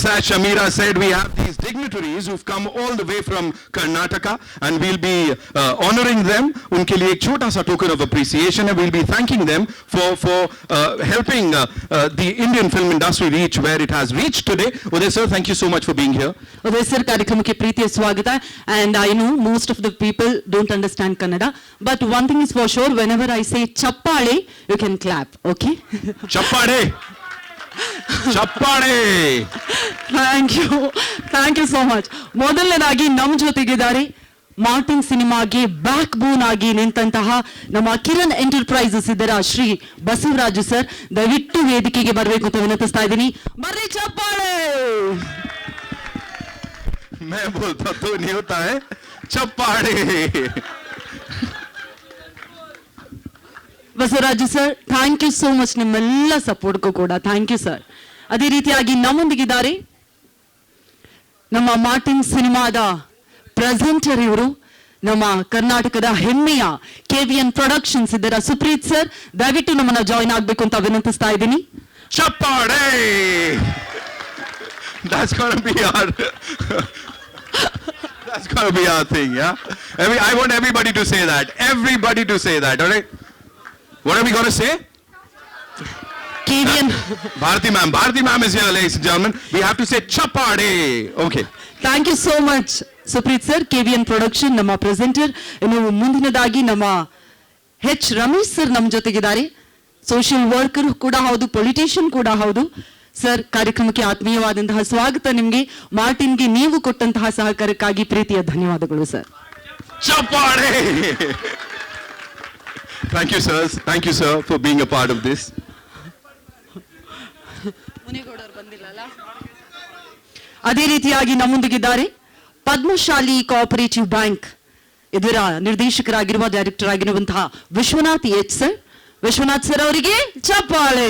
as Shamira said, we have these dignitaries who've come all the way from Karnataka, and we'll be honoring them. Unke liye ek chota sa token of appreciation, and we'll be thanking them for helping the Indian film industry reach where it has reached today. Uday sir, thank you so much for being here. Uday sir, ಕಾರ್ಯಕ್ರಮಕ್ಕೆ ಪ್ರೀತಿಯ ಸ್ವಾಗತ. And I know most of the people don't understand Kannada, but one thing is for sure, whenever I say chappale, you can clap, okay? Chappade! Chappade! Thank you so much. ಮೊದಲನೇದಾಗಿ ನಮ್ಮ ಜೊತೆಗಿದ್ದಾರೆ Martin ಸಿನಿಮಾಗೆ back ಬೋನ್ ಆಗಿ ನಿಂತಹ ನಮ್ಮ Kiran enterprises ಇದರ Shri Basavaraju sir, ದಯವಿಟ್ಟು ವೇದಿಕೆಗೆ ಬರಬೇಕು ಅಂತ ವಿನಂತಿಸ್ತಾ ಇದ್ದೀನಿ. ಬರ್ರಿ ಚಪ್ಪಾಳೆ. मैं बोलता तो नहीं होता है चप्पाड़े. Basavaraju sir, thank you so much ನಿಮ್ಮೆಲ್ಲ ಸಪೋರ್ಟ್ಗೂ ಕೂಡ ಥ್ಯಾಂಕ್ ಯು ಸರ್. ಅದೇ ರೀತಿಯಾಗಿ ನಮ್ಮೊಂದಿಗಿದ್ದಾರೆ ನಮ್ಮ ಮಾರ್ಟಿನ್ ಸಿನಿಮಾದ ಪ್ರೆಸೆಂಟರ್ ಇವರು, ನಮ್ಮ ಕರ್ನಾಟಕದ ಹೆಮ್ಮೆಯ KVN ಪ್ರೊಡಕ್ಷನ್ಸ್ ಇದರ ಸುಪ್ರೀತ್ ಸರ್, ದಯವಿಟ್ಟು ನಮ್ಮನ್ನ ಜಾಯಿನ್ ಆಗ್ಬೇಕು ಅಂತ ವಿನಂತಿಸ್ತಾ ಇದ್ದೀನಿ. ಚಪ್ಪಾಳೆ. That's gonna be our thing, yeah? I want everybody to say that. Everybody to say that, all right? What are we going to say? KVN. Bharati ma'am is here, ladies and gentlemen. We have to say chappade. Okay. Thank you so much, Supreeth sir. KVN production ನಮ್ಮ presenter. ಇನ್ನು ಮುಂದಿನದಾಗಿ ನಮ್ಮ H Ramesh sir ನಮ್ಮ ಜೊತೆಗಿದ್ದಾರೆ. Social worker ಕೂಡ ಹೌದು, politician ಕೂಡ ಹೌದು. Sir, ಕಾರ್ಯಕ್ರಮಕ್ಕೆ ಆತ್ಮೀಯವಾದಂತಹ ಸ್ವಾಗತ ನಿಮಗೆ. ಮಾರ್ಟಿನ್ಗೆ ನೀವು ಕೊಟ್ಟಂತಹ ಸಹಕಾರಕ್ಕಾಗಿ ಪ್ರೀತಿಯ ಧನ್ಯವಾದಗಳು ಸರ್. ಚಪ್ಪಾಳೆ. Thank you sir. Thank you sir for being a part of this. ಅದೇ ರೀತಿಯಾಗಿ ನಮ್ಮೊಂದಿಗಿದ್ದಾರೆ ಪದ್ಮಶಾಲಿ ಕೋಆಪರೇಟಿವ್ ಬ್ಯಾಂಕ್ ಇದರ ನಿರ್ದೇಶಕರಾಗಿರುವ, ಡೈರೆಕ್ಟರ್ ಆಗಿರುವಂತಹ Vishwanath H sir. Vishwanath sir ಅವರಿಗೆ ಚಪ್ಪಾಳೆ.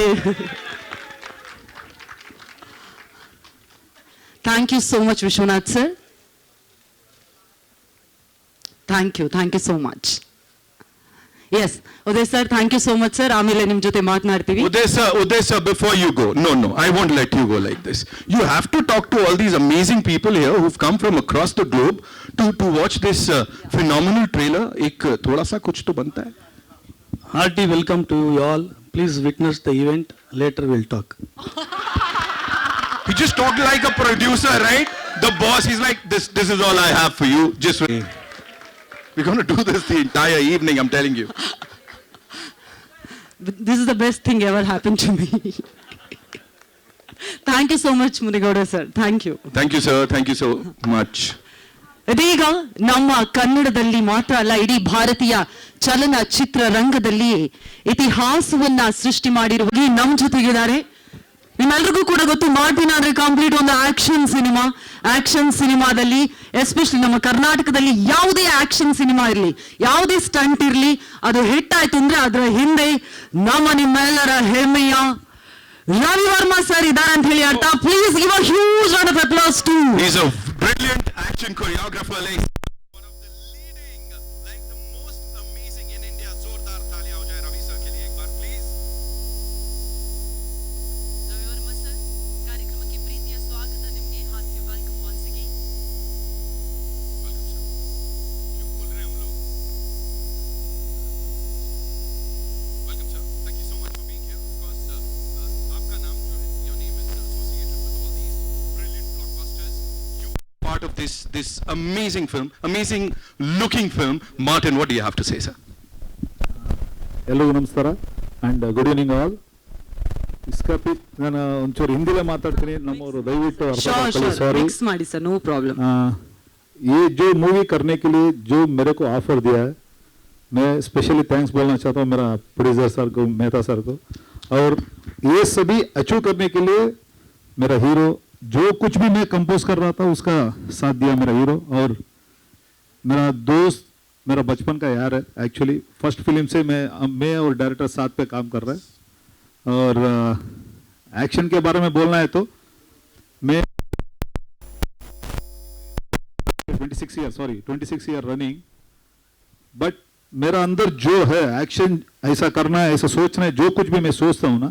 Thank you so much, Vishwanath sir. Thank you so much. Yes, Uday sir, thank you so much sir. ಆಮೇಲೆ ನಿಮ್ಮ ಜೊತೆ ಮಾತನಾಡ್ತೀವಿ. Uday sir, before you go, no, I won't let you go like this. You have to talk to all these amazing people here who've come from across the globe to watch this phenomenal trailer. एक थोड़ा सा कुछ तो बनता है. Hearty welcome to you all. Please witness the event. Later we'll talk. He just talked like a producer, right? The boss, he's like, this is all I have for you. Just wait. We're going to do this the entire evening, I'm telling you. This is the best thing ever happened to me. Thank you so much, Munigowda sir. Thank you. Thank you, sir. Thank you so much. ಇದೀಗ ನಮ್ಮ ಕನ್ನಡದಲ್ಲಿ ಮಾತ್ರ ಅಲ್ಲ, ಇಡೀ ಭಾರತೀಯ ಚಲನಚಿತ್ರ ರಂಗದಲ್ಲಿ ಇತಿಹಾಸವನ್ನ ಸೃಷ್ಟಿ ಮಾಡಿರುವ ನಮ್ಮ ಜೊತೆಗಿದ್ದಾರೆ. ನಿಮ್ಮೆಲ್ರಿಗೂ ಕೂಡ ಗೊತ್ತು, ಮಾರ್ಟಿನ್ ಅಂದ್ರೆ ಕಂಪ್ಲೀಟ್ ಒಂದು ಆಕ್ಷನ್ ಸಿನಿಮಾದಲ್ಲಿ ಎಸ್ಪೆಷಲಿ ನಮ್ಮ ಕರ್ನಾಟಕದಲ್ಲಿ ಯಾವುದೇ ಆಕ್ಷನ್ ಸಿನಿಮಾ ಇರಲಿ, ಯಾವುದೇ ಸ್ಟಂಟ್ ಇರಲಿ, ಅದು ಹಿಟ್ ಆಯ್ತು ಅಂದ್ರೆ ಅದರ ಹಿಂದೆ ನಿಮ್ಮೆಲ್ಲರ ಹೆಮ್ಮೆಯ ರವಿ ವರ್ಮಾ ಸರ್ ಇದ್ದಾರೆ ಅಂತ ಹೇಳಿ ಅರ್ಥ. Please give a huge round of applause to. He is a brilliant action choreographer, like one of the leading, like the most amazing in India. जोरदार तालियां हो जाए रवि सर के लिए एक बार please. ರವಿ ವರ್ಮಾ ಸರ್, ಕಾರ್ಯಕ್ರಮಕ್ಕೆ ಪ್ರೀತಿಯ ಸ್ವಾಗತ ನಿಮಗೆ. Hearty welcome once again. Welcome sir. क्यों बोल रहे हैं हम लोग? Welcome sir. Thank you so much for being here. Of course, आपका नाम जो है, your name is associated with all these brilliant blockbusters. You part of this amazing film, amazing looking film. Martin, what do you have to say, sir? ಎಲ್ಲರಿಗೂ ನಮಸ್ಕಾರ and good evening all. ಇಸ್ಕಾಪಿತ್ ನಾನು ಒಂಚೂರು ಹಿಂದಿಲೇ ಮಾತಾಡ್ತೀನಿ, ನಮ್ಮವರು ದಯವಿಟ್ಟು ಅರ್ಥ ಮಾಡ್ಕೊಳ್ಳಿ. सॉरी मिक्स ಮಾಡಿ ಸರ್, नो प्रॉब्लम. ये जो मूवी करने के लिए जो मेरे को ऑफर दिया है, मैं स्पेशली थैंक्स बोलना चाहता हूँ मेरा प्रोड्यूसर सर को, मेहता सर को. और ये सभी अचीव करने के लिए मेरा हीरो, जो कुछ भी मैं कंपोज कर रहा था उसका साथ दिया मेरा हीरो. और मेरा दोस्त, मेरा बचपन का यार है. एक्चुअली फर्स्ट फिल्म से मैं और डायरेक्टर साथ पे काम कर रहे हैं. और एक्शन के बारे में बोलना है तो मैं 26 ईयर रनिंग, बट मेरा अंदर जो है एक्शन ऐसा करना है, ऐसा सोचना है, जो कुछ भी मैं सोचता हूँ ना,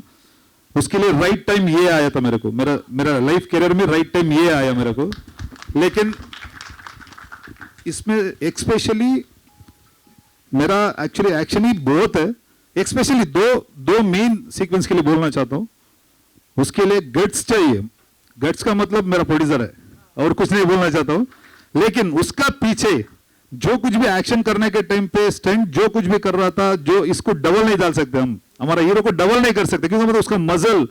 उसके लिए राइट टाइम ये आया था मेरे को, मेरा मेरा लाइफ करियर में राइट टाइम ये आया मेरे को। लेकिन इसमें एक्सपेशली मेरा एक्चुअली एक्शन ही बहुत है, एक्सपेशली दो मेन सीक्वेंस के लिए बोलना चाहता हूं। उसके लिए गट्स चाहिए, गट्स का मतलब मेरा प्रोड्यूसर है और कुछ नहीं बोलना चाहता हूं। लेकिन उसका पीछे जो कुछ भी एक्शन करने के टाइम पे स्टंट जो कुछ भी कर रहा था, जो इसको डबल नहीं डाल सकते हम, हमारा हीरो को डबल नहीं कर सकते, क्योंकि मतलब उसका मजल,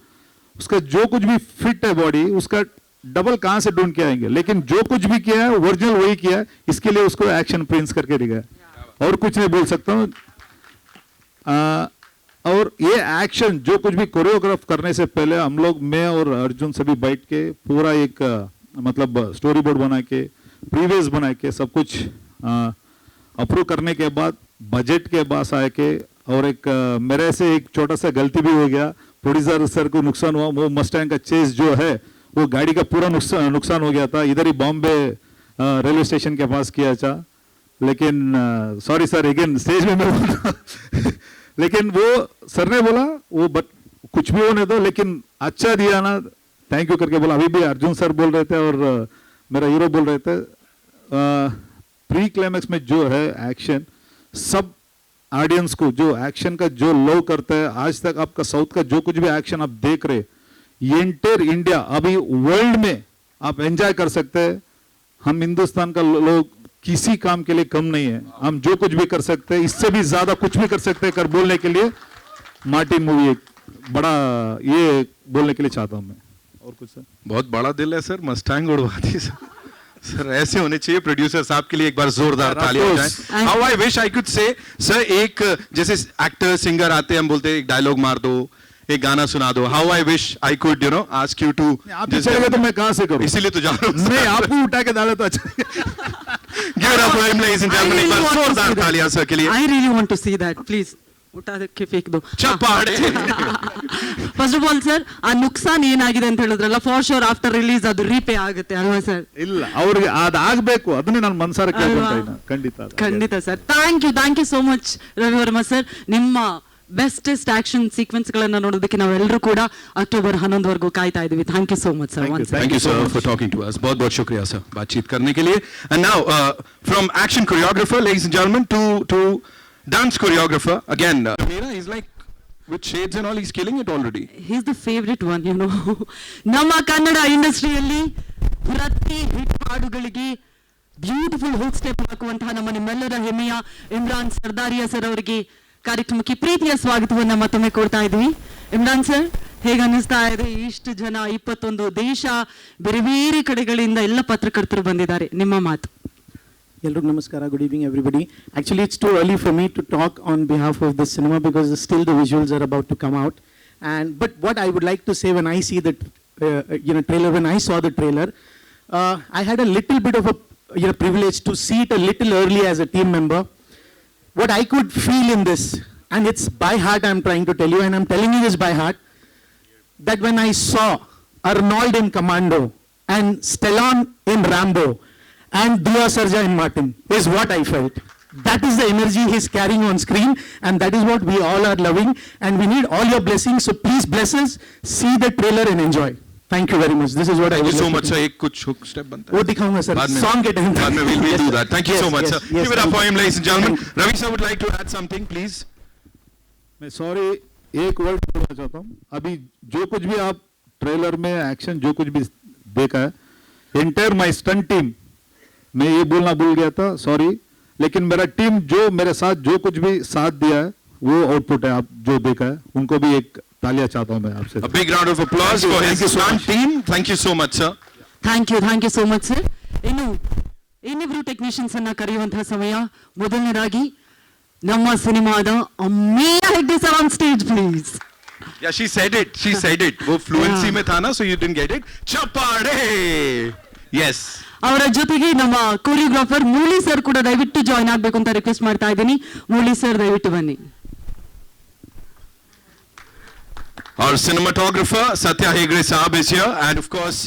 उसका जो कुछ भी फिट है बॉडी, उसका डबल कहां से ढूंढ के आएंगे। लेकिन जो कुछ भी किया है ओरिजिनल वही किया है, इसके लिए उसको एक्शन प्रिंस करके दिखाया और कुछ नहीं बोल सकता हूं। और ये एक्शन जो कुछ भी कोरियोग्राफ करने से पहले हम लोग, मैं और अर्जुन सभी बैठ के पूरा एक मतलब स्टोरी बोर्ड बना के, प्रीवियस बना के, सब कुछ अप्रूव करने के बाद बजट के पास आए के, और एक मेरे से एक छोटा सा गलती भी हो गया, प्रोड्यूसर सर को नुकसान हुआ। वो मस्टैंग का चेस जो है वो गाड़ी का पूरा नुकसान हो गया था, इधर ही बॉम्बे रेलवे स्टेशन के पास किया था। लेकिन सॉरी सर, अगेन स्टेज में मैं लेकिन वो सर ने बोला वो बट कुछ भी होने दो, लेकिन अच्छा दिया ना, थैंक यू करके बोला। अभी भी अर्जुन सर बोल रहे थे और मेरा हीरो बोल रहे थे, प्री क्लाइमैक्स में जो है एक्शन, सब ऑडियंस को जो एक्शन का जो लव करता है, आज तक आपका साउथ का जो कुछ भी एक्शन आप देख रहे, ये इंटर इंडिया अभी वर्ल्ड में आप एंजॉय कर सकते हैं। हम हिंदुस्तान का लोग किसी काम के लिए कम नहीं है, हम जो कुछ भी कर सकते हैं, इससे भी ज्यादा कुछ भी कर सकते हैं कर बोलने के लिए। मार्टिन मूवी एक बड़ा ये बोलने के लिए चाहता हूं मैं। और कुछ सर? बहुत बड़ा दिल है सर, मस्टैंग उड़वा दी सर। सर ऐसे होने चाहिए प्रोड्यूसर साहब के लिए, एक बार जोरदार तालियां हो जाए। How I wish I could say sir, एक जैसे एक्टर सिंगर आते हैं, हम बोलते हैं एक डायलॉग मार दो, एक गाना सुना दो। How I wish I could ask you too. आप चलेगा तो मैं कहां से करूं? इसीलिए तो जा रहा हूं। नहीं, आपको उठा के डाला तो अच्छा। Give it up for him, ladies and gentlemen. एक बार जोरदार तालियां सर के लिए। I really want to see that. Please. Utah के फेंक दो. ಚಪ್ಪಾಳೆ. ಫಸ್ಟ್ ಆಫ್ ಆಲ್ ಸರ್, ಆ ನುಕ್ಸಾನ್ ಏನಾಗಿದೆ ಅಂತ ಹೇಳಿದ್ರಲ್ಲ, ಫಾರ್ ಶೋರ್ ಆಫ್ಟರ್ ರಿಲೀಸ್ ಅದು ರೀಪೇ ಆಗುತ್ತೆ ಅಲ್ವಾ ಸರ್? ಇಲ್ಲ, ಅವ್ರಿಗೆ ಅದಾಗಬೇಕು, ಅದನ್ನೇ ನಾನು ಮನಸಾರ ಕೇಳ್ಕೊಂತ ಇದ್ದೀನಿ. ಖಂಡಿತ ಖಂಡಿತ sir. Thank you so much Ravi Varma sir. ನಿಮ್ಮ ಬೆಸ್ಟೆಸ್ಟ್ ಆಕ್ಷನ್ ಸೀಕ್ವೆನ್ಸ್ ಗಳನ್ನ ನೋಡೋದಕ್ಕೆ ನಾವೆಲ್ಲರೂ ಕೂಡ ಅಕ್ಟೋಬರ್ 11 ವರೆಗೂ ಕಾಯ್ತಾ ಇದೀವಿ. Thank you so much sir. Thank you sir for talking to us. बहुत बहुत शुक्रिया सर बातचीत करने के लिए. And now from action choreographer, ladies and gentlemen, to dance choreographer again. Meera is like with shades and all, he's killing it already. He's the favorite one, ನಮ್ಮ ಕನ್ನಡ ಇಂಡಸ್ಟ್ರಿಯಲ್ಲಿ ಪ್ರತಿ ಹಿಟ್ ಹಾಡುಗಳಿಗೆ ಬ್ಯೂಟಿಫುಲ್ ಹುಕ್ ಸ್ಟೆಪ್ ಹಾಕುವಂತಹ ನಮ್ಮ ನಿಮ್ಮೆಲ್ಲರ ಹೆಮ್ಮೆಯ Imran Sardhariya sir ಅವರಿಗೆ ಕಾರ್ಯಕ್ರಮಕ್ಕೆ ಪ್ರೀತಿಯ ಸ್ವಾಗತವನ್ನ ಮತ್ತೊಮ್ಮೆ ಕೊಡ್ತಾ ಇದ್ವಿ. ಇಮ್ರಾನ್ ಸರ್, ಹೇಗೆ ಅನಿಸ್ತಾ ಇದೆ? ಇಷ್ಟು ಜನ, 21 ದೇಶ, ಬೇರೆ ಬೇರೆ ಕಡೆಗಳಿಂದ ಎಲ್ಲ ಪತ್ರಕರ್ತರು ಬಂದಿದ್ದಾರೆ, ನಿಮ್ಮ ಮಾತು. Hello, namaskara, good evening everybody. Actually, it's too early for me to talk on behalf of the cinema because still the visuals are about to come out. But what I would like to say when I see the trailer, when I saw the trailer, I had a little bit of a privilege to see it a little early as a team member. What I could feel in this, and it's by heart I'm trying to tell you, and I'm telling you this by heart, that when I saw Arnold in Commando and Stallone in Rambo, and Dua Sarja in Martin, is what I felt. That is the energy he's carrying on screen, and that is what we all are loving, and we need all your blessings, so please bless us, see the trailer and enjoy. Thank you very much. This is what I would Thank you so like much to sir. do. एक कुछ hook step बनता है, वो दिखाऊंगा sir, song के time बाद में we'll do that. Thank you so much sir. Yes, Give it up for him, ladies and gentlemen. Ravi sir would like to add something, please. मैं सॉरी एक word बोलना चाहता हूँ। अभी जो कुछ भी आप ट्रेलर में एक्शन जो कुछ भी देखा है, एंटायर माय स्टंट टीम, मैं ये बोलना भूल गया था, सॉरी। लेकिन मेरा टीम जो मेरे साथ जो कुछ भी साथ दिया है वो आउटपुट है, आप जो देखा है, उनको भी एक तालियां चाहता हूं मैं आपसे. A big round of applause for his stunt team. Thank you so much sir. Thank you so much sir. ಇನ್ನು ಇನ್ನಿಬ್ರು ಟೆಕ್ನಿಷಿಯನ್ಸ್ ಅನ್ನ ಕರೆಯುವಂತಹ ಸಮಯ. ಮೊದಲನೇದಾಗಿ ನಮ್ಮ ಸಿನಿಮಾದ ಅಮ್ಮೀಯ Hegde sir on stage please. Yeah, she said it. वो fluency में था ना, so you didn't get it. ಚಪ್ಪಾಳೆ. Yes. ಅವರ ಜೊತೆಗೆ ನಮ್ಮ ಕೊರಿಯೋಗ್ರಾಫರ್ ಮುರಳಿ ಸರ್ ಕೂಡ ದಯವಿಟ್ಟು ಜಾಯ್ನ್ ಆಗಬೇಕು ಅಂತ ರಿಕ್ವೆಸ್ಟ್ ಮಾಡ್ತಾ ಇದ್ದೀನಿ. ಮುರಳಿ ಸರ್ ದಯವಿಟ್ಟು ಬನ್ನಿ. Our cinematographer Satya Hegde Saab is here, and of course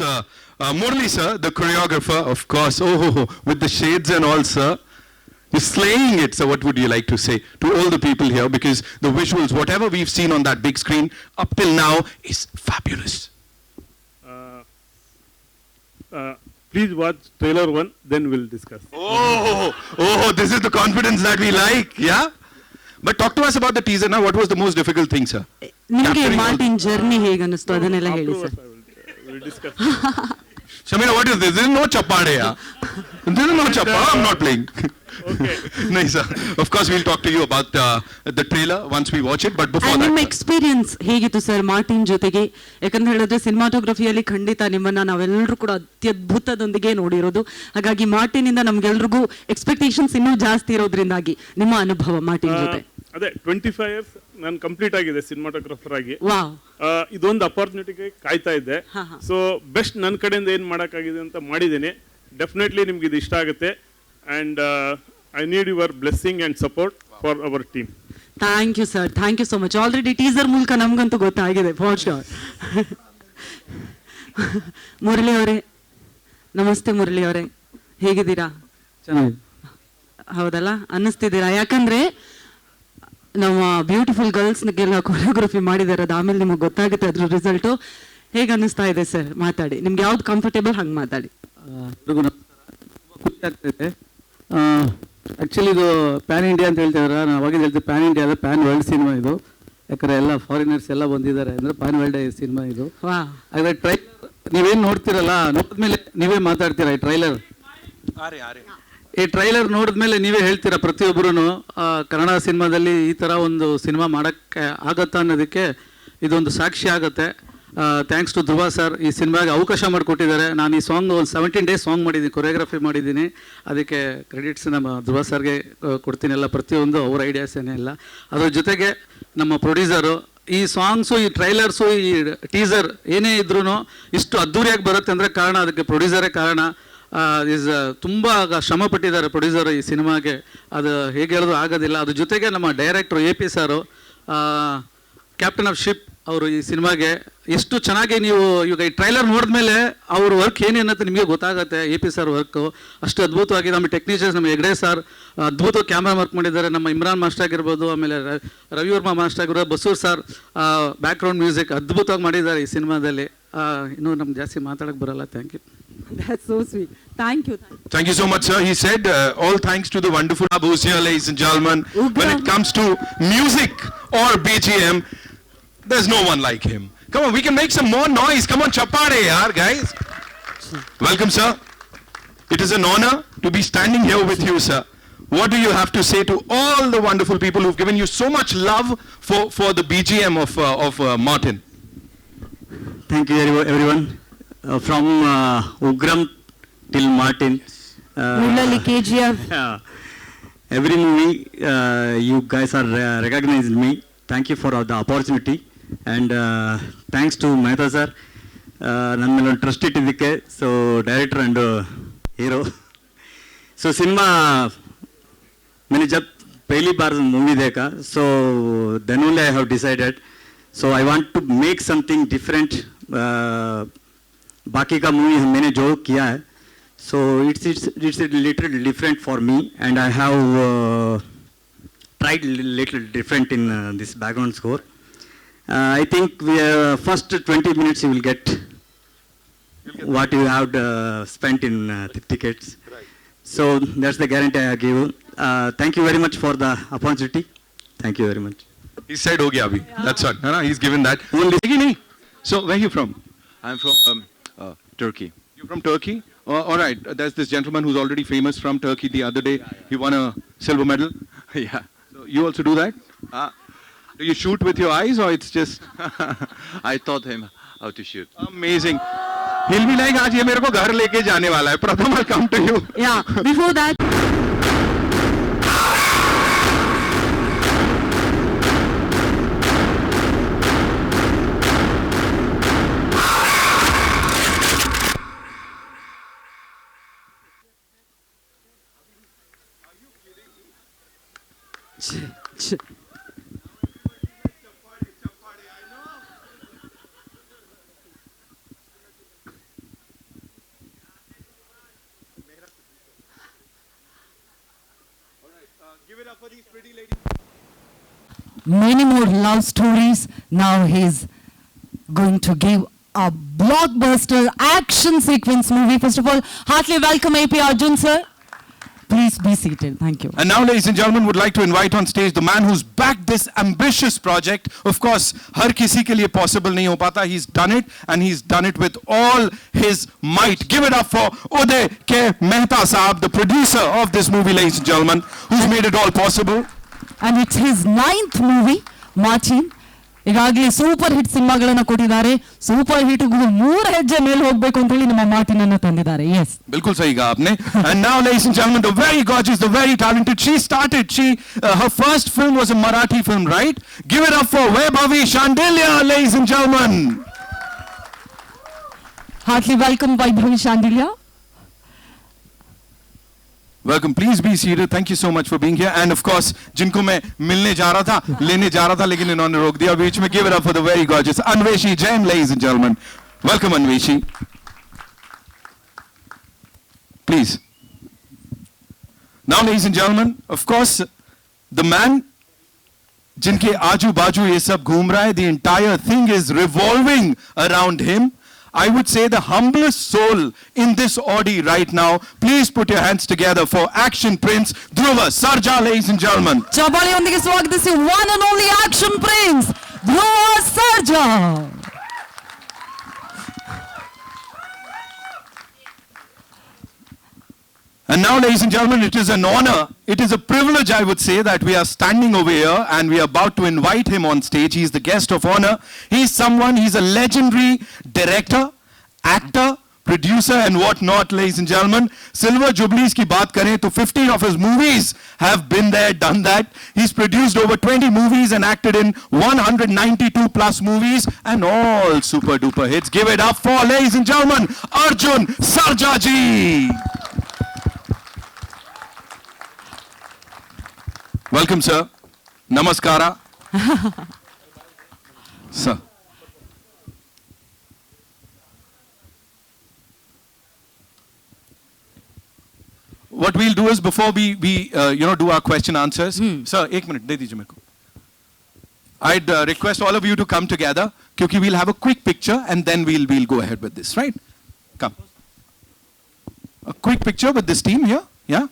Murli sir, the choreographer, of course. Oh, with the shades and all, sir. You're slaying it. So what would you like to say to all the people here? Because the visuals, whatever we've seen on that big screen up till now is fabulous. Please watch trailer 1, then we'll discuss. Oh, this is the confidence that we like, yeah? But talk to us about the teaser now. What was the most difficult thing, sir? ನಿಮಗೆ Capturing all- Martin journey ಹೇಗನ್ನಿಸ್ತು ಅದನ್ನೆಲ್ಲ ಹೇಳಿ sir. Afterwards, we'll discuss. Shamina, what is this? This is no chapade, yeah? This is no chappa. I'm not playing. Okay. Nice, sir. Of course, we'll talk to you about the trailer once we watch it. But before And ನಿಮ್ಮ that, experience ಹೇಗಿತ್ತು sir Martin ಜೊತೆಗೆ? ಯಾಕಂತ ಹೇಳಿದ್ರೆ ಸಿನಿಮಾಟೋಗ್ರಫಿಯಲ್ಲಿ ಖಂಡಿತ ನಿಮ್ಮನ್ನ ನಾವೆಲ್ಲರೂ ಕೂಡ ಅತ್ಯದ್ಭುತದೊಂದಿಗೆ ನೋಡಿರೋದು. ಹಾಗಾಗಿ ಮಾರ್ಟಿನ್ ಇಂದ ನಮ್ಗೆಲ್ರಿಗೂ ಎಕ್ಸ್ಪೆಕ್ಟೇಷನ್ಸ್ ಇನ್ನೂ ಜಾಸ್ತಿ ಇರೋದ್ರಿಂದಾಗಿ ನಿಮ್ಮ ಅನುಭವ ಮಾರ್ಟಿನ್ ಜೊತೆ. ಅದೇ 25 ಇಯರ್ಸ್ ನಾನು ಕಂಪ್ಲೀಟ್ ಆಗಿದೆ ಸಿನಿಮಾಟೋಗ್ರಫರ್ ಆಗಿ. ವಾವ್. ಇದೊಂದು ಅಪಾರ್ಚುನಿಟಿಗೆ ಕಾಯ್ತಾ ಇದ್ದೆ. ಹಾ, ಹಾ. ಸೊ ಬೆಸ್ಟ್ ನನ್ನ ಕಡೆಯಿಂದ ಏನು ಮಾಡೋಕ್ಕಾಗಿದೆ ಅಂತ ಮಾಡಿದ್ದೀನಿ. ಡೆಫಿನೆಟ್ಲಿ ನಿಮ್ಗೆ ಇದು ಇಷ್ಟ ಆಗುತ್ತೆ. And I need your blessing and support for our team. Thank you sir, thank you so much. Already teaser ಮೂಲಕ ನಮ್ಗಂತೂ ಗೊತ್ತಾಗಿದೆ ಫಾರ್ ಶೋರ್. ಮುರಳಿ ಅವರೇ, ನಮಸ್ತೆ ಮುರಳಿ ಅವರೇ, ಹೇಗಿದ್ದೀರಾ? ಚೆನ್ನಾಗಿದೆ. ಹೌದಲ್ಲ, ಅನ್ನಿಸ್ತಿದ್ದೀರಾ? ಯಾಕಂದ್ರೆ ನಮ್ಮ ಬ್ಯೂಟಿಫುಲ್ ಗರ್ಲ್ಸ್ಗೆಲ್ಲ ಕೊರಿಯೋಗ್ರಫಿ ಮಾಡಿದ್ದಾರೆ, ಅದು ಆಮೇಲೆ ನಿಮಗೆ ಗೊತ್ತಾಗುತ್ತೆ ಅದ್ರ ರಿಸಲ್ಟು. ಹೇಗೆ ಅನ್ನಿಸ್ತಾ ಇದೆ ಸರ್? ಮಾತಾಡಿ, ನಿಮ್ಗೆ ಯಾವ್ದು ಕಂಫರ್ಟೇಬಲ್ ಹಂಗೆ ಮಾತಾಡಿ. ಎಲ್ರಿಗೂ ಖುಷಿ ಆಗ್ತಾಯಿದೆ. ಆ್ಯಕ್ಚುಲಿ ಇದು ಪ್ಯಾನ್ ಇಂಡಿಯಾ ಅಂತ ಹೇಳ್ತಿದಾರೆ. ನಾನು ಅವಾಗಿಂದ ಹೇಳ್ತೀವಿ ಪ್ಯಾನ್ ಇಂಡಿಯಾ ಅಲ್ಲ, ಪ್ಯಾನ್ ವರ್ಲ್ಡ್ ಸಿನಿಮಾ ಇದು. ಯಾಕಂದರೆ ಎಲ್ಲ ಫಾರಿನರ್ಸ್ ಎಲ್ಲ ಬಂದಿದ್ದಾರೆ ಅಂದರೆ ಪ್ಯಾನ್ ವರ್ಲ್ಡ್ ಸಿನಿಮಾ ಇದು. ವಾ, ಹಾಗಾದ್ರೆ ನೀವೇನು ನೋಡ್ತಿರಲ್ಲ, ನೋಡಿದ್ಮೇಲೆ ನೀವೇ ಮಾತಾಡ್ತೀರಾ. ಈ ಟ್ರೈಲರ್ ನೋಡಿದ್ಮೇಲೆ ನೀವೇ ಹೇಳ್ತೀರಾ ಪ್ರತಿಯೊಬ್ಬರೂ ಕನ್ನಡ ಸಿನಿಮಾದಲ್ಲಿ ಈ ಥರ ಒಂದು ಸಿನಿಮಾ ಮಾಡೋಕ್ಕೆ ಆಗತ್ತಾ ಅನ್ನೋದಕ್ಕೆ ಇದೊಂದು ಸಾಕ್ಷಿ ಆಗುತ್ತೆ. ಥ್ಯಾಂಕ್ಸ್ ಟು ಧ್ರುವ ಸರ್, ಈ ಸಿನಿಮಾಗೆ ಅವಕಾಶ ಮಾಡಿಕೊಟ್ಟಿದ್ದಾರೆ. ನಾನು ಈ ಸಾಂಗ್ ಒಂದು 17 ಡೇಸ್ ಸಾಂಗ್ ಮಾಡಿದ್ದೀನಿ, ಕೊರಿಯೋಗ್ರಫಿ ಮಾಡಿದ್ದೀನಿ. ಅದಕ್ಕೆ ಕ್ರೆಡಿಟ್ಸ್ ನಮ್ಮ ಧ್ರುವ ಸರ್ಗೆ ಕೊಡ್ತೀನಿ. ಎಲ್ಲ ಪ್ರತಿಯೊಂದು ಅವ್ರ ಐಡಿಯಾಸ್ ಏನಿಲ್ಲ. ಅದ್ರ ಜೊತೆಗೆ ನಮ್ಮ ಪ್ರೊಡ್ಯೂಸರು ಈ ಸಾಂಗ್ಸು, ಈ ಟ್ರೈಲರ್ಸು, ಈ ಟೀಸರ್ ಏನೇ ಇದ್ರೂ ಇಷ್ಟು ಅದ್ಧೂರಿಯಾಗಿ ಬರುತ್ತೆ ಅಂದರೆ ಕಾರಣ ಅದಕ್ಕೆ ಪ್ರೊಡ್ಯೂಸರೇ ಕಾರಣ. ತುಂಬ ಶ್ರಮ ಪಟ್ಟಿದ್ದಾರೆ ಪ್ರೊಡ್ಯೂಸರ್ ಈ ಸಿನಿಮಾಗೆ. ಅದು ಹೇಗೆ ಹೇಳಿದ್ರು ಆಗೋದಿಲ್ಲ. ಅದ್ರ ಜೊತೆಗೆ ನಮ್ಮ ಡೈರೆಕ್ಟ್ರು AP ಸಾರು, ಕ್ಯಾಪ್ಟನ್ ಆಫ್ ಶಿಪ್ ಅವರು ಈ ಸಿನಿಮಾಗೆ ಎಷ್ಟು ಚೆನ್ನಾಗಿ ನೀವು ಇವಾಗ ಈ ಟ್ರೈಲರ್ ನೋಡಿದ್ಮೇಲೆ ಅವ್ರ ವರ್ಕ್ ಏನೇನಂತ ನಿಮಗೆ ಗೊತ್ತಾಗುತ್ತೆ. AP ಸರ್ ವರ್ಕು ಅಷ್ಟು ಅದ್ಭುತವಾಗಿ. ನಮ್ಮ ಟೆಕ್ನಿಷಿಯನ್ಸ್ ನಮ್ಮ ಹೆಗ್ಡೆ ಸರ್ ಅದ್ಭುತ ಕ್ಯಾಮ್ರಾ ವರ್ಕ್ ಮಾಡಿದ್ದಾರೆ. ನಮ್ಮ ಇಮ್ರಾನ್ ಮಾಸ್ಟರ್ ಆಗಿರ್ಬೋದು, ಆಮೇಲೆ ರವಿವರ್ಮ ಮಾಸ್ಟರ್ ಆಗಿರ್ಬೋದು, ಬಸೂರ್ ಸರ್ ಬ್ಯಾಕ್ಗ್ರೌಂಡ್ ಮ್ಯೂಸಿಕ್ ಅದ್ಭುತವಾಗಿ ಮಾಡಿದ್ದಾರೆ ಈ ಸಿನಿಮಾದಲ್ಲಿ. ಇನ್ನೂ ನಮ್ಗೆ ಜಾಸ್ತಿ ಮಾತಾಡೋಕ್ಕೆ ಬರಲ್ಲ. Thank you. that's so sweet. Thank you. thank you so much, sir. He said all thanks to the wonderful Abus here, ladies and gentlemen. When it comes to music or BGM, there's no one like him. Come on, we can make some more noise. Come on, chapade, yaar, guys. Welcome, sir. It is an honor to be standing here with you, sir. What do you have to say to all the wonderful people who've given you so much love for the BGM of Martin? Thank you everyone. From Ugram till Martin. ಮುಳ್ಳಲ್ಲಿ KGF. Every movie you guys are recognized me. Thank you for the opportunity. And thanks to Mehta sir. ನನ್ನ ಮೇಲೆ ಒಂದು trust ಇಟ್ಟಿದ್ದಕ್ಕೆ. So director and hero. So cinema मैंने जब पहली बार movie देखा, so then only I have decided. So I want to make something different. बाकी का मूवी मैंने जो किया है, so it's a little different for me, and I have tried little different in this background score. I think we first 20 minutes you will get what you have spent in the tickets. Right. So that's the guarantee I give. Thank you very much for the opportunity. Thank you very much. He said, "Oh yeah, that's what." He's given that. Only. So where are you from? I'm from Turkey. You're from Turkey? All right. There's this gentleman who's already famous from Turkey. The other day, he won a silver medal. Yeah. So you also do that? Do you shoot with your eyes, or it's just? I taught him how to shoot. Amazing. He'll be like, आज ये मेरे को घर लेके जाने वाला है. Pratham, I'll come to you. Yeah, before that. Many more love stories. Now he's going to give a blockbuster action sequence movie. First of all, heartily welcome AP Arjun sir. Please be seated. Thank you. And now, ladies and gentlemen, would like to invite on stage the man who's backed this ambitious project. Of course, har kisi ke liye possible nahi ho pata. He's done it, and he's done it with all his might. Give it up for Uday K. Mehta Saab, the producer of this movie, ladies and gentlemen, who's made it all possible. And it's his 9th movie, Martin. ಈಗಾಗಲೇ super hit ಸಿನಿಮಾಗಳನ್ನ ಕೊಟ್ಟಿದ್ದಾರೆ. Super hit 3 ಹೆಜ್ಜೆ ಮೇಲೆ ಹೋಗಬೇಕು ಅಂತ ಹೇಳಿ ನಮ್ಮ Martin ಅನ್ನು ತಂದಿದ್ದಾರೆ. Yes. बिल्कुल सही कहा आपने. And now, ladies and gentlemen, the very gorgeous, the very talented. Her first film was a Marathi film, right? Give it up for Vaibhavi Shandilya, ladies and gentlemen. Heartily welcome Vaibhavi Shandilya. Welcome, please be seated. Thank you so much for being here. And of course, जिनको मैं मिलने जा रहा था, लेने जा रहा था, लेकिन इन्होंने रोक दिया बीच में. Give it up for the very gorgeous Anveshi Jain, ladies and gentlemen. Welcome, Anveshi. Please. Now, ladies and gentlemen, of course, the man जिनके आजू बाजू ये सब घूम रहा है, the entire thing is revolving around him. I would say the humblest soul in this Audi right now. Please put your hands together for Action Prince Dhruva Sarja, ladies and gentlemen. ಚಪ್ಪಾಳೆಯೊಂದಿಗೆ ಸ್ವಾಗತಿಸಿ one and only Action Prince Dhruva Sarja. And now, ladies and gentlemen, it is an honor, it is a privilege, I would say, that we are standing over here and we are about to invite him on stage. He's the guest of honor. He's a legendary director, actor, producer and what not, ladies and gentlemen. Silver Jubilees ki baat kare to 15 of his movies have been there, done that. He's produced over 20 movies and acted in 192 plus movies and all super duper hits. Give it up for, ladies and gentlemen, Arjun Sarja ji. Welcome, sir. Namaskara. Sir. What we'll do is before we do our question answers. Sir, 1 minute, de dijiye mere ko. I'd request all of you to come together, because we'll have a quick picture and then we'll go ahead with this, right? Come. A quick picture with this team here, yeah?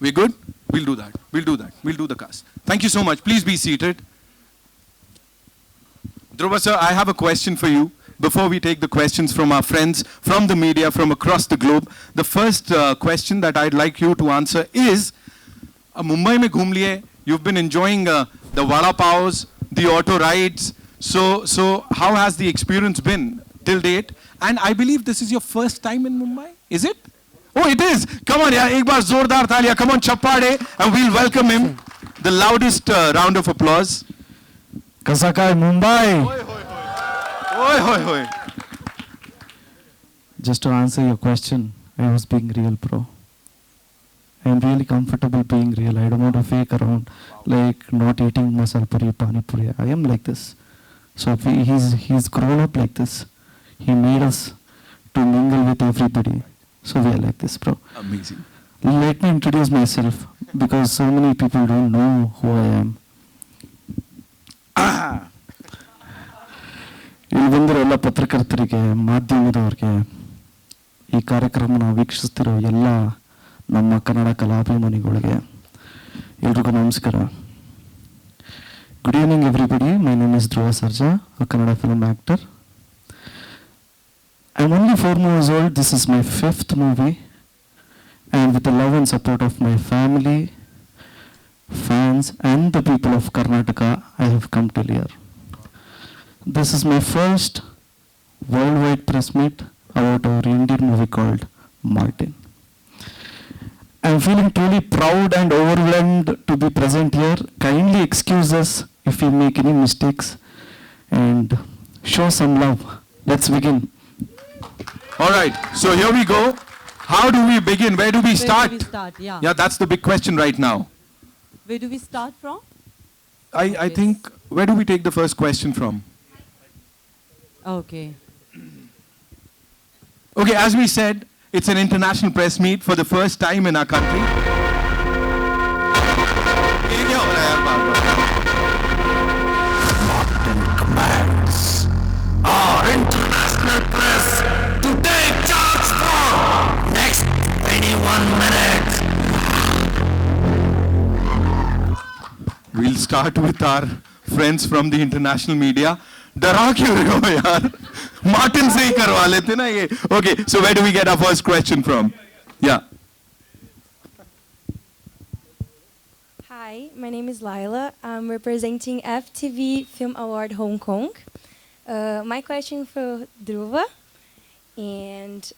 We good? We'll do that. We'll do that. We'll do the cast. Thank you so much. Please be seated. Dhruva sir, I have a question for you before we take the questions from our friends, from the media, from across the globe. The first question that I'd like you to answer is, Mumbai mein ghum liye, you've been enjoying the vada paos, the auto rides. So how has the experience been till date? And I believe this is your first time in Mumbai, is it? Oh, it is. Come on, yeah. Ek baar zordar thalia. Come on, chappade, and we'll welcome him. The loudest round of applause. Kasakai, Mumbai. Oi, hoi, hoi. Just to answer your question, I was being real, bro. I am really comfortable being real. I don't want to fake around, like not eating masala puri, pani puri. I am like this. So he's grown up like this. He made us to mingle with everybody. So we are like this, bro. Amazing. Let me introduce myself, because so many people don't know who I am. ಇಲ್ಲಿ ಬಂದಿರೋ ಎಲ್ಲ ಪತ್ರಕರ್ತರಿಗೆ, ಮಾಧ್ಯಮದವ್ರಿಗೆ, ಈ ಕಾರ್ಯಕ್ರಮನ ವೀಕ್ಷಿಸ್ತಿರೋ ಎಲ್ಲ ನಮ್ಮ ಕನ್ನಡ ಕಲಾಭಿಮಾನಿಗಳಿಗೆ ಎಲ್ರಿಗೂ ನಮಸ್ಕಾರ. Good evening everybody. My name is Dhruva Sarja, a Kannada film actor. I'm only 4 years old. This is my 5th movie, and with the love and support of my family, fans and the people of Karnataka, I have come till here. This is my first worldwide press meet about our Indian movie called Martin. I'm feeling truly proud and overwhelmed to be present here. Kindly excuse us if we make any mistakes. and show some love. Let's begin. All right, so here we go. How do we begin? Where do we start? Where do we start? Yeah. Yeah, that's the big question right now. Where do we start from? I think, where do we take the first question from? Okay. Okay, as we said, it's an international press meet for the first time in our country. ये क्या हो रहा है यार बार-बार? We'll start with our friends from the international media. डरा क्यों रहे हो यार? Martin से ही करवा लेते ना ये. Okay, so where do we get our first question from? Yeah. Hi, my name is Laila. I'm representing FTV Film Award Hong Kong. My question for Dhruva, and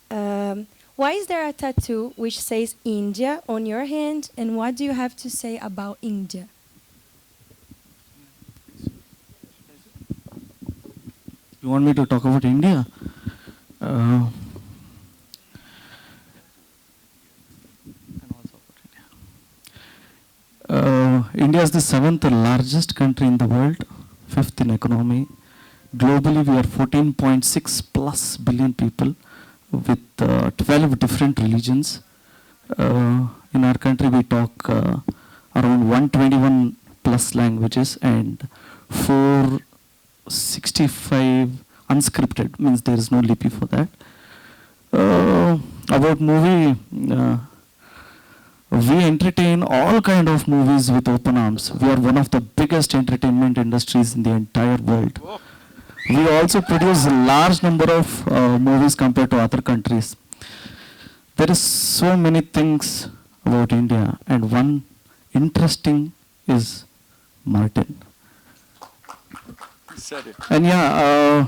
why is there a tattoo which says India on your hand, and what do you have to say about India? You want me to talk about India? India is the 7th largest country in the world, 5th in economy. Globally, we are 14.6 plus billion people with 12 different religions. In our country, we talk around 121 plus languages and 465 unscripted, means there is no lipi for that. About movie, we entertain all kind of movies with open arms. We are one of the biggest entertainment industries in the entire world. We also produce a large number of movies compared to other countries. There is so many things about India, and one interesting is Martin. And yeah.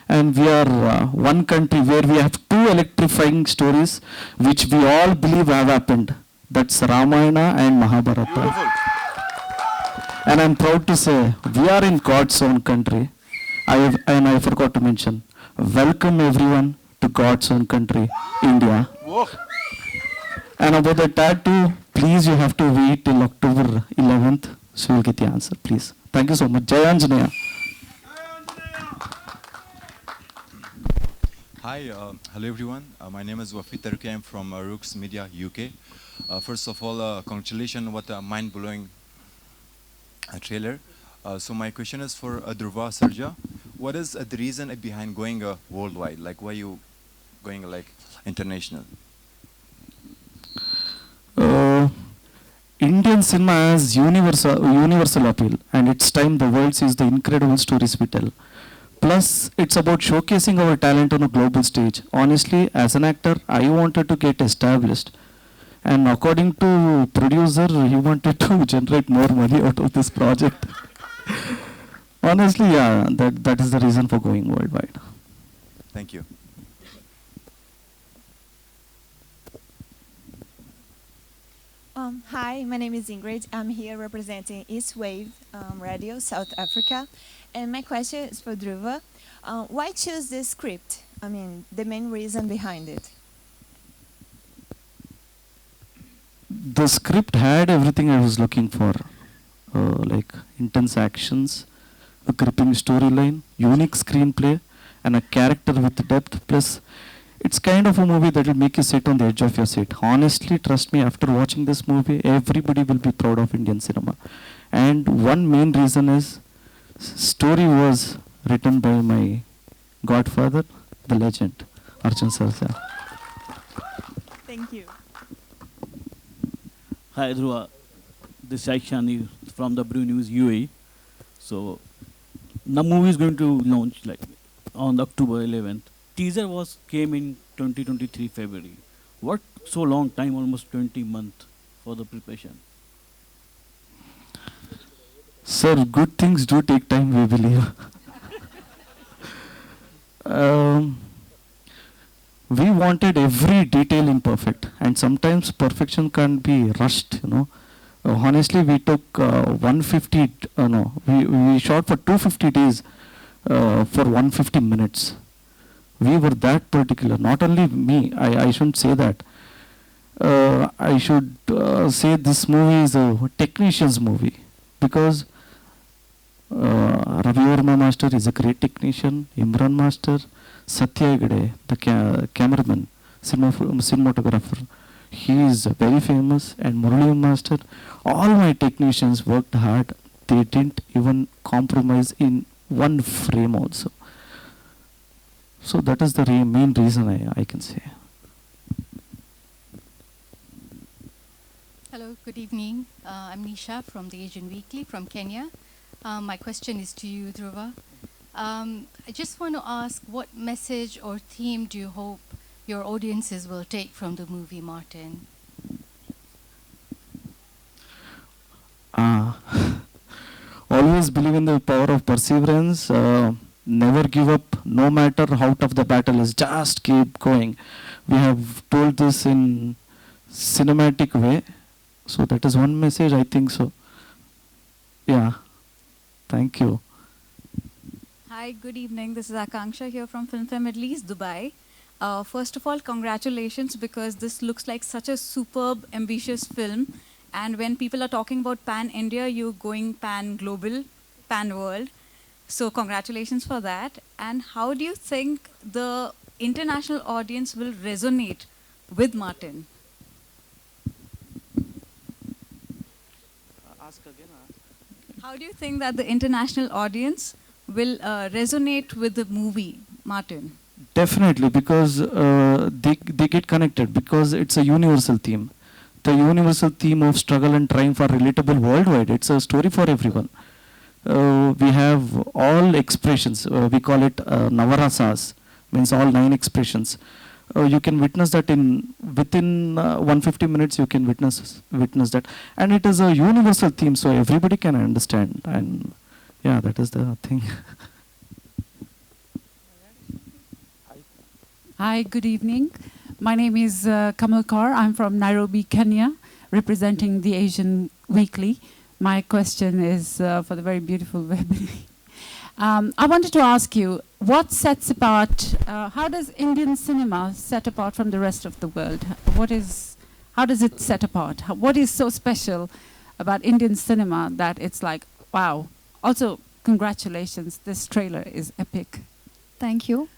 And we are one country where we have two electrifying stories which we all believe have happened. That's Ramayana and Mahabharata. Beautiful. And I'm proud to say we are in God's own country. I forgot to mention, welcome everyone to God's own country, India. Whoa. And about the tattoo, please you have to wait till October 11th, so you'll get the answer, please. Thank you so much. Jai Anjaneya. Hi, hello everyone. My name is Wafi Tarki. I'm from Rooks Media, UK. First of all, congratulations, what a mind-blowing trailer. So my question is for Dhruva Sarja. What is the reason behind going worldwide? Like, why you going like international? Indian cinema has universal appeal, and it's time the world sees the incredible stories we tell. Plus, it's about showcasing our talent on a global stage. Honestly, as an actor, I wanted to get established. And according to producer, he wanted to generate more money out of this project. Honestly, yeah, that is the reason for going worldwide. Thank you. Hi, my name is Ingrid. I'm here representing East Wave Radio, South Africa. And my question is for Dhruva. Why choose this script? I mean, the main reason behind it. The script had everything I was looking for, like intense actions, a gripping storyline, unique screenplay, and a character with depth. Plus, it's kind of a movie that will make you sit on the edge of your seat. Honestly, trust me, after watching this movie, everybody will be proud of Indian cinema. And one main reason is, story was written by my godfather, the legend, Arjun Sarja. Thank you. Hi Dhruva, this is Shani from the Brew News UAE. So the movie is going to launch like on October 11th. Teaser came in 2023 February. What so long time, almost 20 months for the preparation? Sir, good things do take time, we believe. We wanted every detail imperfect, and sometimes perfection can't be rushed, you know. honestly, we took 150, no, we shot for 250 days for 150 minutes. We were that particular. Not only me, I shouldn't say that. I should say this movie is a technician's movie, because Ravi Verma Master is a great technician, Imran Master, Satya Hegde, the cameraman, cinematographer, he is very famous, and Murali Master, all my technicians worked hard. They didn't even compromise in one frame also. So that is the main reason I can say. Hello, good evening. I'm Nisha from the Asian Weekly from Kenya. My question is to you, Dhruva. I just want to ask, what message or theme do you hope your audiences will take from the movie Martin? Always believe in the power of perseverance. Never give up, no matter how tough the battle is. Just keep going. We have told this in cinematic way. So that is one message, I think so. Yeah. Thank you. Hi, good evening. This is Akanksha here from Film Fair Middle East, Dubai. First of all, congratulations, because this looks like such a superb, ambitious film. And when people are talking about pan-India, you're going pan-global, pan-world. So congratulations for that. And how do you think the international audience will resonate with Martin? How do you think that the international audience will resonate with the movie Martin? Definitely, because they get connected, because it's a universal theme. The universal theme of struggle and triumph are relatable worldwide. It's a story for everyone. We have all expressions. We call it Navarasas, means all 9 expressions. You can witness that within 150 minutes. You can witness that, and it is a universal theme, so everybody can understand. And yeah, that is the thing. Hi, good evening. My name is Kamal Kaur. I'm from Nairobi, Kenya, representing the Asian Weekly. My question is for the very beautiful Webby. I wanted to ask you, what sets apart, how does Indian cinema set apart from the rest of the world? How does it set apart? What is so special about Indian cinema that it's like, wow. Also, congratulations, this trailer is epic. Thank you.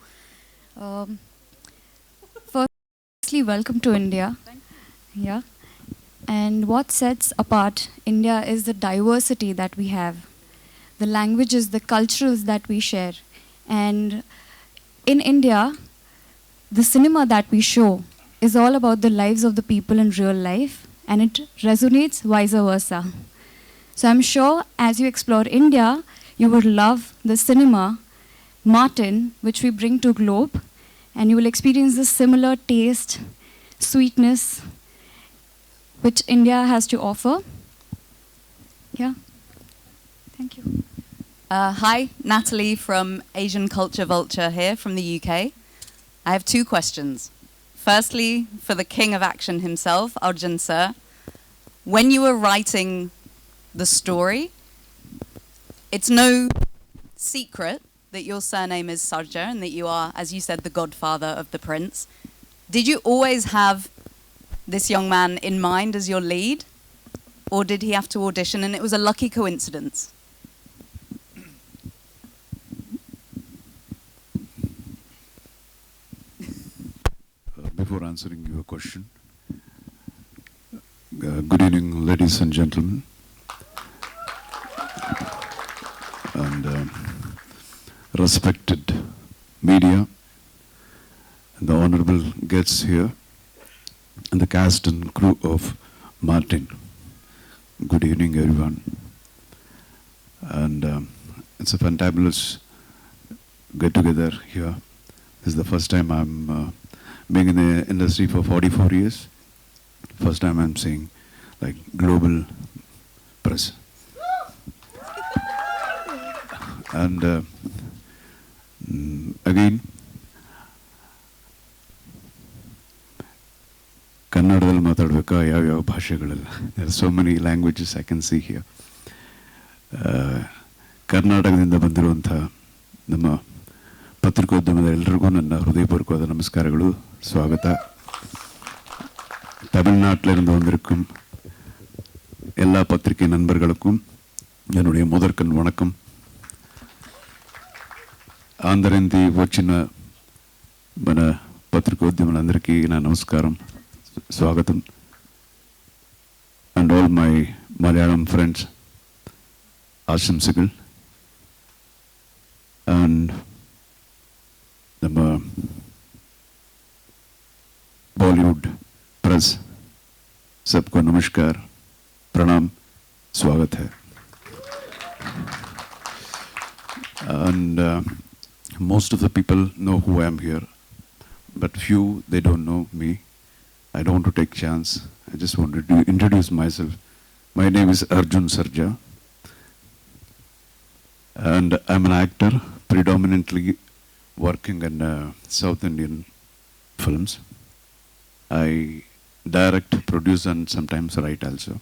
Firstly, welcome to India. Yeah. And what sets apart India is the diversity that we have, the languages, the cultures that we share. And in India, the cinema that we show is all about the lives of the people in real life, and it resonates vice versa. So I'm sure as you explore India, you will love the cinema Martin, which we bring to globe, and you will experience the similar taste, sweetness, which India has to offer. Yeah. Thank you. Hi, Natalie from Asian Culture Vulture here from the UK. I have 2 questions. Firstly, for the king of action himself, Arjun sir, when you were writing the story, it's no secret that your surname is Sarja and that you are, as you said, the godfather of the prince. Did you always have this young man in mind as your lead, or did he have to audition and it was a lucky coincidence? Before answering your question, good evening, ladies and gentlemen, and respected media, and the honorable guests here, and the cast and crew of Martin. Good evening, everyone. And it's a fantabulous get-together here. This is the first time I'm being in the industry for 44 years. First time I'm seeing like global press. And again, ಕನ್ನಡದಲ್ಲಿ ಮಾತಾಡಬೇಕಾ ಯಾವ್ಯಾವ ಭಾಷೆಗಳೆಲ್ಲ. There so many languages I can see here. ಕರ್ನಾಟಕದಿಂದ ಬಂದಿರುವಂಥ ನಮ್ಮ ಪತ್ರಿಕೋದ್ಯಮದ ಎಲ್ಲರಿಗೂ ನನ್ನ ಹೃದಯಪೂರ್ವಕವಾದ ನಮಸ್ಕಾರಗಳು, ಸ್ವಾಗತ. தமிழ்நாட்டிலிருந்து வந்திருக்கும் எல்லா பத்திரிகை நண்பர்களுக்கும் என்னுடைய முதற்கண் வணக்கம். ఆంధ్రేంది వచ్చిన మన పత్రికోద్యములందరికీ నా నమస్కారం, స్వాగతం. And all my Malayalam friends, ఆశంసകൾ. అండ్ ನಮ್ಮ बॉलीवुड प्रेस सबको नमस्कार, प्रणाम, स्वागत है. And most of the people know who I am here, but few, they don't know me. I don't want to take chance. I just wanted to introduce myself. My name is Arjun Sarja, and I'm an actor, predominantly working in South Indian films. I direct, produce, and sometimes write also.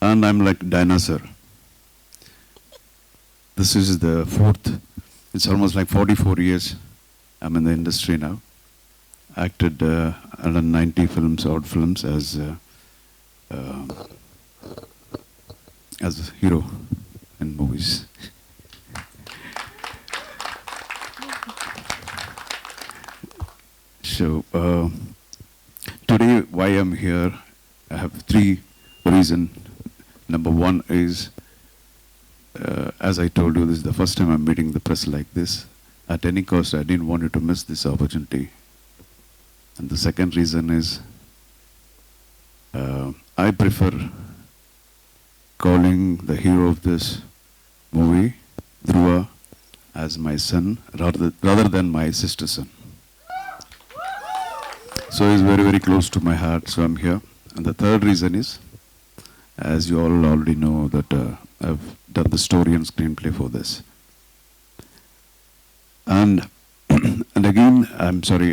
And I'm like dinosaur. This is the fourth, it's almost like 44 years I'm in the industry now. Acted 190 films, odd films as a hero in movies. So today why I'm here, I have three reasons. Number one is, as I told you, this is the first time I'm meeting the press like this. At any cost, I didn't want you to miss this opportunity. And the second reason is, I prefer calling the hero of this movie, Dhruva, as my son rather than my sister's son. So he's very, very close to my heart, so I'm here. And the third reason is, as you all already know, that I've done the story and screenplay for this. And again, I'm sorry,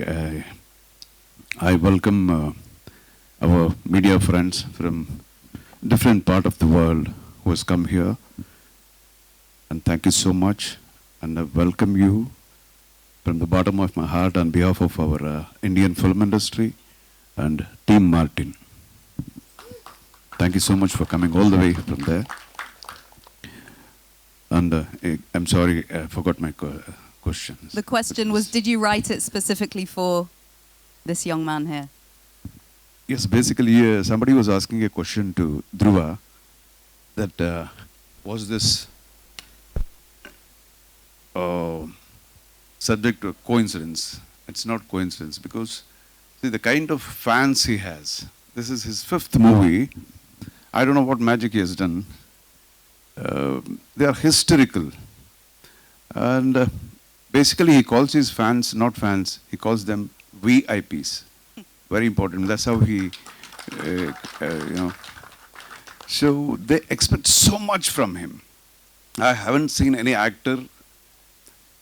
I welcome our media friends from different part of the world who has come here. And thank you so much. And I welcome you from the bottom of my heart on behalf of our Indian film industry and Team Martin. Thank you so much for coming all the way from there. And I'm sorry, I forgot my questions. The question was, did you write it specifically for this young man here? Yes, basically somebody was asking a question to Dhruva that was this subject to coincidence. It's not coincidence because see the kind of fans he has. This is his fifth movie. I don't know what magic he has done. They are hysterical. And basically he calls his fans not fans, he calls them VIPs. Very important. That's how he, you know. So they expect so much from him. I haven't seen any actor,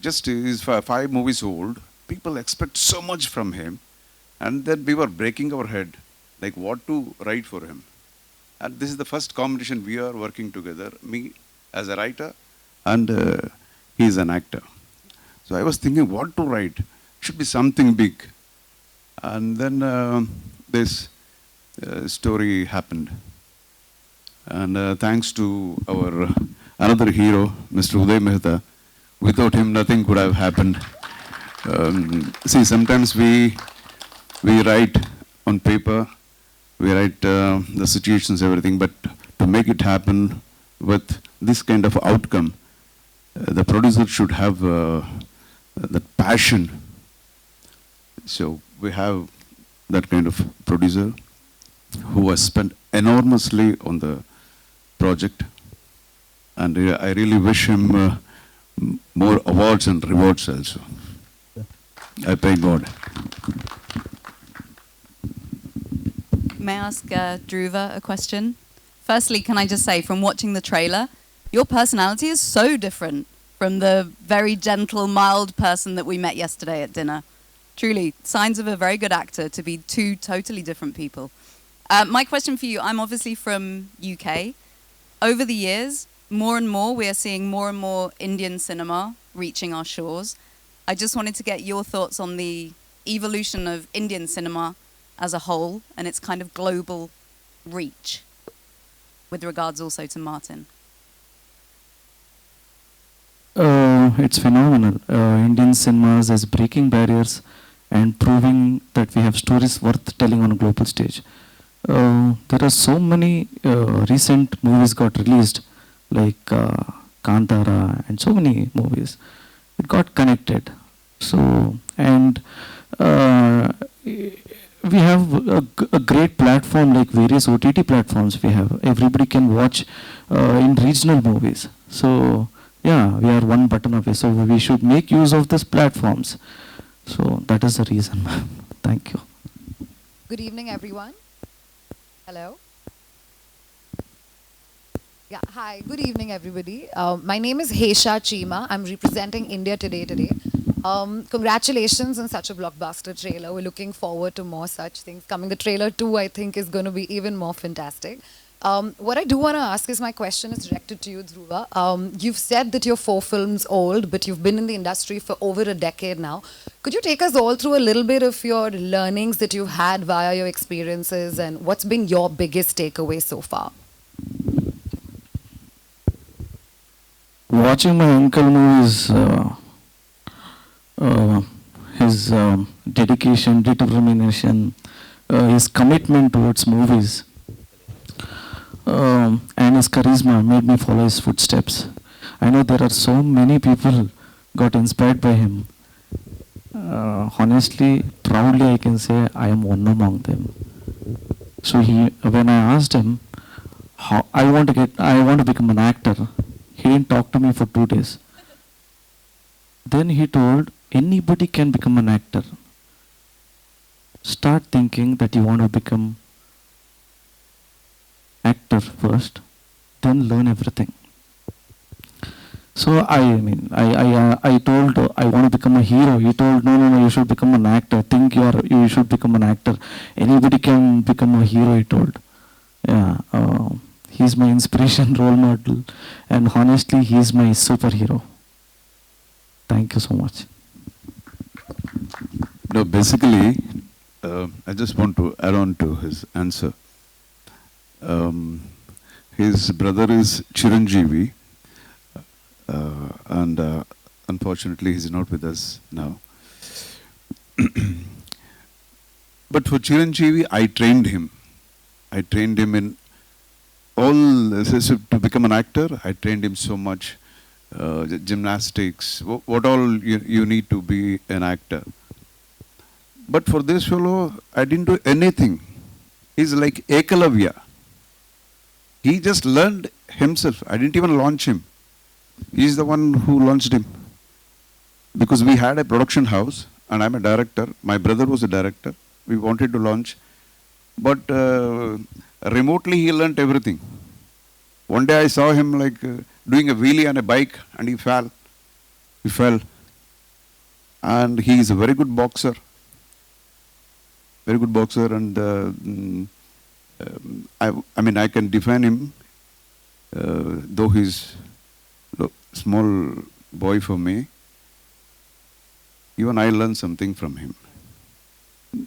just he's 5 movies old, people expect so much from him. And then we were breaking our head, like what to write for him. And this is the first combination we are working together, me as a writer and he is an actor. So I was thinking what to write, should be something big. And then this story happened. And thanks to our another hero, Mr. Uday Mehta, without him nothing could have happened. See, sometimes we write on paper, we write the situations, everything, but to make it happen with this kind of outcome, the producer should have that passion. So we have that kind of producer who has spent enormously on the project, and I really wish him more awards and rewards also. I thank God. May I ask Dhruva a question? Firstly, can I just say, from watching the trailer, your personality is so different from the very gentle, mild person that we met yesterday at dinner. Truly, signs of a very good actor to be two totally different people. My question for you, I'm obviously from UK. Over the years, more and more, we are seeing more and more Indian cinema reaching our shores. I just wanted to get your thoughts on the evolution of Indian cinema as a whole and its kind of global reach, with regards also to Martin. It's phenomenal. Indian cinemas is breaking barriers and proving that we have stories worth telling on a global stage. There are so many recent movies got released, like Kantara and so many movies. It got connected. So, and we have a great platform like various OTT platforms we have. Everybody can watch in regional movies. So, yeah, we are one button away. So we should make use of these platforms. So that is the reason. Thank you. Good evening, everyone. Hello. Yeah, hi. Good evening, everybody. My name is Hesha Chima. I'm representing India Today today. Congratulations on such a blockbuster trailer. We're looking forward to more such things coming. The trailer 2, I think, is going to be even more fantastic. What I do want to ask is, my question is directed to you, Dhruva. You've said that you're 4 films old, but you've been in the industry for over a decade now. Could you take us all through a little bit of your learnings that you've had via your experiences, and what's been your biggest takeaway so far? Watching my uncle movies, his dedication, determination, his commitment towards movies, and his charisma made me follow his footsteps. I know there are so many people got inspired by him. Honestly, proudly I can say I am one among them. So when I asked him how I want to become an actor, he didn't talk to me for 2 days. Then he told, anybody can become an actor. Start thinking that you want to become actor first, then learn everything. So I told I want to become a hero. He told no, you should become an actor. Think you should become an actor. Anybody can become a hero, he told. Yeah, he's my inspiration, role model, and honestly, he's my superhero. Thank you so much. No, basically, I just want to add on to his answer. His brother is Chiranjeevi, and unfortunately he's not with us now. But for Chiranjeevi, I trained him. I trained him in all, to become an actor. I trained him so much, gymnastics, what all you need to be an actor. But for this fellow, I didn't do anything. He's like Ekalavya. He just learned himself. I didn't even launch him. He's the one who launched him. Because we had a production house, and I'm a director. My brother was a director. We wanted to launch. But remotely, he learned everything. One day I saw him like doing a wheelie on a bike, and he fell. He fell. And he is a very good boxer. Very good boxer, and I can define him, though he's a small boy for me. Even I learned something from him.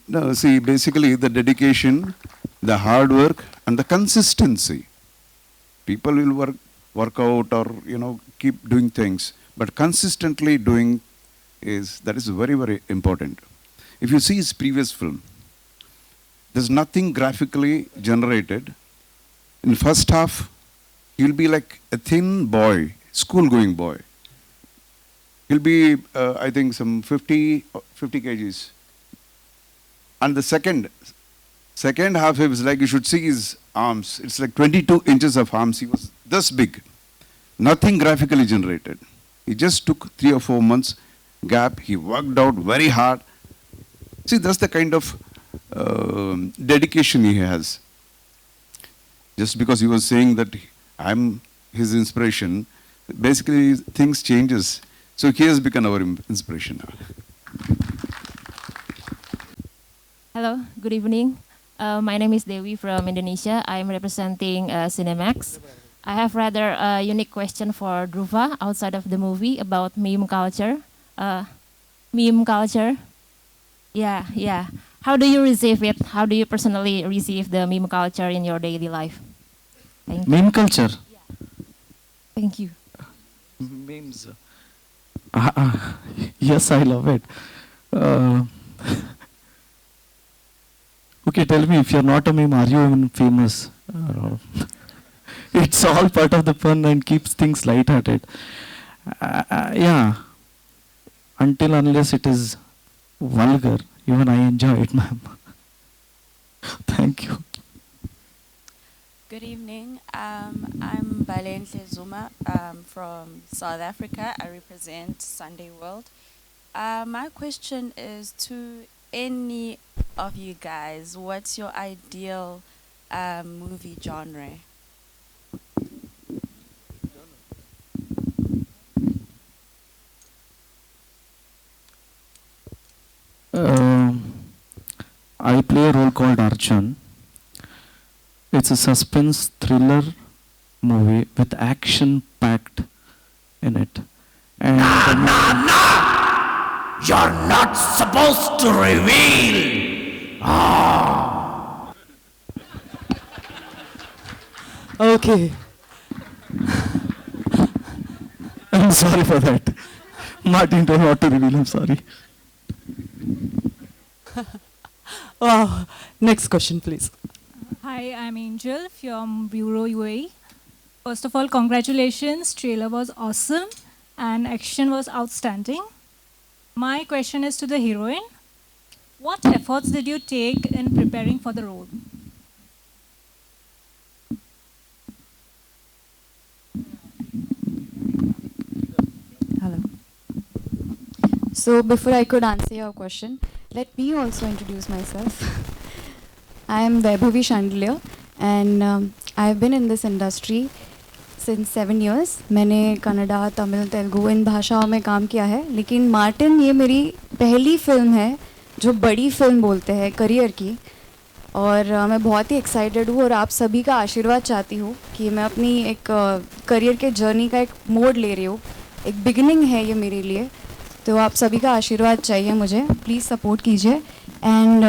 No, see, basically the dedication, the hard work, and the consistency. People will work out or keep doing things, but consistently doing that is very, very important. If you see his previous film, there's nothing graphically generated. In first half, he'll be like a thin boy, school-going boy. He'll be, I think, some 50 kgs. And the second half, it was like, you should see his arms. It's like 22 inches of arms. He was this big. Nothing graphically generated. He just took 3 or 4 months gap. He worked out very hard. See, that's the kind of dedication he has. Just because he was saying that I'm his inspiration, basically things changes. So he has become our inspiration now. Hello, good evening. My name is Dewi from Indonesia. I'm representing Cinemax. I have rather a unique question for Dhruva outside of the movie about meme culture. Meme culture. Yeah, yeah. How do you receive it? How do you personally receive the meme culture in your daily life? Thank you. Meme culture. Thank you. Memes. Yes, I love it. Okay, tell me, if you're not a meme, are you even famous? It's all part of the fun and keeps things light-hearted. Yeah. Until unless it is vulgar, even I enjoy it, ma'am. Thank you. Good evening. I'm Balenhle Zuma from South Africa. I represent Sunday World. My question is to any of you guys, what's your ideal movie genre? I play a role called Arjun. It's a suspense thriller movie with action packed in it. And You're not supposed to reveal! Okay. I'm sorry for that. Martin told not to reveal, I'm sorry. Next question, please. Hi, I'm Angel from Bureau UAE. First of all, congratulations. Trailer was awesome and action was outstanding. My question is to the heroine. What efforts did you take in preparing for the role? Hello. So before I could answer your question, let me also introduce myself. I am Vaibhavi Chandelier and I have been in this industry since 7 years. मैंने कन्नड़ा, तमिल, तेलुगु इन भाषाओं में काम किया है, लेकिन Martin ये मेरी पहली फिल्म है जो बड़ी फिल्म बोलते हैं करियर की, और मैं बहुत ही एक्साइटेड हूँ और आप सभी का आशीर्वाद चाहती हूँ कि मैं अपनी एक करियर के जर्नी का एक मोड़ ले रही हूँ, एक बिगिनिंग है ये मेरे लिए, तो आप सभी का आशीर्वाद चाहिए मुझे, प्लीज़ सपोर्ट कीजिए. And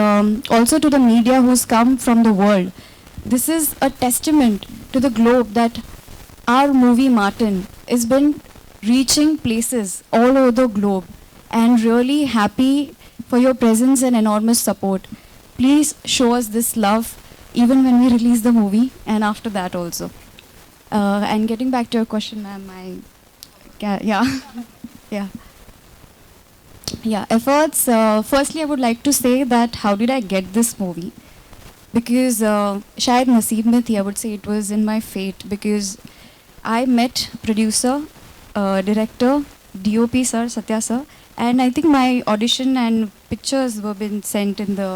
also to the media whose come from the world, this is a testament to the globe that our movie Martin has been reaching places all over the globe, and really happy for your presence and enormous support. Please show us this love even when we release the movie and after that also. And getting back to your question, ma'am, efforts. Firstly, I would like to say that how did I get this movie? Because शायद नसीब में थी, I would say it was in my fate, because I met producer, director, DOP sir, Satya sir, and I think my audition and pictures were been sent in the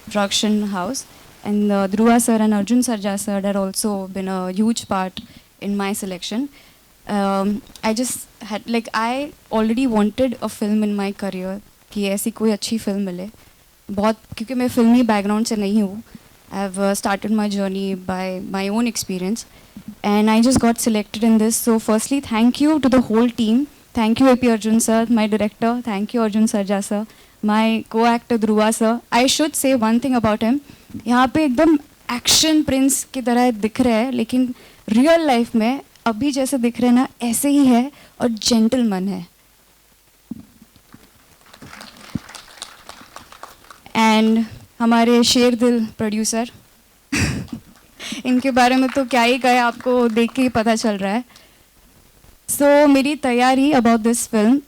production house, and Dhruva sir and Arjun Sarja sir had also been a huge part in my selection. I just had, like, I already wanted a film in my career कि ऐसी कोई अच्छी film मिले, बहुत, क्योंकि मैं फिल्मी background से नहीं हूँ. I've started my journey by my own experience, and I just got selected in this. So firstly, thank you to the whole team. Thank you AP Arjun sir, my director. Thank you Arjun Sarja sir, my co-actor Dhruva sir. I should say one thing about him. यहाँ पे एकदम action Prince की तरह दिख रहे हैं, लेकिन real life में अभी जैसे दिख रहे हैं ना, ऐसे ही है और जेंटलमैन है. एंड हमारे शेर दिल प्रोड्यूसर इनके बारे में तो क्या ही कहे, आपको देख के ही पता चल रहा है. सो मेरी तैयारी about this film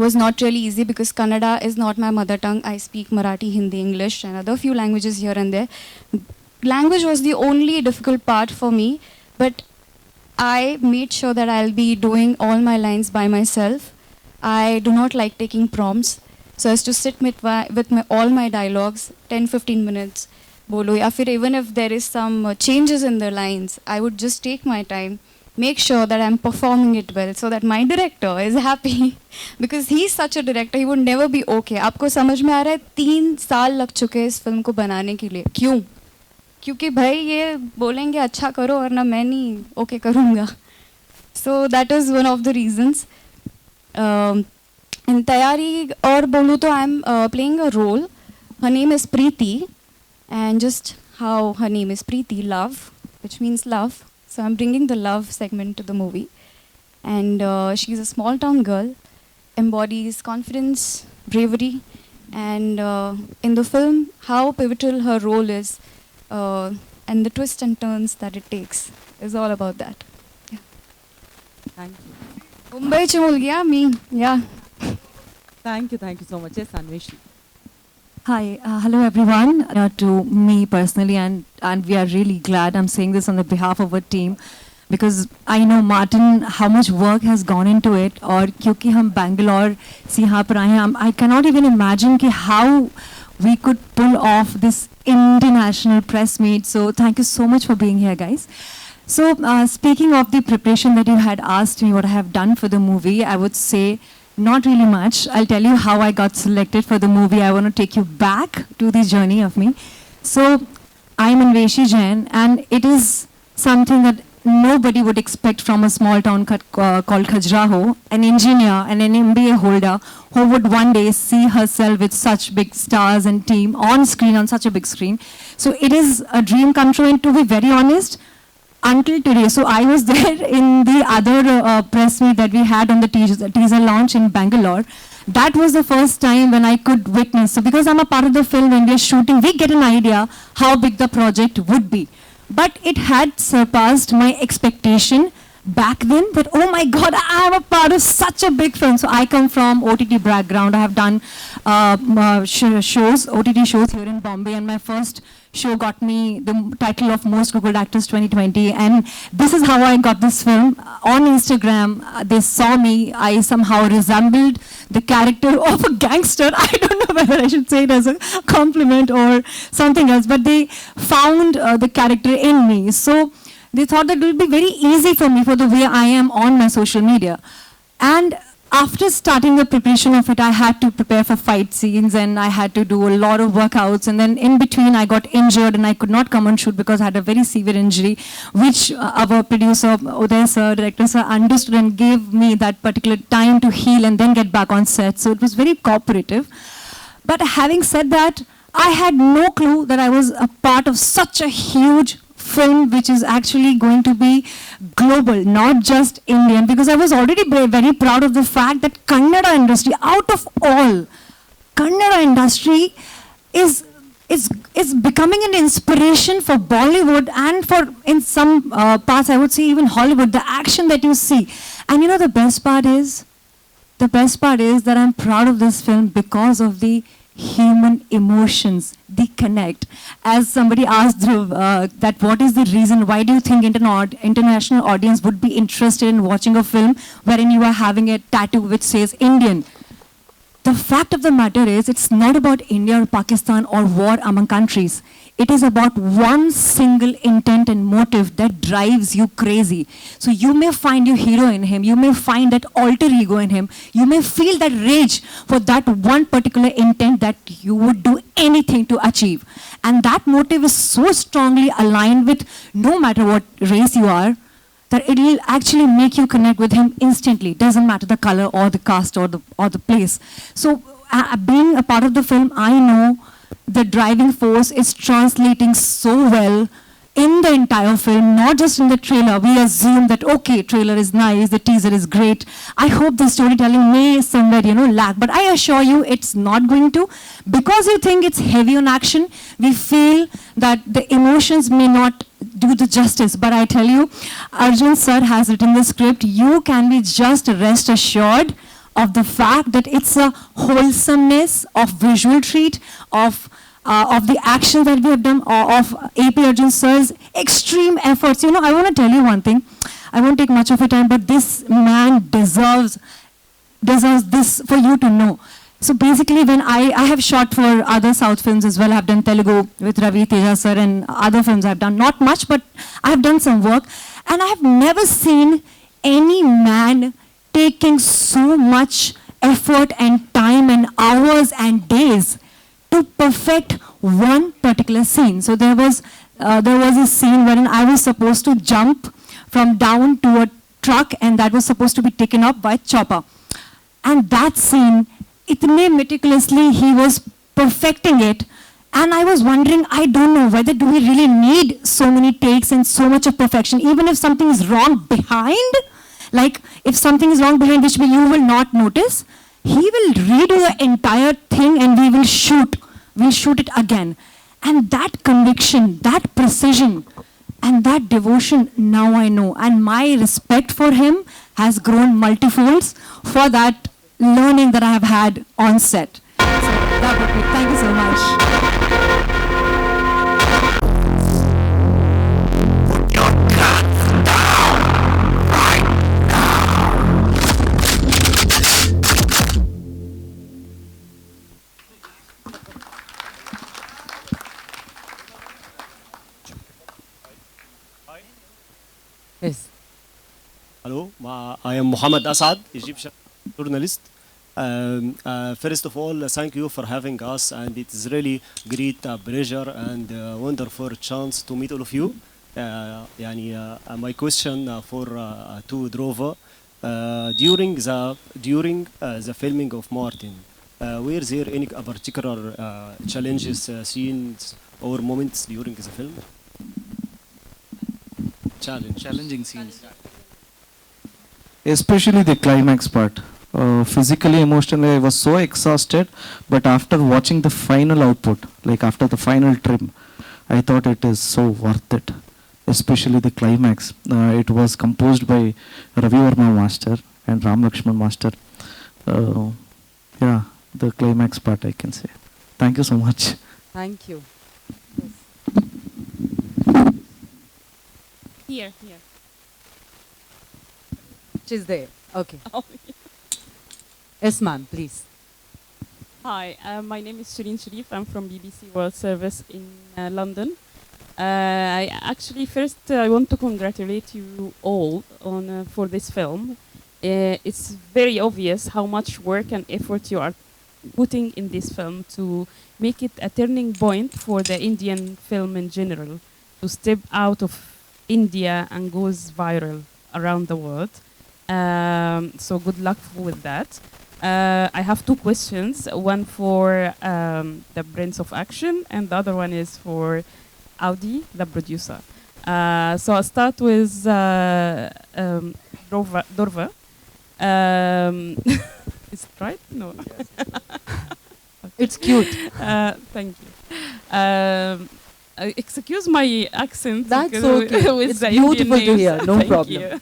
was not really easy because Kannada is not my mother tongue. I speak Marathi, Hindi, English and other few languages here and there. Language was the only difficult part for me, but I made sure that I'll be doing all my lines by myself. I do not like taking prompts, so as to sit with all my dialogues 10-15 minutes bolo, ya fir even if there is some changes in the lines, I would just take my time make sure that I'm performing it well so that my director is happy because he's such a director, he would never be okay. आपको समझ में आ रहा है 3 साल लग चुके हैं इस फिल्म को बनाने के लिए. क्यों? क्योंकि भाई ये बोलेंगे अच्छा करो और ना मैं नहीं ओके करूँगा. So that is one of the reasons. In तैयारी और बोलूँ तो I'm playing a role. Her name is Preeti, and just how her name is Preeti, love, which means love. So I'm bringing the love segment to the movie. And she's a small town girl, embodies confidence, bravery, and in the film, how pivotal her role is, and the twists and turns that it takes is all about that. Yeah. Thank you. Mumbai Chumulgia, me, yeah. Thank you so much. Yes, Anveshi. Hi, hello everyone. To me personally, and we are really glad. I'm saying this on the behalf of our team because I know Martin how much work has gone into it. और क्योंकि हम Bangalore से यहाँ पर आए हैं, I cannot even imagine कि how we could pull off this international press meet. So thank you so much for being here, guys. So speaking of the preparation that you had asked me what I have done for the movie, I would say not really much. I'll tell you how I got selected for the movie. I want to take you back to the journey of me. So I'm Anveshi Jain, and it is something that nobody would expect from a small town called Khajuraho, an engineer and an MBA holder who would one day see herself with such big stars and team on screen, on such a big screen. So it is a dream come true, and to be very honest, until today. So I was there in the other press meet that we had on the teaser launch in Bangalore. That was the first time when I could witness. So because I'm a part of the film, when we're shooting, we get an idea how big the project would be. But it had surpassed my expectation back then that, oh my God, I am a part of such a big film. So I come from OTT background. I have done shows, OTT shows here in Bombay, and my first show got me the title of Most Googled Actors 2020, and this is how I got this film. On Instagram, they saw me. I somehow resembled the character of a gangster. I don't know whether I should say it as a compliment or something else, but they found the character in me. So they thought that it would be very easy for me for the way I am on my social media. And after starting the preparation of it, I had to prepare for fight scenes, and I had to do a lot of workouts. And then in between, I got injured, and I could not come on shoot because I had a very severe injury, which our producer, Uday sir, director sir, understood and gave me that particular time to heal and then get back on set. So it was very cooperative. But having said that, I had no clue that I was a part of such a huge film which is actually going to be global, not just Indian, because I was already very proud of the fact that Kannada industry, out of all, Kannada industry is becoming an inspiration for Bollywood and for, in some parts, I would say even Hollywood, the action that you see. And you know the best part is that I'm proud of this film because of the human emotions, the connect. As somebody asked Dhruv, that what is the reason, why do you think international audience would be interested in watching a film wherein you are having a tattoo which says Indian? The fact of the matter is, it's not about India or Pakistan or war among countries. It is about one single intent and motive that drives you crazy. So you may find your hero in him, you may find that alter ego in him, you may feel that rage for that one particular intent that you would do anything to achieve. And that motive is so strongly aligned with no matter what race you are, that it will actually make you connect with him instantly. Doesn't matter the color or the cast or the place. So being a part of the film, I know the driving force is translating so well in the entire film, not just in the trailer. We assume that, okay, trailer is nice, the teaser is great. I hope the storytelling may somewhere, lack, but I assure you it's not going to. Because you think it's heavy on action, we feel that the emotions may not do the justice. But I tell you, Arjun sir has written the script. You can be just rest assured of the fact that it's a wholesomeness of visual treat, of the action that we have done, of AP Arjun sir's extreme efforts. I want to tell you one thing. I won't take much of your time, but this man deserves this for you to know. So basically, when I have shot for other South films as well. I've done Telugu with Ravi Teja sir and other films I've done. Not much, but I've done some work. And I have never seen any man taking so much effort and time and hours and days to perfect one particular scene. So there was a scene wherein I was supposed to jump from down to a truck, and that was supposed to be taken up by chopper. And that scene, itne meticulously he was perfecting it, and I was wondering, I don't know whether do we really need so many takes and so much of perfection, even if something is wrong behind, like if something is wrong behind which you will not notice, he will redo the entire thing and we'll shoot it again. And that conviction, that precision, and that devotion, now I know. And my respect for him has grown multifolds for that learning that I have had on set. So that would be, thank you so much. Yes. Hello, I am Muhammad Asad, Egyptian journalist. First of all, thank you for having us, and it is really great pleasure and wonderful chance to meet all of you. My question for to Drova, during the filming of Martin, were there any particular challenges, scenes, or moments during the film? Challenging scenes. Especially the climax part. Physically, emotionally, I was so exhausted, but after watching the final output, like after the final trim, I thought it is so worth it. Especially the climax. It was composed by Ravi Verma Master and Ram Lakshman Master. Yeah, the climax part I can say. Thank you so much. Thank you. Here. She's there. Okay. Yes, ma'am, please. Hi, my name is Shireen Sharif. I'm from BBC World Service in London. First, I want to congratulate you all on for this film. It's very obvious how much work and effort you are putting in this film to make it a turning point for the Indian film in general, to step out of India and goes viral around the world. So good luck with that. I have two questions, one for the Brains of Action and the other one is for Audi, the producer. So I'll start with Dorva. Is it right? No. Yes. Okay. It's cute. Thank you. Excuse my accent. That's okay. With It's the beautiful Indian to names. hear. No Thank problem. you.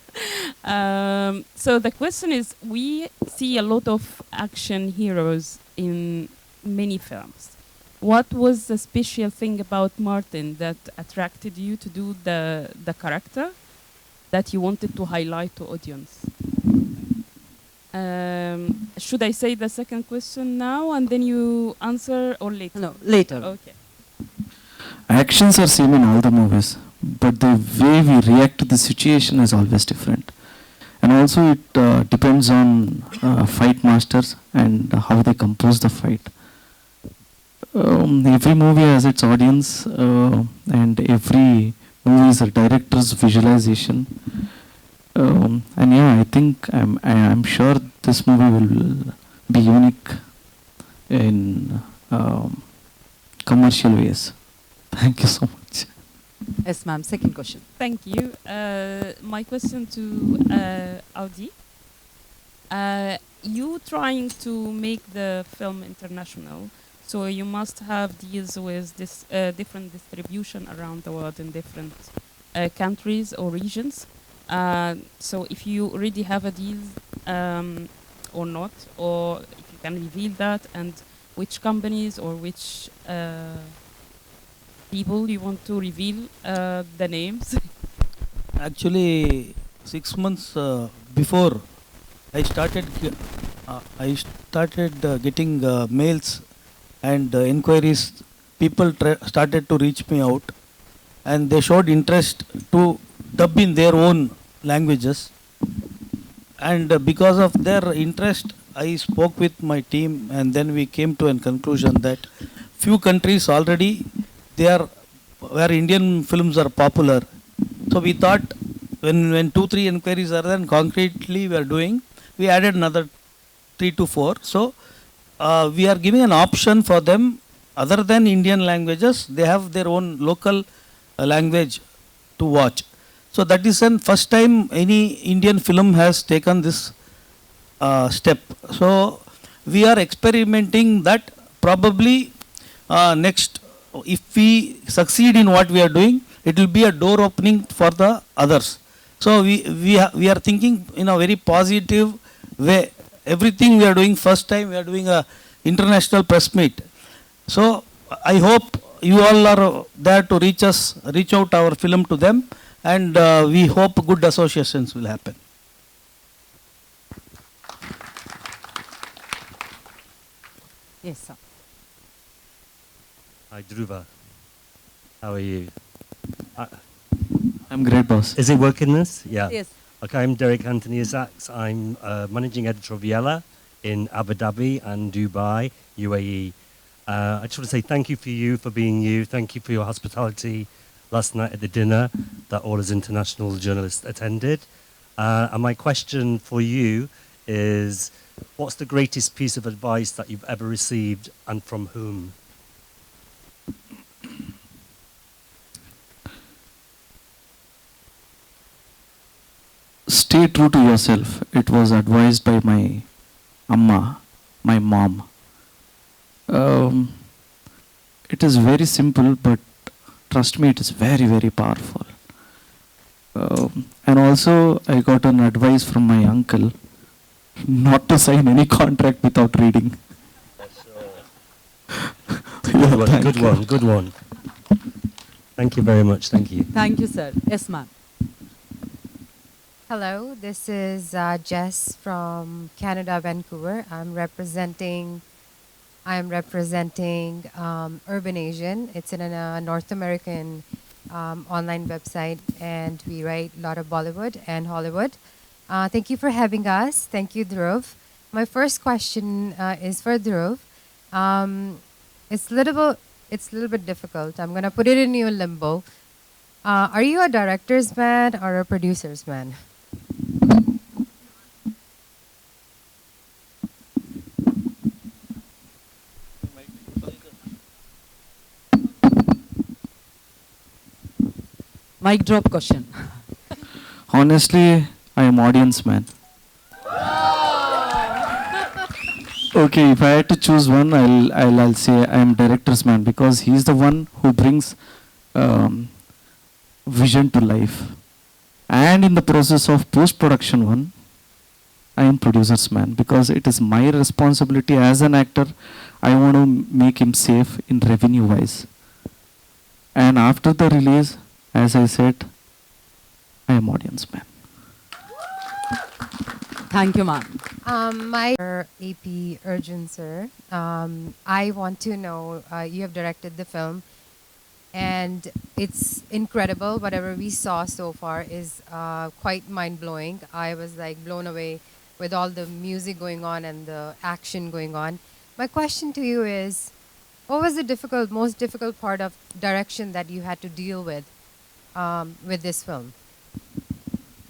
So the question is, we see a lot of action heroes in many films. What was the special thing about Martin that attracted you to do the character that you wanted to highlight to audience? Should I say the second question now and then you answer, or later? No, later. Okay. Actions are same in all the movies, but the way we react to the situation is always different. And also it depends on fight masters and how they compose the fight. Every movie has its audience, and every movie is a director's visualization. And yeah, I think I'm sure this movie will be unique in commercial ways. Thank you so much. Yes, ma'am. Second question. Thank you. My question to Audi. You trying to make the film international, so you must have deals with this different distribution around the world in different countries or regions. So if you already have a deal or not, or if you can reveal that, and which companies or which people you want to reveal the names? Actually, 6 months before I started I started getting mails and inquiries. People started to reach me out, and they showed interest to dub in their own languages. And because of their interest, I spoke with my team, and then we came to a conclusion that few countries already they are where Indian films are popular. So we thought when 2-3 inquiries are then concretely we are doing, we added another 3 to 4. So we are giving an option for them. Other than Indian languages, they have their own local language to watch. So that is the first time any Indian film has taken this step. So we are experimenting that. Probably next, if we succeed in what we are doing, it will be a door opening for the others. So we are thinking in a very positive way. Everything we are doing, first time we are doing a international press meet. So I hope you all are there to reach out our film to them, and we hope good associations will happen. Yes, sir. Hi, Dhruva. How are you? I'm great, boss. Is it working this? Yeah. Yes. Okay, I'm Derek Anthony Isaacs. I'm managing editor of Yella in Abu Dhabi and Dubai, UAE. I just want to say thank you for being you. Thank you for your hospitality last night at the dinner that all us international journalists attended. And my question for you is, what's the greatest piece of advice that you've ever received, and from whom? Stay true to yourself. It was advised by my amma, my mom. It is very simple, but trust me, it is very, very powerful. And also, I got an advice from my uncle not to sign any contract without reading. Good one. Thank you very much. Thank you. Thank you, sir. Yes, ma'am. Hello, this is Jess from Canada, Vancouver. I'm representing Urban Asian. It's in a North American online website, and we write a lot of Bollywood and Hollywood. Thank you for having us. Thank you, Dhruv. My first question is for Dhruv. It's a little bit difficult. I'm going to put it in your limbo. Are you a director's man or a producer's man? Mic drop question. Honestly, I am audience man. Okay, if I had to choose one, I'll say I am director's man, because he's the one who brings vision to life. And in the process of post-production one, I am producer's man, because it is my responsibility as an actor. I want to make him safe in revenue wise. And after the release, as I said, I am audience man. Thank you, ma'am. My AP Arjun sir, I want to know, you have directed the film, and it's incredible. Whatever we saw so far is quite mind-blowing. I was like blown away with all the music going on and the action going on. My question to you is, what was the most difficult part of direction that you had to deal with this film?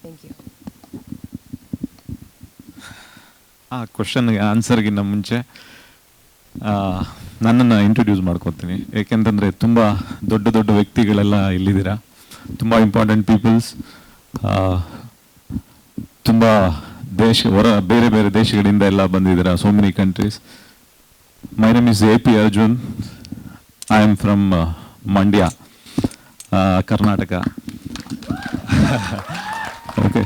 Thank you. ಆ ಕ್ವಶನ್ಗೆ ಆನ್ಸರ್ಗಿಂತ ಮುಂಚೆ ನನ್ನನ್ನು introduce ಮಾಡ್ಕೊತೀನಿ. ಏಕೆಂತಂದರೆ ತುಂಬ ದೊಡ್ಡ ದೊಡ್ಡ ವ್ಯಕ್ತಿಗಳೆಲ್ಲ ಇಲ್ಲಿದ್ದೀರಾ, ತುಂಬ important people's, ತುಂಬ ಬೇರೆ ಬೇರೆ ದೇಶಗಳಿಂದ ಎಲ್ಲ ಬಂದಿದ್ದೀರಾ, so many countries. My name is AP Arjun. I am from Mandya, Karnataka. Okay.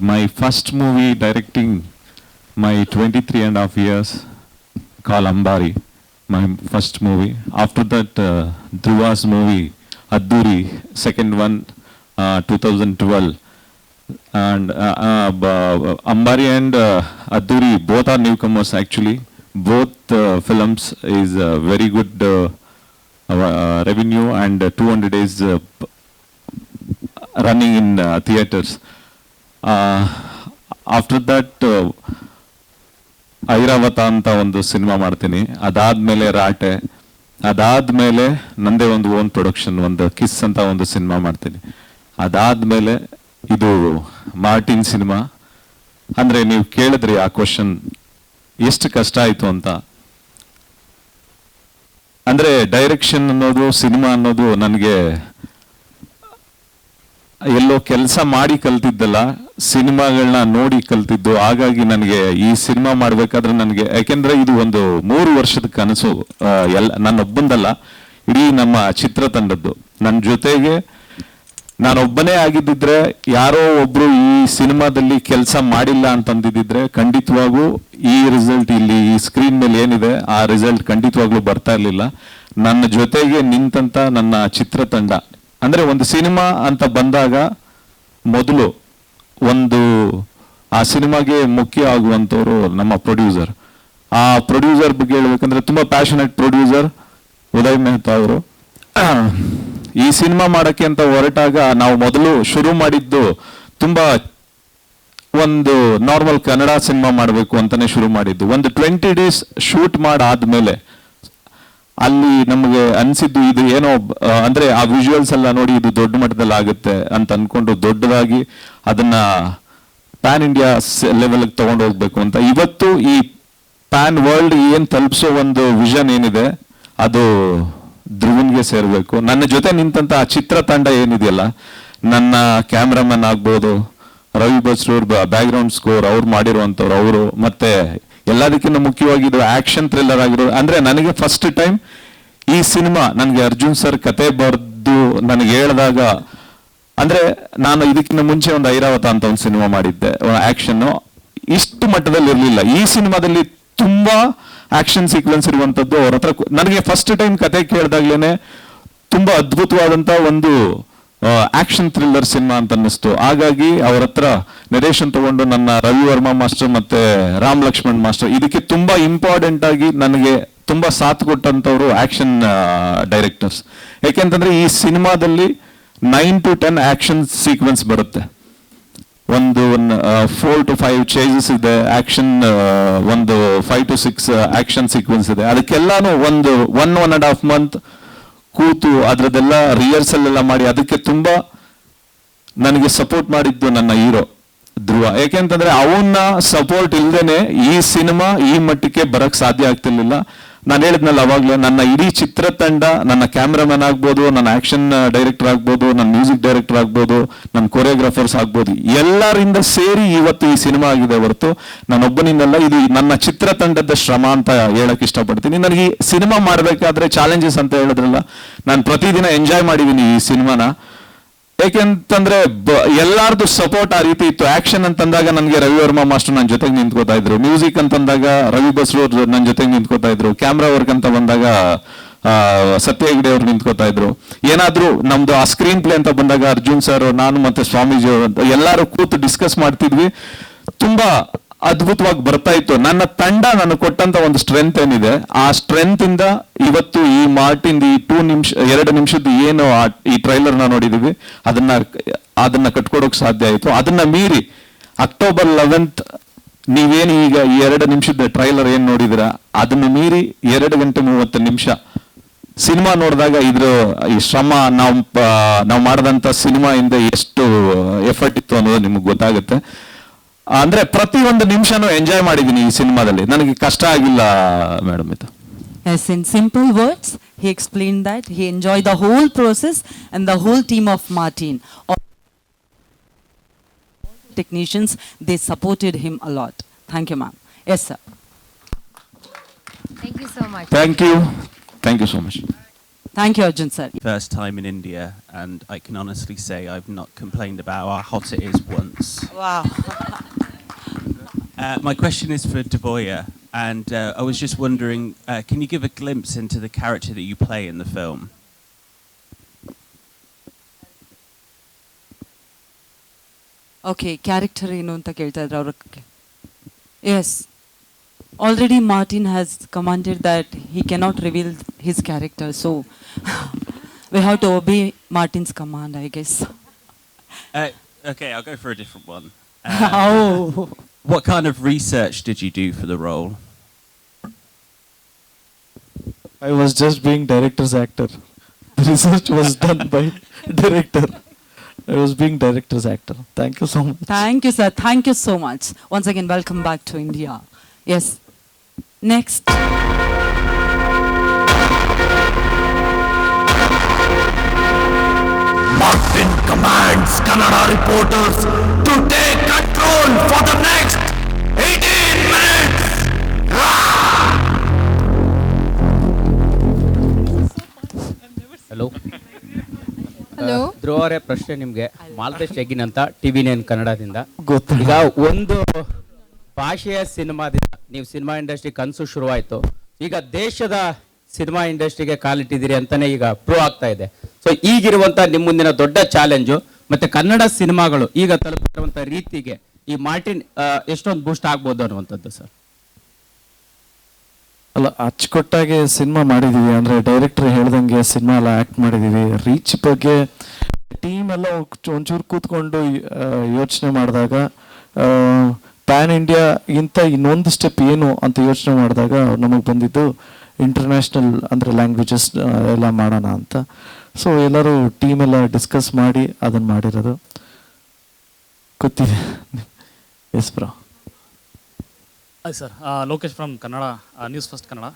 My first movie directing my 23.5 years called Ambari, my first movie. After that, Dhruva's movie, Adduri, second one, 2012. And Ambari and Adduri, both are newcomers actually. Both films is very good revenue and 200 days running in theaters. After that, Airavata ಅಂತ ಒಂದು cinema ಮಾಡ್ತೀನಿ, ಅದಾದ್ಮೇಲೆ ರಾಟೆ, ಅದಾದ್ಮೇಲೆ ನಂದೇ ಒಂದು own production ಒಂದು kiss ಅಂತ ಒಂದು ಸಿನಿಮಾ ಮಾಡ್ತೀನಿ, ಅದಾದ್ಮೇಲೆ ಇದು ಮಾರ್ಟಿನ್ ಸಿನಿಮಾ. ಅಂದ್ರೆ ನೀವು ಕೇಳಿದ್ರಿ ಆ ಕ್ವಶನ್ ಎಷ್ಟು ಕಷ್ಟ ಆಯ್ತು ಅಂತ. ಅಂದ್ರೆ ಡೈರೆಕ್ಷನ್ ಅನ್ನೋದು ಸಿನಿಮಾ ಅನ್ನೋದು ನನಗೆ ಎಲ್ಲೋ ಕೆಲಸ ಮಾಡಿ ಕಲ್ತಿದ್ದಲ್ಲ, ಸಿನಿಮಾಗಳನ್ನ ನೋಡಿ ಕಲ್ತಿದ್ದು. ಹಾಗಾಗಿ ನನಗೆ ಈ ಸಿನಿಮಾ ಮಾಡ್ಬೇಕಾದ್ರೆ ನನಗೆ, ಯಾಕೆಂದ್ರೆ ಇದು ಒಂದು 3 ವರ್ಷದ ಕನಸು, ನನ್ನೊಬ್ಬಂದಲ್ಲ, ಇಡೀ ನಮ್ಮ ಚಿತ್ರತಂಡದ್ದು. ನನ್ನ ಜೊತೆಗೆ ನಾನೊಬ್ಬನೇ ಆಗಿದ್ದಿದ್ರೆ, ಯಾರೋ ಒಬ್ರು ಈ ಸಿನಿಮಾದಲ್ಲಿ ಕೆಲಸ ಮಾಡಿಲ್ಲ ಅಂತಂದಿದ್ರೆ ಖಂಡಿತವಾಗೂ ಈ ರಿಸಲ್ಟ್ ಇಲ್ಲಿ ಈ ಸ್ಕ್ರೀನ್ ಮೇಲೆ ಏನಿದೆ ಆ ರಿಸಲ್ಟ್ ಖಂಡಿತವಾಗ್ಲೂ ಬರ್ತಾ ಇರ್ಲಿಲ್ಲ. ನನ್ನ ಜೊತೆಗೆ ನಿಂತಂತ ನನ್ನ ಚಿತ್ರತಂಡ, ಅಂದ್ರೆ ಒಂದು ಸಿನಿಮಾ ಅಂತ ಬಂದಾಗ ಮೊದಲು ಒಂದು ಆ ಸಿನಿಮಾಗೆ ಮುಖ್ಯ ಆಗುವಂತವ್ರು ನಮ್ಮ ಪ್ರೊಡ್ಯೂಸರ್. ಆ ಪ್ರೊಡ್ಯೂಸರ್ ಬಗ್ಗೆ ಹೇಳ್ಬೇಕಂದ್ರೆ ತುಂಬಾ ಪ್ಯಾಷನೇಟ್ ಪ್ರೊಡ್ಯೂಸರ್ ಉದಯ್ ಮೆಹ್ತಾ ಅವರು. ಈ ಸಿನಿಮಾ ಮಾಡಕ್ಕೆ ಅಂತ ಹೊರಟಾಗ ನಾವು ಮೊದಲು ಶುರು ಮಾಡಿದ್ದು ತುಂಬಾ ಒಂದು ನಾರ್ಮಲ್ ಕನ್ನಡ ಸಿನಿಮಾ ಮಾಡಬೇಕು ಅಂತಾನೆ ಶುರು ಮಾಡಿದ್ದು. ಒಂದು 20 ಡೇಸ್ ಶೂಟ್ ಮಾಡಾದ್ಮೇಲೆ ಅಲ್ಲಿ ನಮಗೆ ಅನ್ಸಿದ್ದು ಇದು ಏನೋ ಅಂದ್ರೆ ಆ ವಿಜುವಲ್ಸ್ ಎಲ್ಲ ನೋಡಿ ಇದು ದೊಡ್ಡ ಮಟ್ಟದಲ್ಲಿ ಆಗುತ್ತೆ ಅಂತ ಅನ್ಕೊಂಡು ದೊಡ್ಡದಾಗಿ ಅದನ್ನ ಪ್ಯಾನ್ ಇಂಡಿಯಾ ಲೆವೆಲ್ ತಗೊಂಡು ಹೋಗ್ಬೇಕು ಅಂತ. ಇವತ್ತು ಈ ಪ್ಯಾನ್ ವರ್ಲ್ಡ್ ಏನ್ ತಲುಪಿಸೋ ಒಂದು ವಿಷನ್ ಏನಿದೆ ಅದು ಧ್ರುವನ್ಗೆ ಸೇರ್ಬೇಕು. ನನ್ನ ಜೊತೆ ನಿಂತಂತ ಆ ಚಿತ್ರತಂಡ ಏನಿದೆಯಲ್ಲ, ನನ್ನ ಕ್ಯಾಮ್ರಾಮನ್ ಆಗ್ಬೋದು, Ravi Basrur back ground score ಅವ್ರು ಮಾಡಿರುವಂತವ್ರು ಅವರು, ಮತ್ತೆ ಎಲ್ಲದಕ್ಕಿಂತ ಮುಖ್ಯವಾಗಿ ಇದು ಆಕ್ಷನ್ ಥ್ರಿಲ್ಲರ್ ಆಗಿರೋದು. ಅಂದ್ರೆ ನನಗೆ ಫಸ್ಟ್ ಟೈಮ್ ಈ ಸಿನಿಮಾ ನನಗೆ ಅರ್ಜುನ್ ಸರ್ ಕತೆ ಬರೆದು ನನಗೆ ಹೇಳಿದಾಗ, ಅಂದ್ರೆ ನಾನು ಇದಕ್ಕಿಂತ ಮುಂಚೆ ಒಂದು ಐರಾವತ ಅಂತ ಒಂದು ಸಿನಿಮಾ ಮಾಡಿದ್ದೆ, ಆಕ್ಷನ್ ಇಷ್ಟು ಮಟ್ಟದಲ್ಲಿ ಇರಲಿಲ್ಲ. ಈ ಸಿನಿಮಾದಲ್ಲಿ ತುಂಬಾ ಆಕ್ಷನ್ ಸೀಕ್ವೆನ್ಸ್ ಇರುವಂತದ್ದು. ಅವ್ರ ಹತ್ರ ನನಗೆ ಫಸ್ಟ್ ಟೈಮ್ ಕತೆ ಕೇಳಿದಾಗ್ಲೇನೆ ತುಂಬಾ ಅದ್ಭುತವಾದಂತ ಒಂದು ಆಕ್ಷನ್ ಥ್ರಿಲ್ಲರ್ ಸಿನಿಮಾ ಅಂತ ಅನ್ನಿಸ್ತು. ಹಾಗಾಗಿ ಅವ್ರ ಹತ್ರ ನಿರ್ದೇಶನ್ ತಗೊಂಡು ನನ್ನ ರವಿ ವರ್ಮಾ ಮಾಸ್ಟರ್ ಮತ್ತೆ ರಾಮ್ ಲಕ್ಷ್ಮಣ್ ಮಾಸ್ಟರ್ ಇದಕ್ಕೆ ತುಂಬಾ ಇಂಪಾರ್ಟೆಂಟ್ ಆಗಿ ನನಗೆ ತುಂಬಾ ಸಾಥ್ ಕೊಟ್ಟಂತವ್ರು ಆಕ್ಷನ್ ಡೈರೆಕ್ಟರ್ಸ್. ಯಾಕೆಂತಂದ್ರೆ ಈ ಸಿನಿಮಾದಲ್ಲಿ 9 to 10 ಆಕ್ಷನ್ ಸೀಕ್ವೆನ್ಸ್ ಬರುತ್ತೆ. ಒಂದು 4 to 5 ಚೇಸಸ್ ಇದೆ, ಆಕ್ಷನ್ ಒಂದು 5 to 6 ಆಕ್ಷನ್ ಸೀಕ್ವೆನ್ಸ್ ಇದೆ. ಅದಕ್ಕೆಲ್ಲಾನು ಒಂದು 1.5 month ಕೂತು ಅದ್ರದ್ದೆಲ್ಲ ರಿಹರ್ಸಲ್ ಎಲ್ಲ ಮಾಡಿ ಅದಕ್ಕೆ ತುಂಬಾ ನನಗೆ ಸಪೋರ್ಟ್ ಮಾಡಿದ್ದು ನನ್ನ ಹೀರೋ ಧ್ರುವ. ಯಾಕೆಂತಂದ್ರೆ ಅವನ್ನ ಸಪೋರ್ಟ್ ಇಲ್ದೇನೆ ಈ ಸಿನಿಮಾ ಈ ಮಟ್ಟಕ್ಕೆ ಬರಕ್ ಸಾಧ್ಯ ಆಗ್ತಿರ್ಲಿಲ್ಲ. ನಾನು ಹೇಳಿದ್ನಲ್ಲ ಅವಾಗ್ಲೇ, ನನ್ನ ಇಡೀ ಚಿತ್ರತಂಡ, ನನ್ನ ಕ್ಯಾಮ್ರಾಮನ್ ಆಗ್ಬೋದು, ನನ್ನ ಆಕ್ಷನ್ ಡೈರೆಕ್ಟರ್ ಆಗ್ಬೋದು, ನನ್ನ ಮ್ಯೂಸಿಕ್ ಡೈರೆಕ್ಟರ್ ಆಗ್ಬೋದು, ನನ್ನ ಕೊರಿಯೋಗ್ರಾಫರ್ಸ್ ಆಗ್ಬೋದು, ಎಲ್ಲರಿಂದ ಸೇರಿ ಇವತ್ತು ಈ ಸಿನಿಮಾ ಆಗಿದೆ ಹೊರತು ನಾನೊಬ್ಬನಿಂದಲ್ಲ. ಇದು ನನ್ನ ಚಿತ್ರತಂಡದ ಶ್ರಮ ಅಂತ ಹೇಳಕ್ ಇಷ್ಟಪಡ್ತೀನಿ. ನನಗೆ ಈ ಸಿನಿಮಾ ಮಾಡ್ಬೇಕಾದ್ರೆ ಚಾಲೆಂಜಸ್ ಅಂತ ಹೇಳಿದ್ರಲ್ಲ, ನಾನು ಪ್ರತಿದಿನ ಎಂಜಾಯ್ ಮಾಡಿದೀನಿ ಈ ಸಿನಿಮಾನ. ಯಾಕೆಂತಂದ್ರೆ ಎಲ್ಲಾರ್ದು ಸಪೋರ್ಟ್ ಆ ರೀತಿ ಇತ್ತು. ಆಕ್ಷನ್ ಅಂತಂದಾಗ ನನಗೆ ರವಿ ವರ್ಮಾ ಮಾಸ್ಟರ್ ನನ್ನ ಜೊತೆಗೆ ನಿಂತ್ಕೋತಾ ಇದ್ರು, ಮ್ಯೂಸಿಕ್ ಅಂತಂದಾಗ ರವಿ ಬಸ್ರೂರ್ ನನ್ನ ಜೊತೆಗೆ ನಿಂತ್ಕೋತಾ ಇದ್ರು, ಕ್ಯಾಮ್ರಾ ವರ್ಕ್ ಅಂತ ಬಂದಾಗ ಸತ್ಯ ಹೆಗ್ಡೆ ಅವ್ರು ನಿಂತ್ಕೋತಾ ಇದ್ರು. ಏನಾದ್ರೂ ನಮ್ದು ಆ ಸ್ಕ್ರೀನ್ ಪ್ಲೇ ಅಂತ ಬಂದಾಗ ಅರ್ಜುನ್ ಸರ್, ನಾನು ಮತ್ತೆ ಸ್ವಾಮೀಜಿ ಅವರು ಎಲ್ಲಾರು ಕೂತು ಡಿಸ್ಕಸ್ ಮಾಡ್ತಿದ್ವಿ. ತುಂಬಾ ಅದ್ಭುತವಾಗಿ ಬರ್ತಾ ಇತ್ತು. ನನ್ನ ತಂಡ ನನಗೆ ಕೊಟ್ಟಂತ ಒಂದು ಸ್ಟ್ರೆಂತ್ ಏನಿದೆ, ಆ ಸ್ಟ್ರೆಂತ್ ಇಂದ ಇವತ್ತು ಈ ಮಾರ್ಟಿನ್ ಈ 2 ನಿಮಿಷದ ಏನು ಈ ಟ್ರೈಲರ್ ನ ನೋಡಿದೀವಿ ಅದನ್ನ ಕಟ್ಕೊಡೋಕ್ ಸಾಧ್ಯ ಆಯ್ತು. ಅದನ್ನ ಮೀರಿ October 11th ನೀವೇನು ಈಗ 2 ನಿಮಿಷದ ಟ್ರೈಲರ್ ಏನ್ ನೋಡಿದಿರ ಅದನ್ನ ಮೀರಿ 2 ಗಂಟೆ 30 ನಿಮಿಷ ಸಿನಿಮಾ ನೋಡಿದಾಗ ಇದ್ರ ಈ ಶ್ರಮ ನಾವು ಮಾಡಿದಂತ ಸಿನಿಮಾ ಇಂದ ಎಷ್ಟು ಎಫರ್ಟ್ ಇತ್ತು ಅನ್ನೋದು ನಿಮ್ಗೆ ಗೊತ್ತಾಗುತ್ತೆ. ಅಂದ್ರೆ ಪ್ರತಿಯೊಂದು ನಿಮಿಷನೂ ಎಂಜಾಯ್ ಮಾಡಿದೀನಿ ಈ ಸಿನಿಮಾದಲ್ಲಿ, ನನಗೆ ಕಷ್ಟ ಆಗಿಲ್ಲ ಮೇಡಮ್. ಇದು Yes, in simple words, he explained that he enjoyed the whole process and the whole team of Martin. All technicians, they supported him a lot. Thank you, ma'am. Yes, sir. Thank you so much. Thank you so much. Thank you, Arjun sir. First time in India, and I can honestly say I've not complained about how hot it is once. Wow. My question is for Devoya, and I was just wondering, can you give a glimpse into the character that you play in the film? Okay, character ಏನು ಅಂತ ಕೇಳ್ತಾ ಇದ್ರು ಅವ್ರ. Yes, already Martin has commanded that he cannot reveal his character, so we have to obey Martin's command, I guess. Okay, I'll go for a different one. Oh. What kind of research did you do for the role? I was just being director's actor. The research was done by director. I was being director's actor. Thank you so much. Thank you, sir. Thank you so much. Once again, welcome back to India. Yes. Next. Martin commands Kannada reporters to take control for the next 18 minutes. Hello hello Dhruva ಅವರೇ, ಪ್ರಶ್ನೆ ನಿಮಗೆ. ಮಾಲ್ತೇಶ್ ಎಗಿನ್ ಅಂತ TV9 ಕನ್ನಡದಿಂದ. ಗೊತ್ತು. ಈಗ ಒಂದು ಭಾಷೆಯ ಸಿನಿಮಾದಿಂದ ನೀವು ಸಿನಿಮಾ ಇಂಡಸ್ಟ್ರಿ ಕನಸು ಶುರುವಾಯಿತು, ಈಗ ದೇಶದ ಸಿನಿಮಾ ಇಂಡಸ್ಟ್ರಿಗೆ ಕಾಲಿಟ್ಟಿದ್ದೀರಿ ಅಂತಾನೆ ಈಗ ಪ್ರೂವ್ ಆಗ್ತಾ ಇದೆ. ಸೊ ಈಗಿರುವಂತ ನಿಮ್ಮ ಮುಂದಿನ ದೊಡ್ಡ ಚಾಲೆಂಜು ಮತ್ತೆ ಕನ್ನಡ ಸಿನಿಮಾಗಳು ಈಗ ತಲುಪಿರುವಂತ ರೀತಿಗೆ ಈ ಮಾರ್ಟಿನ್ ಎಷ್ಟೊಂದು ಬೂಸ್ಟ್ ಆಗ್ಬೋದು ಅನ್ನುವಂಥದ್ದು ಸರ್. ಅಲ್ಲ, ಅಚ್ಚುಕಟ್ಟಾಗಿ ಸಿನಿಮಾ ಮಾಡಿದೀವಿ, ಅಂದ್ರೆ ಡೈರೆಕ್ಟರ್ ಹೇಳ್ದಂಗೆ ಸಿನಿಮಾ ಎಲ್ಲ ಆಕ್ಟ್ ಮಾಡಿದೀವಿ. ರೀಚ್ ಬಗ್ಗೆ ಟೀಮ್ ಎಲ್ಲ ಒಂಚೂರು ಕೂತ್ಕೊಂಡು ಯೋಚನೆ ಮಾಡಿದಾಗ ಪ್ಯಾನ್ ಇಂಡಿಯಾ ಇಂತ ಇನ್ನೊಂದು ಸ್ಟೆಪ್ ಏನು ಅಂತ ಯೋಚನೆ ಮಾಡಿದಾಗ ನಮಗೆ ಬಂದಿದ್ದು ಇಂಟರ್ನ್ಯಾಷನಲ್ ಅಂದರೆ ಲ್ಯಾಂಗ್ವೇಜಸ್ ಎಲ್ಲ ಮಾಡೋಣ ಅಂತ. ಸೊ ಎಲ್ಲರೂ ಟೀಮ್ ಎಲ್ಲ ಡಿಸ್ಕಸ್ ಮಾಡಿ ಅದನ್ನು ಮಾಡಿರೋದು ಗೊತ್ತಿದೆ. S bro. Hi sir, Lokesh from Kannada news first Kannada.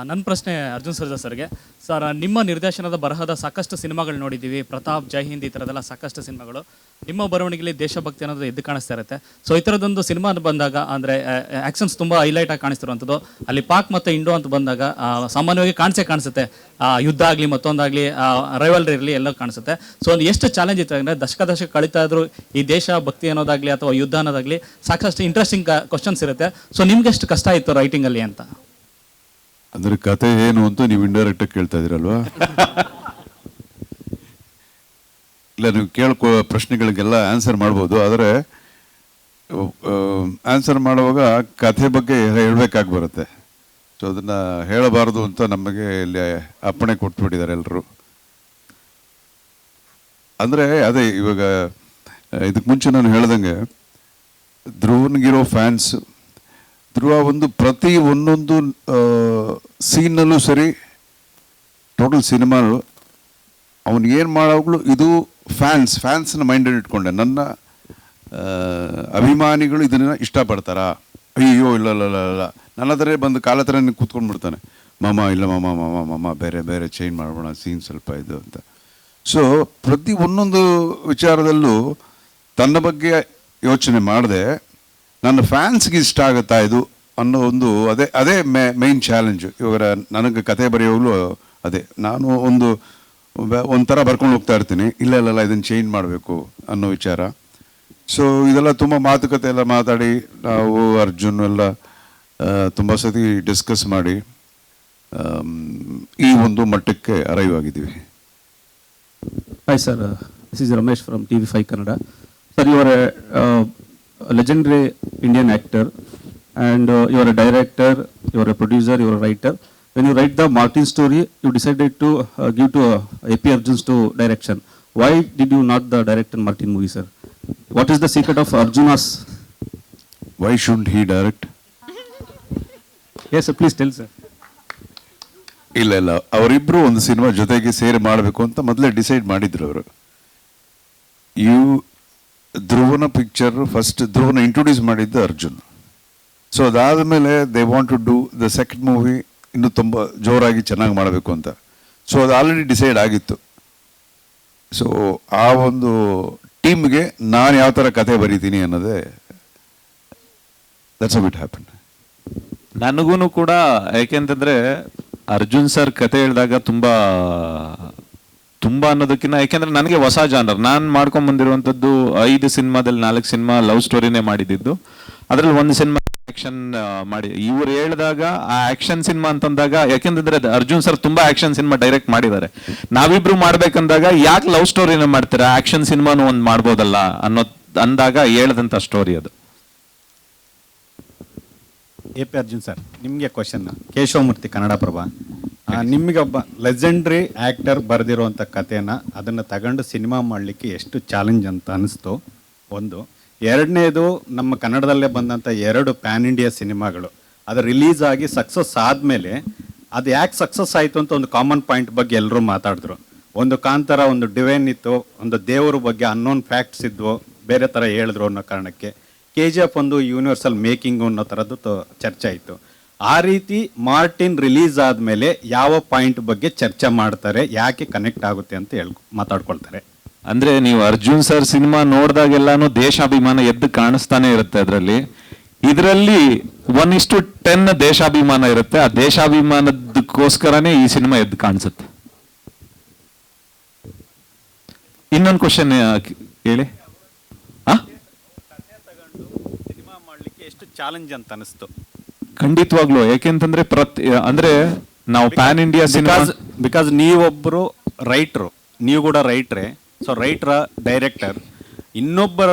ನನ್ನ ಪ್ರಶ್ನೆ ಅರ್ಜುನ್ ಸರ್ಜಾ ಸರ್ಗೆ. ಸರ್, ನಿಮ್ಮ ನಿರ್ದೇಶನದ ಬರಹದ ಸಾಕಷ್ಟು ಸಿನಿಮಾಗಳು ನೋಡಿದ್ದೀವಿ, ಪ್ರತಾಪ್, ಜೈ ಹಿಂದ್, ಈ ಥರದ್ದೆಲ್ಲ ಸಾಕಷ್ಟು ಸಿನಿಮಾಗಳು. ನಿಮ್ಮ ಬರವಣಿಗೆಯಲ್ಲಿ ದೇಶಭಕ್ತಿ ಅನ್ನೋದು ಎದ್ದು ಕಾಣಿಸ್ತಾ ಇರುತ್ತೆ. ಸೊ ಈ ಥರದೊಂದು ಸಿನಿಮಾ ಬಂದಾಗ ಅಂದರೆ ಆ್ಯಕ್ಷನ್ಸ್ ತುಂಬ ಹೈಲೈಟ್ ಆಗಿ ಕಾಣಿಸ್ತಿರುವಂಥದ್ದು, ಅಲ್ಲಿ ಪಾಕ್ ಮತ್ತು ಇಂಡೋ ಅಂತ ಬಂದಾಗ ಸಾಮಾನ್ಯವಾಗಿ ಕಾಣಿಸುತ್ತೆ. ಯುದ್ಧ ಆಗಲಿ ಮತ್ತೊಂದಾಗಲಿ ರೈವಲ್ರಿ ಇರಲಿ ಎಲ್ಲ ಕಾಣಿಸುತ್ತೆ. ಸೊ ಒಂದು ಎಷ್ಟು ಚಾಲೆಂಜ್ ಇತ್ತು ಅಂದರೆ ದಶಕ ಕಳೀತಾ ಇದ್ರು ಈ ದೇಶ ಭಕ್ತಿ ಅನ್ನೋದಾಗಲಿ ಅಥವಾ ಯುದ್ಧ ಅನ್ನೋದಾಗಲಿ ಸಾಕಷ್ಟು ಇಂಟ್ರೆಸ್ಟಿಂಗ್ ಕ್ವಶನ್ಸ್ ಇರುತ್ತೆ. ಸೊ ನಿಮ್ಗೆ ಎಷ್ಟು ಕಷ್ಟ ಇತ್ತು ರೈಟಿಂಗಲ್ಲಿ ಅಂತ? ಅಂದ್ರೆ ಕತೆ ಏನು ಅಂತ ನೀವು ಇಂಡೈರೆಕ್ಟ್ ಆಗಿ ಕೇಳ್ತಾ ಇದೀರಲ್ವಾ? ಇಲ್ಲ, ನೀವು ಕೇಳ್ಕೊ ಪ್ರಶ್ನೆಗಳಿಗೆಲ್ಲ ಆನ್ಸರ್ ಮಾಡ್ಬೋದು, ಆದರೆ ಆನ್ಸರ್ ಮಾಡುವಾಗ ಕಥೆ ಬಗ್ಗೆ ಹೇಳ್ಬೇಕಾಗಿ ಬರುತ್ತೆ. ಸೊ ಅದನ್ನ ಹೇಳಬಾರ್ದು ಅಂತ ನಮಗೆ ಇಲ್ಲಿ ಅಪ್ಪಣೆ ಕೊಟ್ಬಿಟ್ಟಿದ್ದಾರೆ ಎಲ್ಲರೂ. ಅಂದರೆ ಅದೇ ಇವಾಗ ಇದಕ್ಕೆ ಮುಂಚೆ ನಾನು ಹೇಳ್ದಂಗೆ ಧ್ರುವನ್ಗಿರೋ ಫ್ಯಾನ್ಸ್, ಧ್ರುವ ಒಂದು ಪ್ರತಿ ಒಂದೊಂದು ಸೀನಲ್ಲೂ ಸರಿ ಟೋಟಲ್ ಸಿನಿಮಾಲು ಅವನು ಏನು ಮಾಡೋಗ್ಲು ಇದು ಫ್ಯಾನ್ಸ್ನ ಮೈಂಡಲ್ಲಿ ಇಟ್ಕೊಂಡೆ. ನನ್ನ ಅಭಿಮಾನಿಗಳು ಇದನ್ನ ಇಷ್ಟಪಡ್ತಾರಾ? ಅಯ್ಯೋ ಇಲ್ಲ ನನ್ನ ಹತ್ರ ಬಂದು ಕಾಲ ಹತ್ರ ಕೂತ್ಕೊಂಡ್ಬಿಡ್ತಾನೆ, ಮಾಮ ಇಲ್ಲ ಮಾಮ ಬೇರೆ ಬೇರೆ ಚೇಂಜ್ ಮಾಡೋಣ ಸೀನ್ ಸ್ವಲ್ಪ ಇದು ಅಂತ. ಸೊ ಪ್ರತಿ ಒಂದೊಂದು ವಿಚಾರದಲ್ಲೂ ತನ್ನ ಬಗ್ಗೆ ಯೋಚನೆ ಮಾಡದೆ ನನ್ನ ಫ್ಯಾನ್ಸ್ಗೆ ಇಷ್ಟ ಆಗುತ್ತಾ ಇದು ಅನ್ನೋ ಒಂದು ಅದೇ ಮೈನ್ ಚಾಲೆಂಜು. ಇವಾಗ ನನಗೆ ಕತೆ ಬರೆಯೋಗ್ಲೂ ಅದೇ, ನಾನು ಒಂಥರ ಬರ್ಕೊಂಡು ಹೋಗ್ತಾ ಇರ್ತೀನಿ, ಇಲ್ಲ ಇದನ್ನು ಚೇಂಜ್ ಮಾಡಬೇಕು ಅನ್ನೋ ವಿಚಾರ. ಸೊ ಇದೆಲ್ಲ ತುಂಬ ಮಾತುಕತೆ ಎಲ್ಲ ಮಾತಾಡಿ ನಾವು ಅರ್ಜುನ್ ಎಲ್ಲ ತುಂಬ ಸತಿ ಡಿಸ್ಕಸ್ ಮಾಡಿ ಈ ಒಂದು ಮಟ್ಟಕ್ಕೆ ಅರೈವ್ ಆಗಿದ್ದೀವಿ. Hi sir, this is Ramesh from TV5 Kannada. Sir, you are a legendary Indian actor, and you are a director, you are a producer, you are a writer. When you write the Martin story, you decided to give to AP Arjun's to direction. Why did you not the direct Martin movie, sir? What is the secret of Arjuna's? Why shouldn't he direct? Yes, sir, please tell, sir. ಇಲ್ಲ ಅವರಿಬ್ರು ಒಂದು cinema ಜೊತೆಗೆ ಸೇರಿ ಮಾಡಬೇಕು ಅಂತ ಮೊದಲೇ decide ಮಾಡಿದ್ರು ಅವರು. ಧ್ರುವನ ಪಿಕ್ಚರ್ ಫಸ್ಟ್ ಧ್ರುವನ ಇಂಟ್ರೊಡ್ಯೂಸ್ ಮಾಡಿದ್ದು ಅರ್ಜುನ್. ಸೊ ಅದಾದಮೇಲೆ they want to do the second movie ಇನ್ನೂ ತುಂಬ ಜೋರಾಗಿ ಚೆನ್ನಾಗಿ ಮಾಡಬೇಕು ಅಂತ. ಸೊ ಅದು ಆಲ್ರೆಡಿ ಡಿಸೈಡ್ ಆಗಿತ್ತು. ಸೊ ಆ ಒಂದು ಟೀಮ್ಗೆ ನಾನು ಯಾವ ಥರ ಕತೆ ಬರೀತೀನಿ ಅನ್ನೋದೇ ದಟ್ಸ್ ಹೌ ಇಟ್ ಹ್ಯಾಪನ್. ನನಗೂ ಕೂಡ ಯಾಕೆಂತಂದ್ರೆ ಅರ್ಜುನ್ ಸರ್ ಕತೆ ಹೇಳಿದಾಗ ತುಂಬಾ ಅನ್ನೋದಕ್ಕಿಂತ, ಯಾಕೆಂದ್ರೆ ನನಗೆ ಹೊಸ ಜಾನರ್, ನಾನು ಮಾಡ್ಕೊಂಡ್ ಬಂದಿರುವಂತದ್ದು 5 ಸಿನಿಮಾದಲ್ಲಿ 4 ಸಿನಿಮಾ ಲವ್ ಸ್ಟೋರಿನೇ ಮಾಡಿದ್ದು. ಅದ್ರಲ್ಲಿ 1 ಸಿನಿಮಾ ಆಕ್ಷನ್ ಮಾಡಿ. ಇವ್ರು ಹೇಳಿದಾಗ ಆ ಆಕ್ಷನ್ ಸಿನಿಮಾ ಅಂತಂದಾಗ, ಯಾಕೆಂದ್ರೆ ಅರ್ಜುನ್ ಸರ್ ತುಂಬಾ ಆಕ್ಷನ್ ಸಿನಿಮಾ ಡೈರೆಕ್ಟ್ ಮಾಡಿದ್ದಾರೆ, ನಾವಿಬ್ರು ಮಾಡ್ಬೇಕಂದಾಗ ಯಾಕೆ ಲವ್ ಸ್ಟೋರಿನ ಮಾಡ್ತೀರಾ, ಆಕ್ಷನ್ ಸಿನಿಮಾನು ಒಂದ್ ಮಾಡ್ಬೋದಲ್ಲ ಅನ್ನೋದು ಅಂದಾಗ ಹೇಳ್ದಂಥ ಸ್ಟೋರಿ ಅದು. AP ಅರ್ಜುನ್ ಸರ್, ನಿಮಗೆ ಕ್ವಶನ್. ಕೇಶವಮೂರ್ತಿ, ಕನ್ನಡಪ್ರಭ. ನಿಮಗೆ ಒಬ್ಬ ಲೆಜೆಂಡ್ರಿ ಆ್ಯಕ್ಟರ್ ಬರೆದಿರುವಂಥ ಕಥೆನ ಅದನ್ನು ತಗೊಂಡು ಸಿನಿಮಾ ಮಾಡಲಿಕ್ಕೆ ಎಷ್ಟು ಚಾಲೆಂಜ್ ಅಂತ ಅನಿಸ್ತು ಒಂದು. ಎರಡನೇದು, ನಮ್ಮ ಕನ್ನಡದಲ್ಲೇ ಬಂದಂಥ 2 ಪ್ಯಾನ್ ಇಂಡಿಯಾ ಸಿನಿಮಾಗಳು ಅದು ರಿಲೀಸ್ ಆಗಿ ಸಕ್ಸಸ್ ಆದಮೇಲೆ ಅದು ಯಾಕೆ ಸಕ್ಸಸ್ ಆಯಿತು ಅಂತ ಒಂದು ಕಾಮನ್ ಪಾಯಿಂಟ್ ಬಗ್ಗೆ ಎಲ್ಲರೂ ಮಾತಾಡಿದ್ರು. ಒಂದು ಕಾಂತಾರ, ಒಂದು ಡಿವೈನ್ ಇತ್ತು, ಒಂದು ದೇವರ ಬಗ್ಗೆ ಅನ್ನೋನ್ ಫ್ಯಾಕ್ಟ್ಸ್ ಇದ್ವು, ಬೇರೆ ಥರ ಹೇಳಿದ್ರು ಅನ್ನೋ ಕಾರಣಕ್ಕೆ. KGF ಒಂದು ಯೂನಿವರ್ಸಲ್ ಮೇಕಿಂಗು ಅನ್ನೋ ಥರದ್ದು ಚರ್ಚೆ ಆಯಿತು. ಆ ರೀತಿ ಮಾರ್ಟಿನ್ ರಿಲೀಸ್ ಆದಮೇಲೆ ಯಾವ ಪಾಯಿಂಟ್ ಬಗ್ಗೆ ಚರ್ಚೆ ಮಾಡ್ತಾರೆ, ಯಾಕೆ ಕನೆಕ್ಟ್ ಆಗುತ್ತೆ ಅಂತ ಮಾತಾಡ್ಕೊಳ್ತಾರೆ. ಅಂದ್ರೆ ನೀವು ಅರ್ಜುನ್ ಸರ್ ಸಿನಿಮಾ ನೋಡಿದಾಗೆಲ್ಲಾನು ದೇಶಾಭಿಮಾನ ಎದ್ದು ಕಾಣಿಸ್ತಾನೆ ಇರುತ್ತೆ. ಇದರಲ್ಲಿ 1:10 ದೇಶಾಭಿಮಾನ ಇರುತ್ತೆ. ಆ ದೇಶಾಭಿಮಾನದಕ್ಕೋಸ್ಕರನೇ ಈ ಸಿನಿಮಾ ಎದ್ದು ಕಾಣಿಸುತ್ತೆ. ಇನ್ನೊಂದು ಕ್ವಶನ್ ಹೇಳಿ. ಸಿನಿಮಾ ಮಾಡಲಿಕ್ಕೆ ಎಷ್ಟು ಚಾಲೆಂಜ್ ಅಂತ ಅನಿಸ್ತು? ಖಂಡಿತವಾಗ್ಲು. ಯಾಕೆಂತಂದ್ರೆ ಅಂದ್ರೆ ನಾವು ಪ್ಯಾನ್ ಇಂಡಿಯಾ ಸಿನಿಮಾ, ಬಿಕಾಸ್ ನೀವೊಬ್ಬರು ರೈಟ್ರು, ನೀವು ಕೂಡ ರೈಟ್ರೇ. ಸೊ ರೈಟ್ರ, ಡೈರೆಕ್ಟರ್, ಇನ್ನೊಬ್ಬರ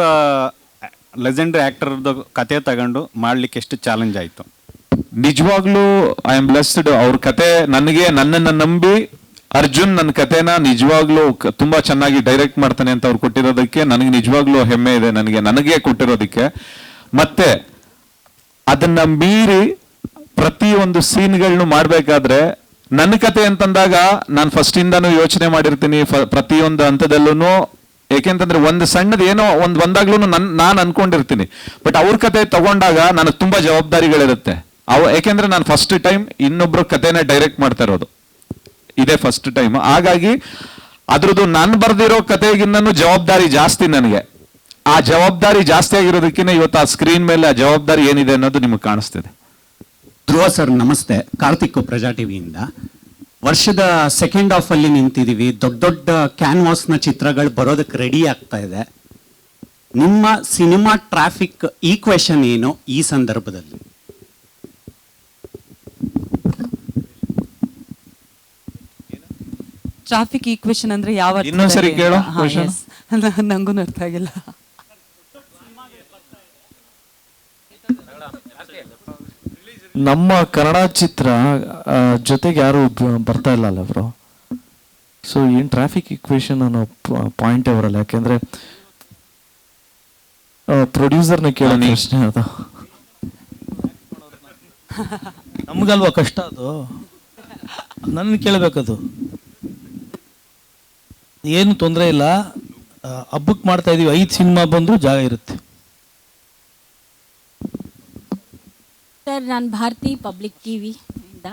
ಲೆಜೆಂಡರಿ ಆ್ಯಕ್ಟರ್ದು ಕತೆ ತಗೊಂಡು ಮಾಡಲಿಕ್ಕೆ ಎಷ್ಟು ಚಾಲೆಂಜ್ ಆಯಿತು? ನಿಜವಾಗ್ಲೂ ಐ ಆಮ್ ಬ್ಲೆಸ್ಡ್. ಅವ್ರ ಕತೆ ನನ್ನನ್ನು ನಂಬಿ ಅರ್ಜುನ್ ನನ್ನ ಕತೆನ ನಿಜವಾಗ್ಲೂ ತುಂಬಾ ಚೆನ್ನಾಗಿ ಡೈರೆಕ್ಟ್ ಮಾಡ್ತಾನೆ ಅಂತ ಅವ್ರು ಕೊಟ್ಟಿರೋದಕ್ಕೆ ನನಗೆ ನಿಜವಾಗ್ಲೂ ಹೆಮ್ಮೆ ಇದೆ. ನನಗೆ ಕೊಟ್ಟಿರೋದಕ್ಕೆ. ಮತ್ತೆ ಅದನ್ನ ಮೀರಿ ಪ್ರತಿಯೊಂದು ಸೀನ್ಗಳನ್ನು ಮಾಡಬೇಕಾದ್ರೆ ನನ್ನ ಕತೆ ಅಂತಂದಾಗ ನಾನು ಫಸ್ಟ್ ಇಂದಾನು ಯೋಚನೆ ಮಾಡಿರ್ತೀನಿ ಪ್ರತಿಯೊಂದು ಹಂತದಲ್ಲೂ. ಯಾಕೆಂತಂದ್ರೆ ಒಂದು ಸಣ್ಣದು ಏನೋ ಒಂದಾಗ್ಲೂ ನಾನು ಅನ್ಕೊಂಡಿರ್ತೀನಿ. ಬಟ್ ಅವ್ರ ಕತೆ ತಗೊಂಡಾಗ ನನಗೆ ತುಂಬಾ ಜವಾಬ್ದಾರಿಗಳಿರುತ್ತೆ. ಯಾಕೆಂದ್ರೆ ನಾನು ಫಸ್ಟ್ ಟೈಮ್ ಇನ್ನೊಬ್ರು ಕತೆನ ಡೈರೆಕ್ಟ್ ಮಾಡ್ತಾ ಇರೋದು, ಇದೇ ಫಸ್ಟ್ ಟೈಮ್. ಹಾಗಾಗಿ ಅದ್ರದ್ದು ನಾನು ಬರ್ದಿರೋ ಕತೆಗಿನ್ನೂ ಜವಾಬ್ದಾರಿ ಜಾಸ್ತಿ ನನಗೆ. ಆ ಜವಾಬ್ದಾರಿ ಜಾಸ್ತಿ ಆಗಿರೋದಕ್ಕಿಂತ ಇವತ್ತು ಆ ಸ್ಕ್ರೀನ್ ಮೇಲೆ ಆ ಜವಾಬ್ದಾರಿ ಏನಿದೆ ಅನ್ನೋದು ನಿಮಗೆ ಕಾಣಿಸ್ತಿದೆ. ಧ್ರುವ ಸರ್ ನಮಸ್ತೆ, ಕಾರ್ತಿಕ್ ಪ್ರಜಾ ಟಿವಿಯಿಂದ. ವರ್ಷದ ಸೆಕೆಂಡ್ ಹಾಫ್ ಅಲ್ಲಿ ನಿಂತಿದ್ದೀವಿ. ದೊಡ್ಡ ದೊಡ್ಡ ಕ್ಯಾನ್ವಾಸ್ನ ಚಿತ್ರಗಳು ಬರೋದಕ್ಕೆ ರೆಡಿ ಆಗ್ತಾ ಇದೆ. ನಿಮ್ಮ ಸಿನಿಮಾ ಟ್ರಾಫಿಕ್ ಈಕ್ವೇಶನ್ ಏನು ಈ ಸಂದರ್ಭದಲ್ಲಿ? ಟ್ರಾಫಿಕ್ ಈಕ್ವೇಶನ್ ಅಂದ್ರೆ ಯಾವ? ಇನ್ನೊಂದ್ಸರಿ ಕೇಳೋ. ನಂಗೂ ಅರ್ಥ ಆಗಿಲ್ಲ. ನಮ್ಮ ಕನ್ನಡ ಚಿತ್ರ ಜೊತೆಗೆ ಯಾರು ಬರ್ತಾ ಇಲ್ಲ ಅಲ್ಲ ಬ್ರೋ. ಸೊ ಏನು ಟ್ರಾಫಿಕ್ ಈಕ್ವೇಶನ್ ಅನ್ನೋ ಪಾಯಿಂಟೇ ಬರಲ್ಲ. ಯಾಕೆಂದ್ರೆ ಪ್ರೊಡ್ಯೂಸರ್ನ ಕೇಳೋ ಪ್ರಶ್ನೆ ಅದು. ನಮ್ಗಲ್ವಾ ಕಷ್ಟ ಅದು, ನನ್ನ ಕೇಳಬೇಕದು. ಏನು ತೊಂದರೆ ಇಲ್ಲ, ಹಬ್ಬಕ್ಕೆ ಮಾಡ್ತಾ ಇದೀವಿ. 5 ಸಿನಿಮಾ ಬಂದರೂ ಜಾಗ ಇರುತ್ತೆ. ಸರ್, ನಾನು ಭಾರತಿ ಪಬ್ಲಿಕ್ ಟಿವಿಯಿಂದ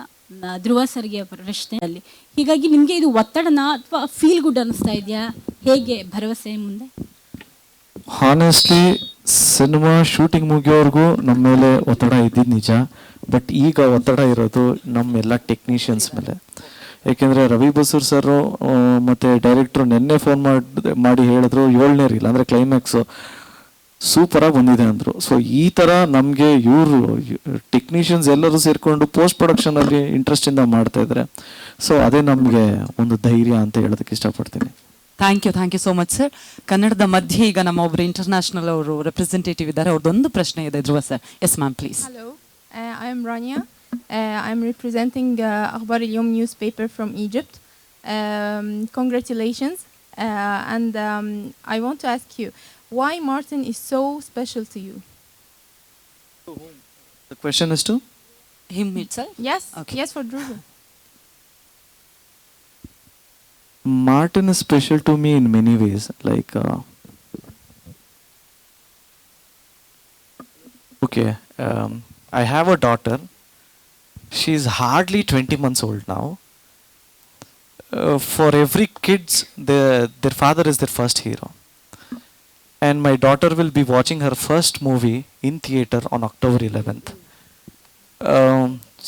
ಧ್ರುವ ಸರ್ಗೆ ಪ್ರಶ್ನೆಯಲ್ಲಿ, ಹೀಗಾಗಿ ನಿಮಗೆ ಇದು ಒತ್ತಡನ ಅಥವಾ ಫೀಲ್ ಗುಡ್ ಅನಿಸ್ತಾ ಇದೆಯಾ? ಹೇಗೆ ಭರವಸೆ ಮುಂದೆ? ಹಾನೆಸ್ಟ್ಲಿ ಸಿನಿಮಾ ಶೂಟಿಂಗ್ ಮುಗಿಯೋವರೆಗೂ ನಮ್ಮ ಮೇಲೆ ಒತ್ತಡ ಇದ್ದಿದ್ದು ನಿಜ. ಬಟ್ ಈಗ ಒತ್ತಡ ಇರೋದು ನಮ್ಮೆಲ್ಲ ಟೆಕ್ನಿಷಿಯನ್ಸ್ ಮೇಲೆ. ಏಕೆಂದರೆ ರವಿ ಬಸೂರ್ ಸರು ಮತ್ತು ಡೈರೆಕ್ಟ್ರು ನಿನ್ನೆ ಫೋನ್ ಮಾಡಿ ಹೇಳಿದ್ರು 7ನೇ ರೀಲ್ ಅಂದರೆ ಕ್ಲೈಮ್ಯಾಕ್ಸು ಸೂಪರಾಗಿ ಬಂದಿದೆ ಅಂದರು. ಸೊ ಈ ಥರ ನಮಗೆ ಇವರು ಟೆಕ್ನಿಷಿಯನ್ಸ್ ಎಲ್ಲರೂ ಸೇರಿಕೊಂಡು ಪೋಸ್ಟ್ ಪ್ರೊಡಕ್ಷನಲ್ಲಿ ಇಂಟ್ರೆಸ್ಟಿಂದ ಮಾಡ್ತಾ ಇದ್ದಾರೆ. ಸೊ ಅದೇ ನಮಗೆ ಒಂದು ಧೈರ್ಯ ಅಂತ ಹೇಳೋದಕ್ಕೆ ಇಷ್ಟಪಡ್ತೀನಿ. Thank you so much sir. ಕನ್ನಡದ ಮಧ್ಯೆ ಈಗ ನಮ್ಮ ಒಬ್ಬರು ಇಂಟರ್ನ್ಯಾಷನಲ್ ಅವರು ರೆಪ್ರೆಸೆಂಟೇಟಿವ್ ಇದ್ದಾರೆ. ಅವ್ರದ್ದೊಂದು ಪ್ರಶ್ನೆ ಇದೆ Dhruva sir. Yes ma'am please. Hello, I'm Rania. I'm representing Akhbar al-Yom newspaper from Egypt. Congratulations. And I want to ask you, why Martin is so special to you? The question is to him itself? Yes, Okay. yes, for Dhruva. Martin is special to me in many ways. Like, okay, I have a daughter. She's hardly 20 months old now. For every kids, their father is their first hero. And my daughter will be watching her first movie in theater on October 11th.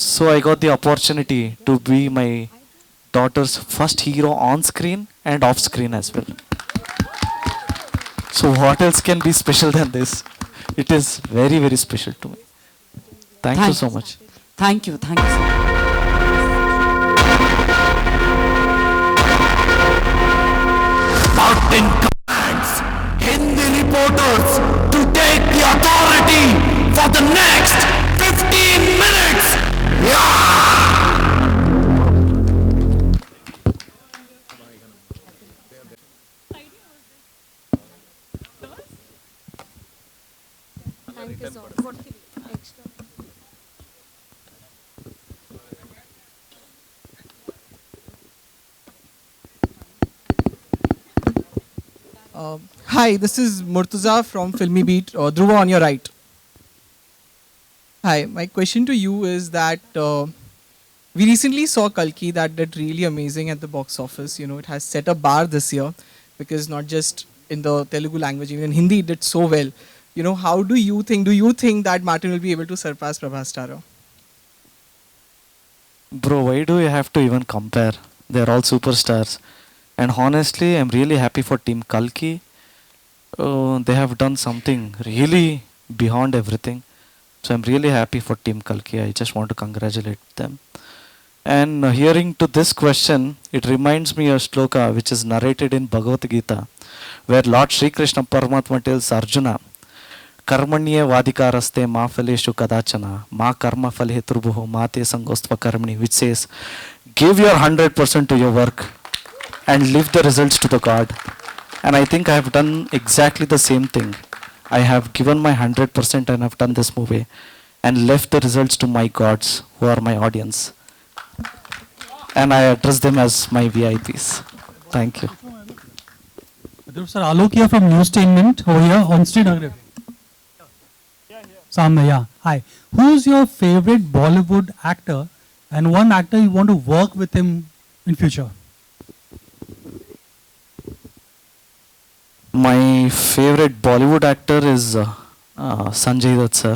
So I got the opportunity to be my daughter's first hero on screen and off screen as well. So what else can be special than this? It is very, very special to me. Thank you so much. Thank you so much. Martin commands Hindi reporters to take the authority for the next 15 minutes. Yeah! Hi, this is Murtaza from Filmy Beat. Dhruva on your right. Hi, my question to you is that we recently saw Kalki that did really amazing at the box office. You know, it has set a bar this year because not just in the Telugu language, even in Hindi it did so well. You know, how do you think that Martin will be able to surpass Prabhas Taro? Bro, why do you have to even compare? They're all superstars. And honestly, I'm really happy for Team Kalki. They have done something really beyond everything. So I'm really happy for Team Kalki. I just want to congratulate them. And hearing to this question, it reminds me of shloka which is narrated in Bhagavad Gita, where Lord Sri Krishna Paramatma tells Arjuna, Karmanye vadikaraste ma phaleshu kadachana, ma karma phal heturbuho ma te sangostva karmani, which says, give your 100% to your work and leave the results to the God. And I think I have done exactly the same thing. I have given my 100% and have done this movie and left the results to my gods who are my audience. And I address them as my VIPs. Thank you. Sir, Alok here from Newstainment over here on Street Nagar. Samna, yeah. Hi. Who's your favorite Bollywood actor and one actor you want to work with him in future? My favorite Bollywood actor is Sanjay Dutt, sir.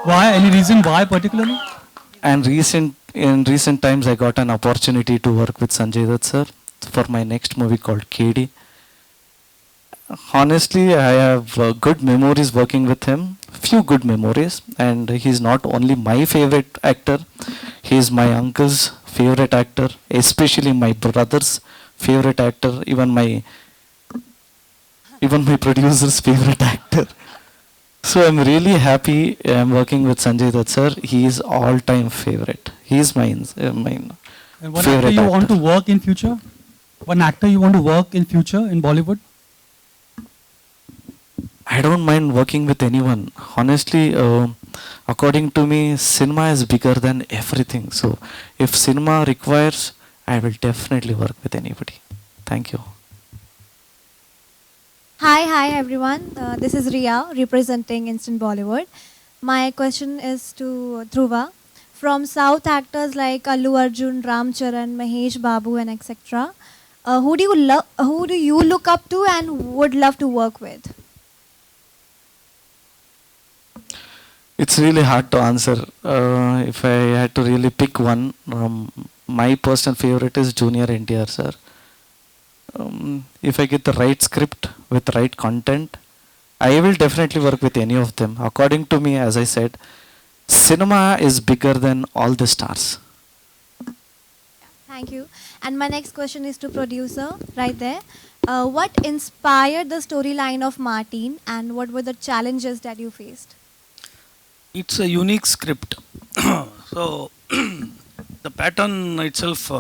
Why? Any reason why particularly? And in recent times, I got an opportunity to work with Sanjay Dutt, sir, for my next movie called KD. Honestly, I have good memories working with him. Few good memories, and he's not only my favorite actor. He's my uncle's favorite actor, especially my brother's favorite actor, even my producer's favorite actor. So I'm really happy I'm working with Sanjay Dutt, sir. He is all-time favorite. He is my And one favorite actor you actor. want to work in future? One actor you want to work in future in Bollywood? I don't mind working with anyone. Honestly, according to me, cinema is bigger than everything. So if cinema requires, I will definitely work with anybody. Thank you. Hi everyone. This is Ria representing Instant Bollywood. My question is to Dhruva. From South actors like Allu Arjun, Ram Charan, Mahesh Babu, and etc., who do you look up to and would love to work with? It's really hard to answer. If I had to really pick one, my personal favorite is Junior NTR, sir. If I get the right script with right content, I will definitely work with any of them. According to me, as I said, cinema is bigger than all the stars. Thank you. And my next question is to producer, right there. What inspired the storyline of Martin and what were the challenges that you faced? It's a unique script. So the pattern itself,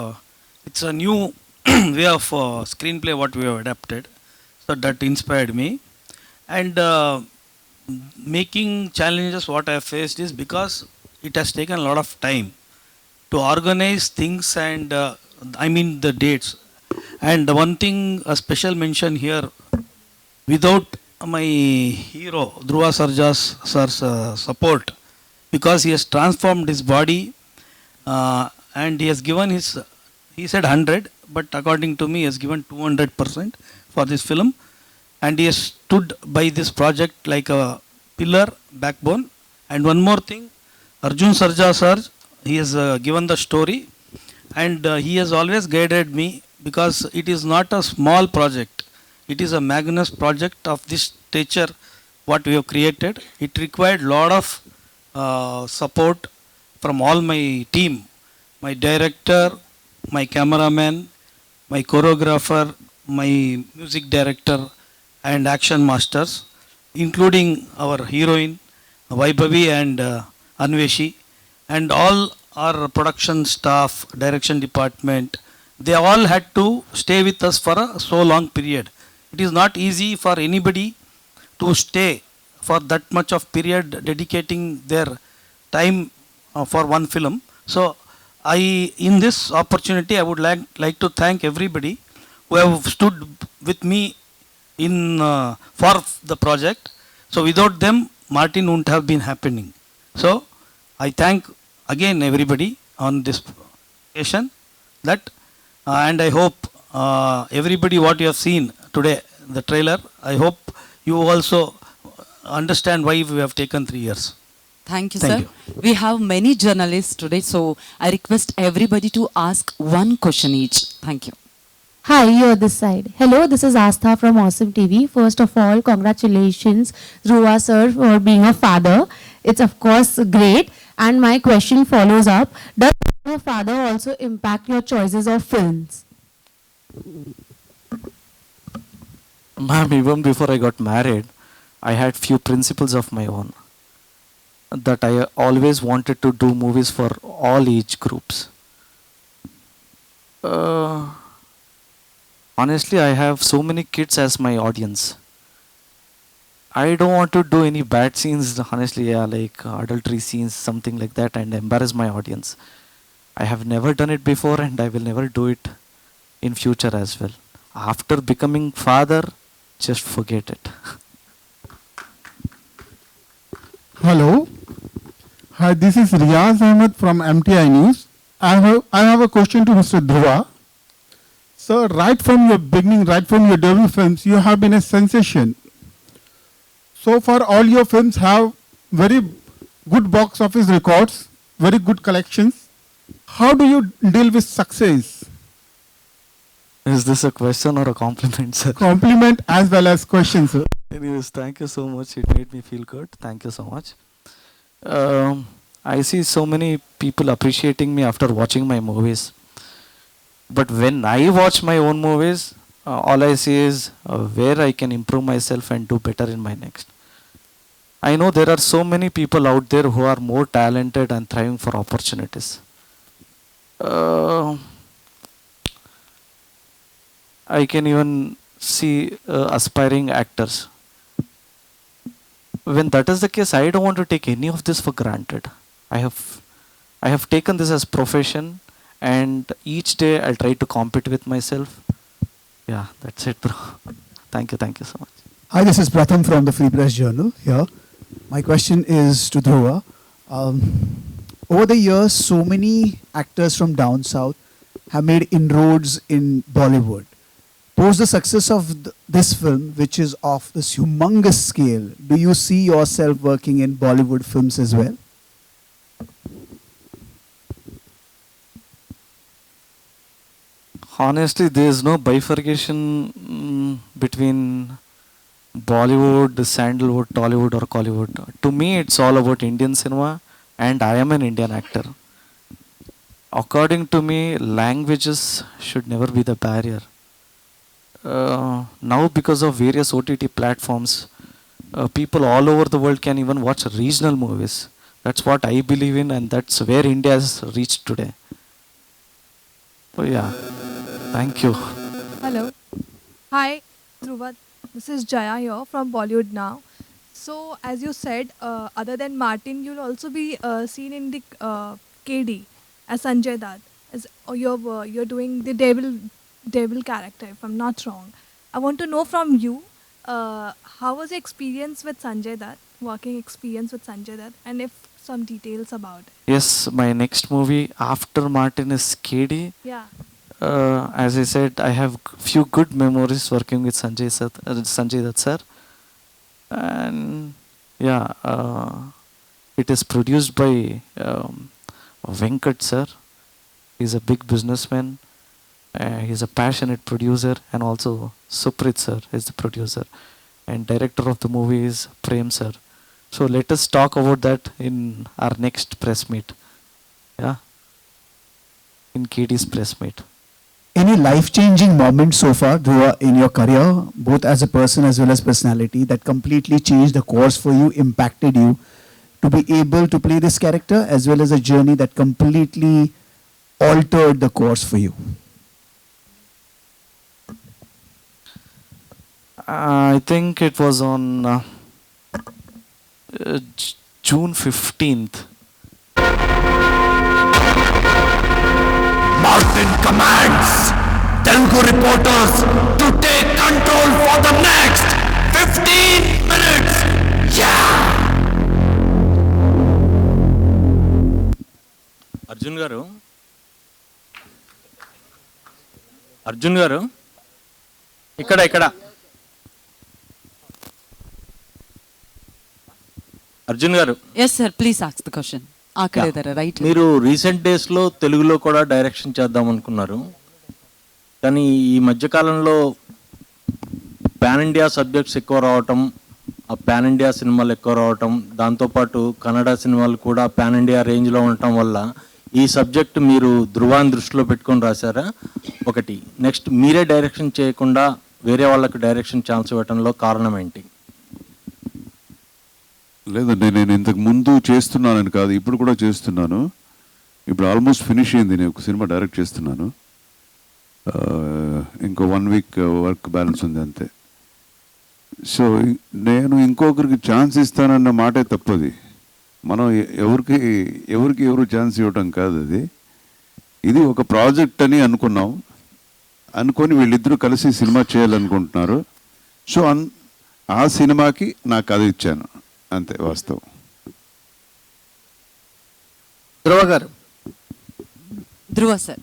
it's a new way of screenplay what we have adapted. So that inspired me. And making challenges what I have faced is because it has taken a lot of time to organize things and I mean the dates. And the one thing, a special mention here, without my hero Dhruva sir's support, because he has transformed his body and he has given his, he said 100, but according to me he has given 200% for this film, and he has stood by this project like a pillar, backbone. And one more thing, Arjun Sarja sir, he has given the story, and he has always guided me, because it is not a small project. It is a magnus project of this stature what we have created. It required lot of support from all my team, my director, my cameraman, my choreographer, my music director, and action masters, including our heroine Vaibhavi and Anveshi, and all our production staff, direction department. They all had to stay with us for a so long period. It is not easy for anybody to stay for that much of period, dedicating their time for one film. So in this opportunity, I would like to thank everybody who have stood with me in for the project. So without them, Martin wouldn't have been happening. So I thank again everybody on this occasion that and I hope everybody what you have seen today, the trailer, I hope you also understand why we have taken 3 years. Thank you, Thank sir. We have many journalists today, so I request everybody to ask one question each. Thank you. Hi, you're this side. Hello, this is Astha from Awesome TV. First of all, congratulations, Dhruva sir, for being a father. It's of course great. And my question follows up. Does being a father also impact your choices of films? Ma'am, even before I got married, I had few principles of my own. That I always wanted to do movies for all age groups. Honestly, I have so many kids as my audience. I don't want to do any bad scenes, honestly, yeah, like adultery scenes, something like that, and embarrass my audience. I have never done it before, and I will never do it in future as well. After becoming father, just forget it. Hello. Hi, this is Riaz Ahmed from MTI News. I have a question to Mr. Dhruva. Sir, right from your beginning, right from your debut films, you have been a sensation. So far, all your films have very good box office records, very good collections. How do you deal with success? Is this a question or a compliment, sir? Compliment as well as question, sir. Anyways, thank you so much. It made me feel good. Thank you so much. I see so many people appreciating me after watching my movies. But when I watch my own movies, all I see is where I can improve myself and do better in my next. I know there are so many people out there who are more talented and thriving for opportunities. I can even see aspiring actors. When that is the case, I don't want to take any of this for granted. I have taken this as profession, and each day I'll try to compete with myself. Yeah, that's it, bro. Thank you so much. Hi, this is Pratham from the Free Press Journal here. My question is to Dhruva. Over the years, so many actors from down south have made inroads in Bollywood. Post the success of this film, which is of this humongous scale, do you see yourself working in Bollywood films as well? Honestly, there is no bifurcation between Bollywood, Sandalwood, Tollywood or Collywood. To me, it's all about Indian cinema, and I am an Indian actor. According to me, languages should never be the barrier. Now, because of various OTT platforms, people all over the world can even watch regional movies. That's what I believe in, and that's where India has reached today. So yeah, thank you. Hello. Hi, Dhruva. This is Jaya here from Bollywood Now. So, as you said, other than Martin, you'll also be seen in the KD as Sanjay Dutt. As you're doing the devil character, if I'm not wrong. I want to know from you, how was your experience with Sanjay Dutt, working experience with Sanjay Dutt, and if some details about it. Yes, my next movie after Martin is KD. Yeah. As I said, I have few good memories working with Sanjay Dutt sir. And yeah, it is produced by Venkat sir. He's a big businessman. He's a passionate producer, and also Suprit sir is the producer, and director of the movie is Prem sir. So let us talk about that in our next press meet. Yeah, in KD's press meet. any life-changing moment so far, Dhruva, in your career, both as a person as well as personality, that completely changed the course for you, impacted you to be able to play this character, as well as a journey that completely altered the course for you? I think it was on June 15th. Martin commands Telugu reporters to take control for the next 15 minutes. Yeah. Arjun garu ఇక్కడ Arjun garu yes sir, please ask the question. అక్కడే right. మీరు recent డేస్లో తెలుగులో కూడా direction చేద్దాం అనుకున్నారు, కానీ ఈ మధ్యకాలంలో పాన్ ఇండియా సబ్జెక్ట్స్ ఎక్కువ రావటం, ఆ పాన్ ఇండియా సినిమాలు ఎక్కువ రావటం, దాంతోపాటు కన్నడ సినిమాలు కూడా పాన్ ఇండియా రేంజ్లో ఉండటం వల్ల ఈ సబ్జెక్ట్ మీరు ధృవాన్ని దృష్టిలో పెట్టుకొని రాశారా? ఒకటి. నెక్స్ట్, మీరే డైరెక్షన్ చేయకుండా వేరే వాళ్ళకి డైరెక్షన్ ఛాన్స్ ఇవ్వటంలో కారణం ఏంటి? లేదండి, నేను ఇంతకు ముందు చేస్తున్నానని కాదు, ఇప్పుడు కూడా చేస్తున్నాను. ఇప్పుడు ఆల్మోస్ట్ ఫినిష్ అయింది, నేను ఒక సినిమా డైరెక్ట్ చేస్తున్నాను. ఇంకో 1 వీక్ వర్క్ బ్యాలెన్స్ ఉంది అంతే. సో నేను ఇంకొకరికి ఛాన్స్ ఇస్తానన్న మాటే తప్పది. మనం ఎవరు ఛాన్స్ ఇవ్వటం కాదు అది. ఇది ఒక ప్రాజెక్ట్ అని అనుకొని వీళ్ళిద్దరూ కలిసి సినిమా చేయాలనుకుంటున్నారు. సో ఆ సినిమాకి నాకు అది ఇచ్చాను అంతే, వాస్తవం. ధ్రువ గారు. ధ్రువ సార్.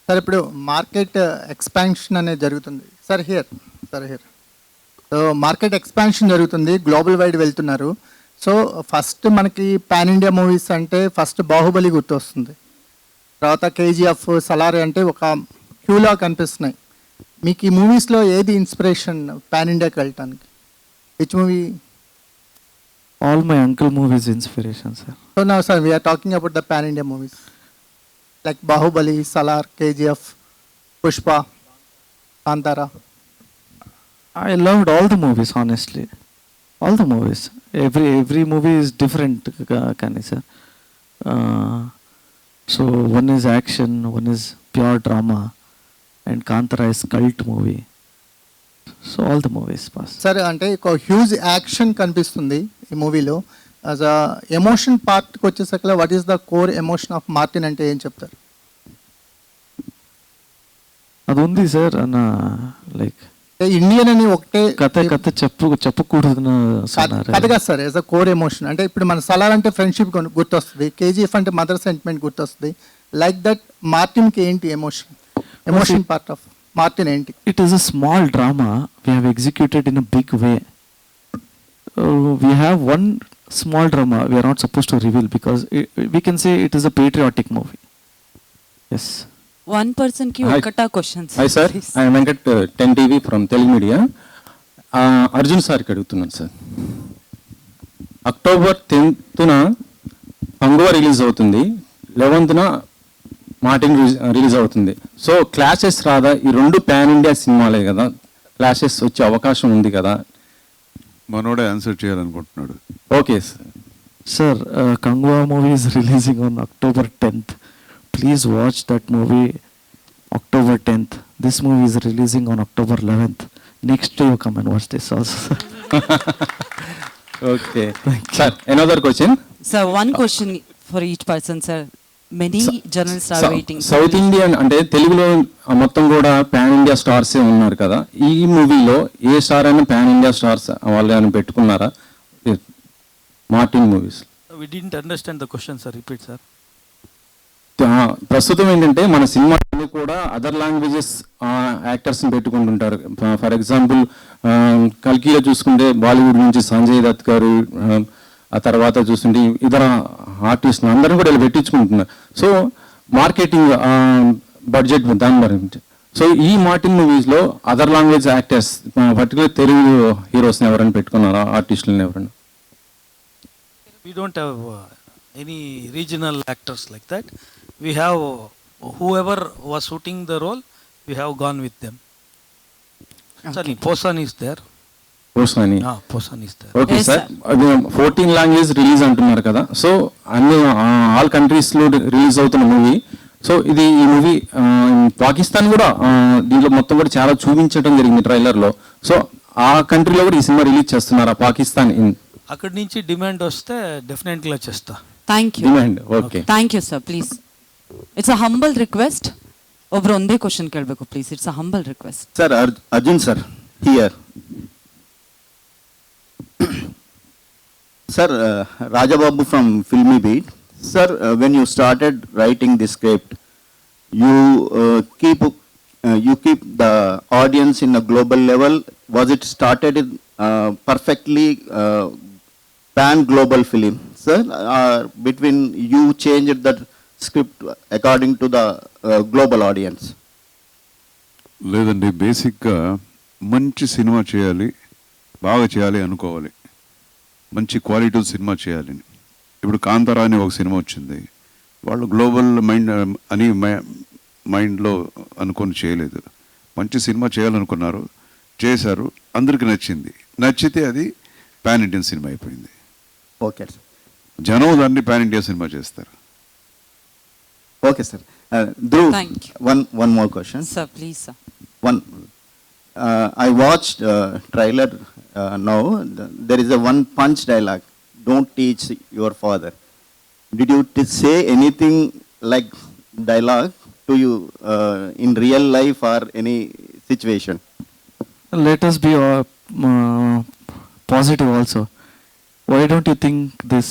సార్, ఇప్పుడు మార్కెట్ ఎక్స్పాన్షన్ అనేది జరుగుతుంది. Sir here. So market expansion జరుగుతుంది, గ్లోబల్ వైడ్ వెళ్తున్నారు. సో ఫస్ట్ మనకి పాన్ ఇండియా మూవీస్ అంటే ఫస్ట్ బాహుబలి గుర్తొస్తుంది, తర్వాత కేజీఎఫ్, సలార్ అంటే ఒక క్యూలా కనిపిస్తున్నాయి. మీకు ఈ మూవీస్లో ఏది ఇన్స్పిరేషన్ పాన్ ఇండియాకి వెళ్ళటానికి? Which movie? All my uncle movies inspiration, sir. So now, sir, we are talking about the pan India movies like Bahubali, Salar, KGF, Pushpa, Kantara. I loved all the movies, honestly. All the movies. Every movie is different, Kani sir. So one is action, one is pure drama, and Kantara is cult movie. So all the movies pass. Sir, అంటే ఒక huge action కనిపిస్తుంది ఈ మూవీలో. As a emotion పార్ట్కి వచ్చేసరికి what is the core emotion of Martin అంటే ఏం చెప్తారు? అది ఉంది సార్, అన్న లైక్ ఇండియన్ అని ఒకటే కథ చెప్పకూడదు కథగా sir. As a core emotion అంటే ఇప్పుడు మన సలార్ అంటే ఫ్రెండ్షిప్ గుర్తొస్తుంది, కేజీఎఫ్ అంటే మదర్ సెంటిమెంట్ గుర్తొస్తుంది. లైక్ దట్ మార్టిన్కి ఏంటి ఎమోషన్ పార్ట్ ఆఫ్ Martin ఏంటి? It is a small drama we have executed in a big way. We have one small drama we are not supposed to reveal because we can say it is a patriotic movie. Yes. One person ki ఒకటా questions. Hi sir, I am Venkat, 10 TV from Telugu Media. Arjun సార్కి అడుగుతున్నాను sir. October 10th పంగువ release అవుతుంది, 11th Martin release అవుతుంది. So clashes రాదా? ఈ రెండు pan India సినిమాలే కదా, క్లాషెస్ వచ్చే అవకాశం ఉంది కదా? మనోడే ఆన్సర్ చేయాలనుకుంటున్నాడు. Okay sir. Kanguva movie is releasing on October 10th. Please watch that movie October 10th. This movie is releasing on October 11th. Next day you come and watch this also. Okay. Sir, another question. Sir, one question for each person, sir. Many journalists are waiting. South Indian అంటే తెలుగులో మొత్తం కూడా pan India స్టార్సే ఉన్నారు కదా, ఈ మూవీలో ఏ star అయినా pan India stars వాళ్ళని పెట్టుకున్నారా Martin movies? We didn't understand the question, sir. Repeat, sir. ప్రస్తుతం ఏంటంటే మన సినిమాలో కూడా అదర్ లాంగ్వేజెస్ యాక్టర్స్ని పెట్టుకుంటుంటారు. ఫర్ ఎగ్జాంపుల్ కల్కీలో చూసుకుంటే బాలీవుడ్ నుంచి సంజయ్ దత్ గారు, ఆ తర్వాత చూస్తుంటే ఇతర ఆర్టిస్టులు అందరిని కూడా ఇలా పెట్టించుకుంటున్నారు. సో మార్కెటింగ్ బడ్జెట్ దాని గురించి. సో ఈ మార్టిన్ మూవీస్లో other language actors particular Telugu హీరోస్ని ఎవరైనా పెట్టుకున్నారా, ఆర్టిస్టులను ఎవరైనా? We don't have any regional actors like that. we have whoever was shooting the role, we have gone with them. Sorry, Posan is there. Posani Posan is there. Okay sir అది 14 language release అంటున్నారు కదా so అన్ని all కంట్రీస్లో release అవుతున్న movie so ఇది ఈ movie Pakistan కూడా దీంట్లో మొత్తం కూడా చాలా చూపించడం జరిగింది ట్రైలర్లో సో ఆ కంట్రీలో కూడా ఈ సినిమా రిలీజ్ చేస్తున్నారా పాకిస్తాన్ అక్కడి నుంచి డిమాండ్ వస్తే డెఫినెట్గా చేస్తా. Thank you demand okay thank you sir please it's a humble request ಒಬ್ರು ಒಂದೇ ಕ್ವಶನ್ ಕೇಳಬೇಕು please it's a humble request Sir, Arjun sir, here. Sir, Rajababu from Filmy Beat. Sir, when you started writing this script, you keep the audience in a global level. Was it started perfectly pan-global film, sir? Between you changed the script according to the global audience? లేదండి, బేసిక్గా మంచి cinema చేయాలి, బాగా చేయాలి అనుకోవాలి, మంచి quality cinema చేయాలని. ఇప్పుడు కాంతారా అని ఒక సినిమా వచ్చింది, వాళ్ళు గ్లోబల్ మైండ్ అని మైండ్లో అనుకొని చేయలేదు, మంచి సినిమా చేయాలనుకున్నారు, చేశారు, అందరికి నచ్చింది, నచ్చితే అది పాన్ ఇండియన్ సినిమా అయిపోయింది. ఓకే సార్, జనం దాన్ని పాన్ ఇండియా సినిమా చేస్తారు. Okay sir. Dhruv, one more question. Sir, please, sir. I watched trailer now. There is a one punch dialogue. Don't teach your father. Did you say anything like dialogue to you in real life or any situation? Let us be positive also. Why don't you think this?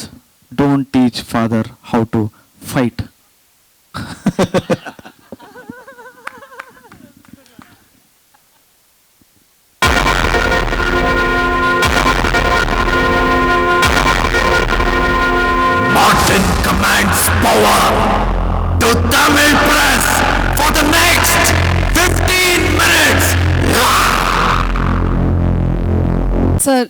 Don't teach father how to fight. Martin commands power to Tamil press for the next 15 minutes. Sir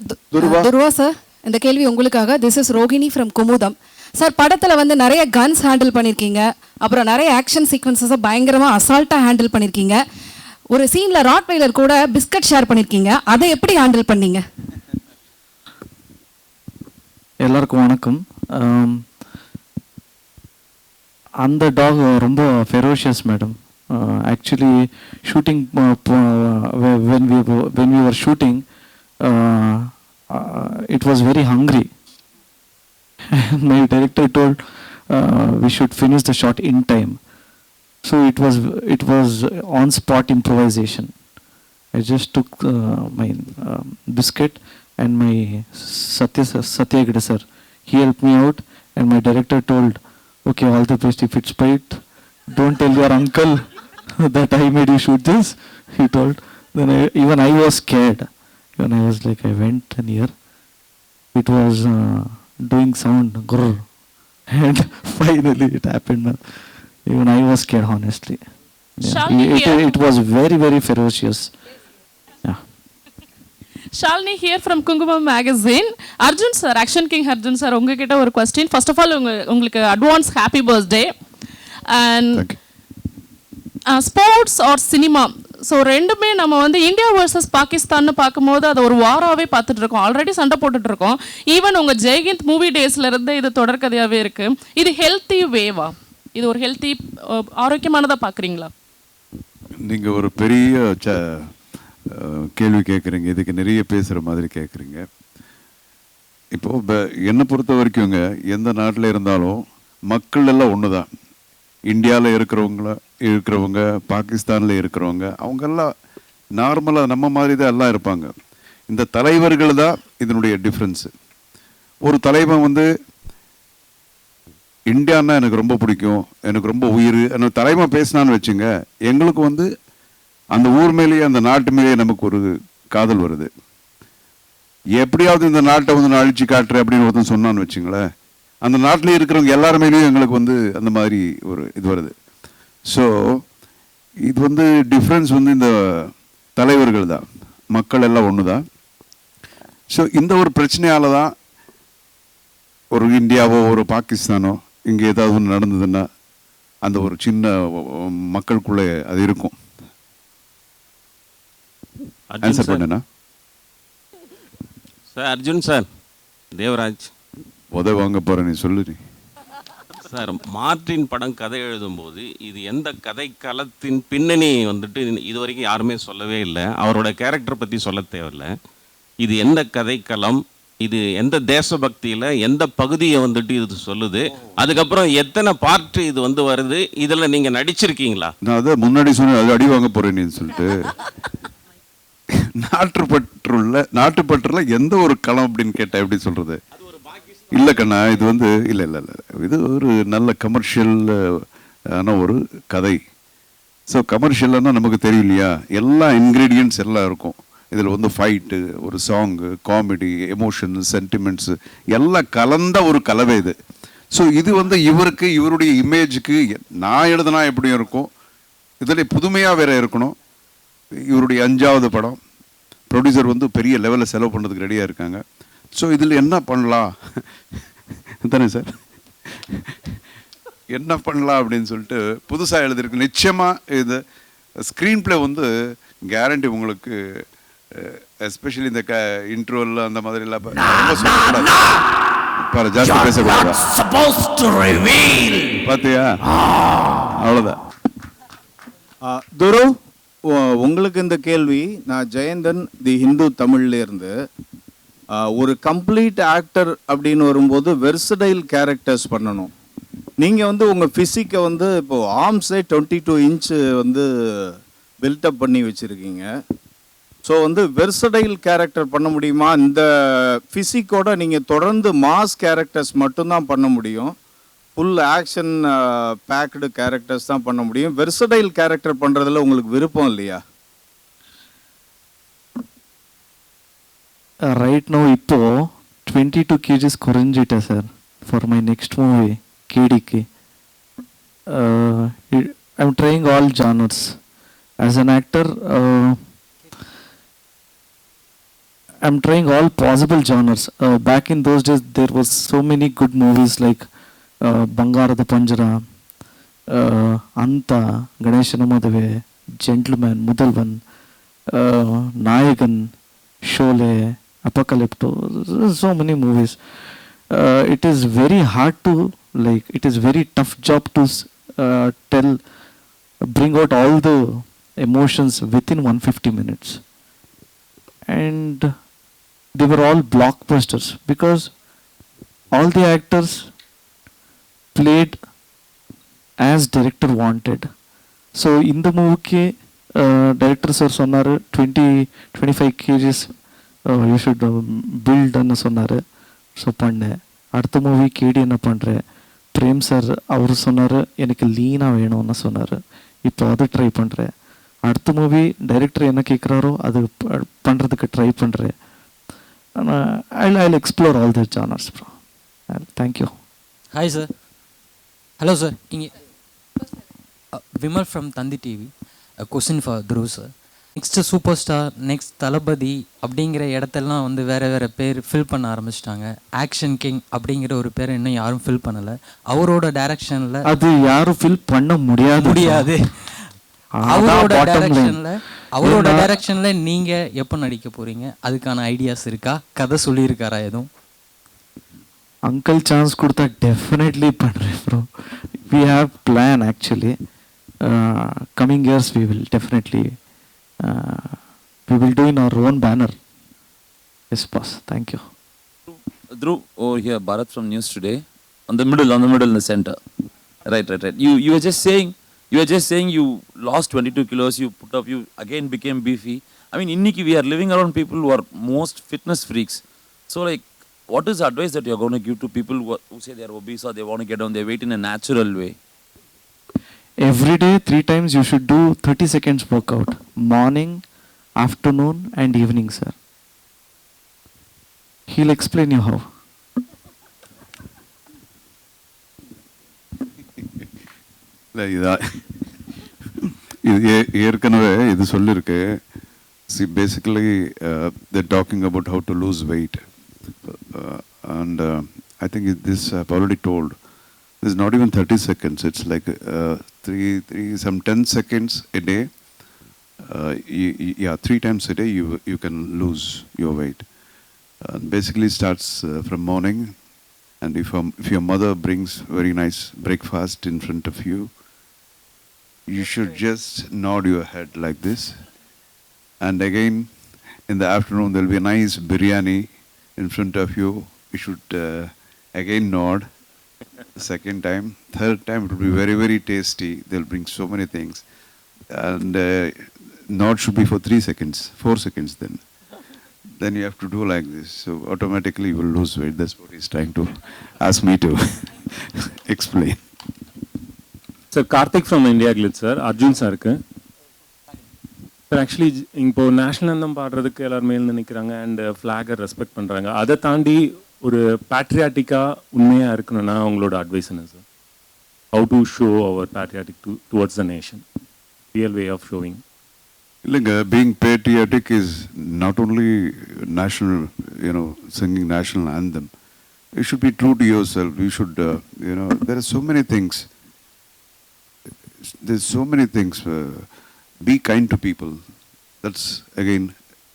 Dhruva sir, இந்த கேள்வி உங்களுக்காக. This is Rohini from Kumudam. Sir, படத்தில் வந்து நிறைய guns handle பண்ணியிருக்கீங்க, அப்புறம் நிறைய action சீக்வன்சஸை பயங்கரமாக அசால்ட்டாக ஹேண்டில் பண்ணியிருக்கீங்க. ஒரு சீனில் ராட்வைலர் கூட பிஸ்கட் ஷேர் பண்ணியிருக்கீங்க, அதை எப்படி ஹேண்டில் பண்ணீங்க? எல்லாருக்கும் வணக்கம். அந்த டாக் ரொம்ப ferocious madam. Actually shooting when we were shooting it was very hungry. My director told we should finish the shot in time, so it was on spot improvisation. I just took my biscuit and my Satyagada sir, he helped me out, and my director told, okay, all the best, if it's bite, don't tell your uncle that I made you shoot this, he told. Then even I was scared when I was like, I went near, it was doing sound grrr, and finally it happened. Even I was scared, honestly. It was very, very ferocious. Yeah. Shalini here from Kungumam magazine. Arjun sir, Action King Arjun sir, உங்ககிட்ட ஒரு question. First of all, உங்களுக்கு advance happy birthday. And sports or cinema, so ரெண்டுமே நம்ம வந்து India versus பாகிஸ்தான்னு பார்க்கும்போது அதை ஒரு வாராகவே பார்த்துட்டு இருக்கோம், ஆல்ரெடி சண்டை போட்டுட்டு இருக்கோம். ஈவன் உங்கள் ஜெய்ஹிந்த் மூவி டேஸ்லேருந்து இது தொடர்கதையாகவே இருக்குது. இது ஹெல்த்தி வேவா? இது ஒரு ஹெல்த்தி ஆரோக்கியமானதாக பார்க்குறீங்களா? நீங்கள் ஒரு பெரிய கேள்வி கேட்குறீங்க, இதுக்கு நிறைய பேசுகிற மாதிரி கேட்குறீங்க. இப்போது என்னை பொறுத்த வரைக்குங்க, எந்த நாட்டில் இருந்தாலும் மக்கள் எல்லாம் ஒன்று தான். இந்தியாவில் இருக்கிறவங்க பாகிஸ்தானில் இருக்கிறவங்க அவங்கெல்லாம் நார்மலாக நம்ம மாதிரி தான் எல்லாம் இருப்பாங்க. இந்த தலைவர்கள் தான் இதனுடைய டிஃப்ரென்ஸு. ஒரு தலைவன் வந்து இந்தியான்னா எனக்கு ரொம்ப பிடிக்கும், எனக்கு ரொம்ப உயிர், அந்த தலைவன் பேசினான்னு வச்சுங்க, எங்களுக்கு வந்து அந்த ஊர் மேலேயே அந்த நாட்டு மேலேயே நமக்கு ஒரு காதல் வருது. எப்படியாவது இந்த நாட்டை வந்து நான் அழிச்சு காட்டுறேன் அப்படின்னு ஒருத்தன் சொன்னான்னு வச்சுங்களேன், அந்த நாட்டில் இருக்கிறவங்க எல்லாருமேலேயும் எங்களுக்கு வந்து அந்த மாதிரி ஒரு இது வருது. ஸோ இது வந்து டிஃப்ரென்ஸ் வந்து இந்த தலைவர்கள் தான், மக்கள் எல்லாம் ஒன்று தான். ஸோ இந்த ஒரு பிரச்சனையால் தான் ஒரு இந்தியாவோ ஒரு பாகிஸ்தானோ இங்கே ஏதாவது ஒன்று நடந்ததுன்னா அந்த ஒரு சின்ன மக்களுக்குள்ளே அது இருக்கும். ஆன்சர் பண்ணுண்ணா. சார் அர்ஜுன் சார், தேவராஜ் வாங்க போகிறேன், நீ சொல்லு. நீ சார், மார்ட்டின் படம் கதை எழுதும்போது இது எந்த கதை களத்தின் பின்னணி வந்துட்டு இது வரைக்கும் யாருமே சொல்லவே இல்லை. அவரோட கேரக்டர் பற்றி சொல்ல தேவையில்லை. இது எந்த கதைக்களம், இது எந்த தேசபக்தியில் எந்த பகுதியை வந்துட்டு இது சொல்லுது, அதுக்கப்புறம் எத்தனை பார்ட் இது வந்து வருது, இதில் நீங்கள் நடிச்சிருக்கீங்களா? நான் அதை முன்னாடி சொன்னேன், அது அடி வாங்க போகிறேன்னு சொல்லிட்டு. நாட்டுப்பற்றுல எந்த ஒரு களம் அப்படின்னு கேட்டேன், எப்படி சொல்கிறது? இல்லை கண்ணா, இது வந்து இல்லை இல்லை இல்லை இது ஒரு நல்ல கமர்ஷியல் ஆன ஒரு கதை. ஸோ கமர்ஷியல்னா நமக்கு தெரியலையா, எல்லா இன்க்ரீடியன்ட்ஸ் எல்லாம் இருக்கும் இதில். வந்து ஃபைட்டு, ஒரு சாங்கு, காமெடி, எமோஷன், சென்டிமெண்ட்ஸு எல்லாம் கலந்த ஒரு கலவை இது. ஸோ இது வந்து இவருக்கு, இவருடைய இமேஜுக்கு நான் எழுதுனா எப்படியும் இருக்கும், இதில் புதுமையாக வேற இருக்கணும். இவருடைய 5வது படம், ப்ரொடியூசர் வந்து பெரிய லெவலில் செலவு பண்ணுறதுக்கு ரெடியாக இருக்காங்க. ஸோ இதில் என்ன பண்ணலாம் தானே சார், என்ன பண்ணலாம் அப்படின்னு சொல்லிட்டு புதுசாக எழுதிருக்கு. நிச்சயமாக இது ஸ்க்ரீன் பிளே வந்து கேரண்டி உங்களுக்கு, எஸ்பெஷலி இந்த இன்ட்ரோவில் அந்த மாதிரிலாம் ரொம்ப சொல்லக்கூடாது, ஜாஸ்தி பேசக்கூடாது. பார்த்தியா, அவ்வளோதான். துரு, உங்களுக்கு இந்த கேள்வி. நான் ஜெயந்தன், தி ஹிந்து தமிழ்லேருந்து. ஒரு கம்ப்ளீட் ஆக்டர் அப்படின்னு வரும்போது வெர்சடைல் கேரக்டர்ஸ் பண்ணணும். நீங்கள் வந்து உங்கள் ஃபிசிக்கை வந்து இப்போது ஆர்ம்ஸே 22 இன்ச்சு வந்து பில்டப் பண்ணி வச்சுருக்கீங்க. ஸோ வந்து வெர்சடைல் கேரக்டர் பண்ண முடியுமா? இந்த ஃபிசிக்கோட நீங்கள் தொடர்ந்து மாஸ் கேரக்டர்ஸ் மட்டும்தான் பண்ண முடியும், ஃபுல் ஆக்ஷன் பேக்டு கேரக்டர்ஸ் தான் பண்ண முடியும். வெர்சடைல் கேரக்டர் பண்ணுறதுல உங்களுக்கு விருப்பம் இல்லையா? Right now, இப்போ 22 kgs குறைஞ்சிட்டேன் sir for my next movie கேடிக்கு. I am trying all genres as an actor. I am trying all possible genres. Back in those days, there was so many good movies like Bangarada Panjara, Anta, Ganeshana Madave, Gentleman, Mudalvan, Nayagan, Sholay, Apocalypto. So many movies. It is very hard to, like, it is very tough job to bring out all the emotions within 150 minutes. And they were all blockbusters because all the actors played as director wanted. So in the movie, director sir sonnaru 20-25 kgs you should build anna sonnaru. So panne அடுத்த movie கேடி என்ன பண்ணுறேன், frame sir அவர் சொன்னார் எனக்கு லீனாக வேணும்னு சொன்னார். இப்போ அது try பண்ணுறேன். அடுத்த மூவி டைரக்டர் என்ன கேட்குறாரோ அது பண்ணுறதுக்கு ட்ரை பண்ணுறேன். I'll explore all the genres, bro. Thank you. Hi, sir. Hello, sir. Vimal from Tandi TV. A question for Dhruv, sir. Next super star, next Thalapathy அப்படிங்கிற இடத்தெல்லாம் வந்து வேறு வேறு பேர் ஃபில் பண்ண ஆரம்பிச்சிட்டாங்க. ஆக்ஷன் கிங் அப்படிங்கிற ஒரு பேர் இன்னும் யாரும் ஃபில் பண்ணலை. அவரோட டைரக்ஷனில் அது யாரும் ஃபில் பண்ண முடியாது. அவரோட டைரக்ஷன்ல நீங்க எப்போ நடிக்க போறீங்க? அதுக்கான ஐடியாஸ் இருக்கா? கதை சொல்லியிருக்காரா எதுவும்? அங்கிள் சான்ஸ் கொடுத்தா டெஃபினெட்லி பண்ணுறேன் bro. We have plan actually. Coming years we will definitely we will do in our own banner. Yes, boss. Thank you. Dhruv, over here, Bharat from News Today. On the middle, in the center. Right. You were just saying you lost 22 kilos, you put up, you again became beefy. I mean, inniki we are living around people who are most fitness freaks. So, like, what is the advice that you are going to give to people who say they are obese or they want to get down their weight in a natural way? Every day, 3 times you should do 30 seconds workout. Morning, afternoon and evening, sir. He'll explain you how. இது ஏற்கனவே இது சொல்லியிருக்கு. See, basically, they're talking about how to lose weight. And I think this I've already told. There's not even 30 seconds. It's like some 10 seconds a day. Yeah, 3 times a day you can lose your weight. Basically starts from morning, and if your mother brings very nice breakfast in front of you, you should just nod your head like this. And again, in the afternoon, there'll be a nice biryani in front of you. You should again nod. Second time, third time, it will be very, very tasty. They'll bring so many things. And nod should be for 3 seconds, 4 seconds then. Then you have to do like this. So automatically you will lose weight. That's what he's trying to ask me to explain. Sir Karthik from India glitz sir Arjun சாருக்கு sir actually இப்போ national அந்தம் பாடுறதுக்கு எல்லாருமே எழுந்து நிற்கிறாங்க and ஃப்ளாகை respect பண்ணுறாங்க. அதை தாண்டி ஒரு பேட்ரியாட்டிக்காக உண்மையாக இருக்கணும்னா உங்களோட அட்வைஸ் என்ன sir? How to show our patriotic towards the nation, real way of showing? இல்லைங்க, being patriotic is not only national, singing national anthem. You should be true to yourself. You should, there are so many things. There's so many things. Be kind to people. That's again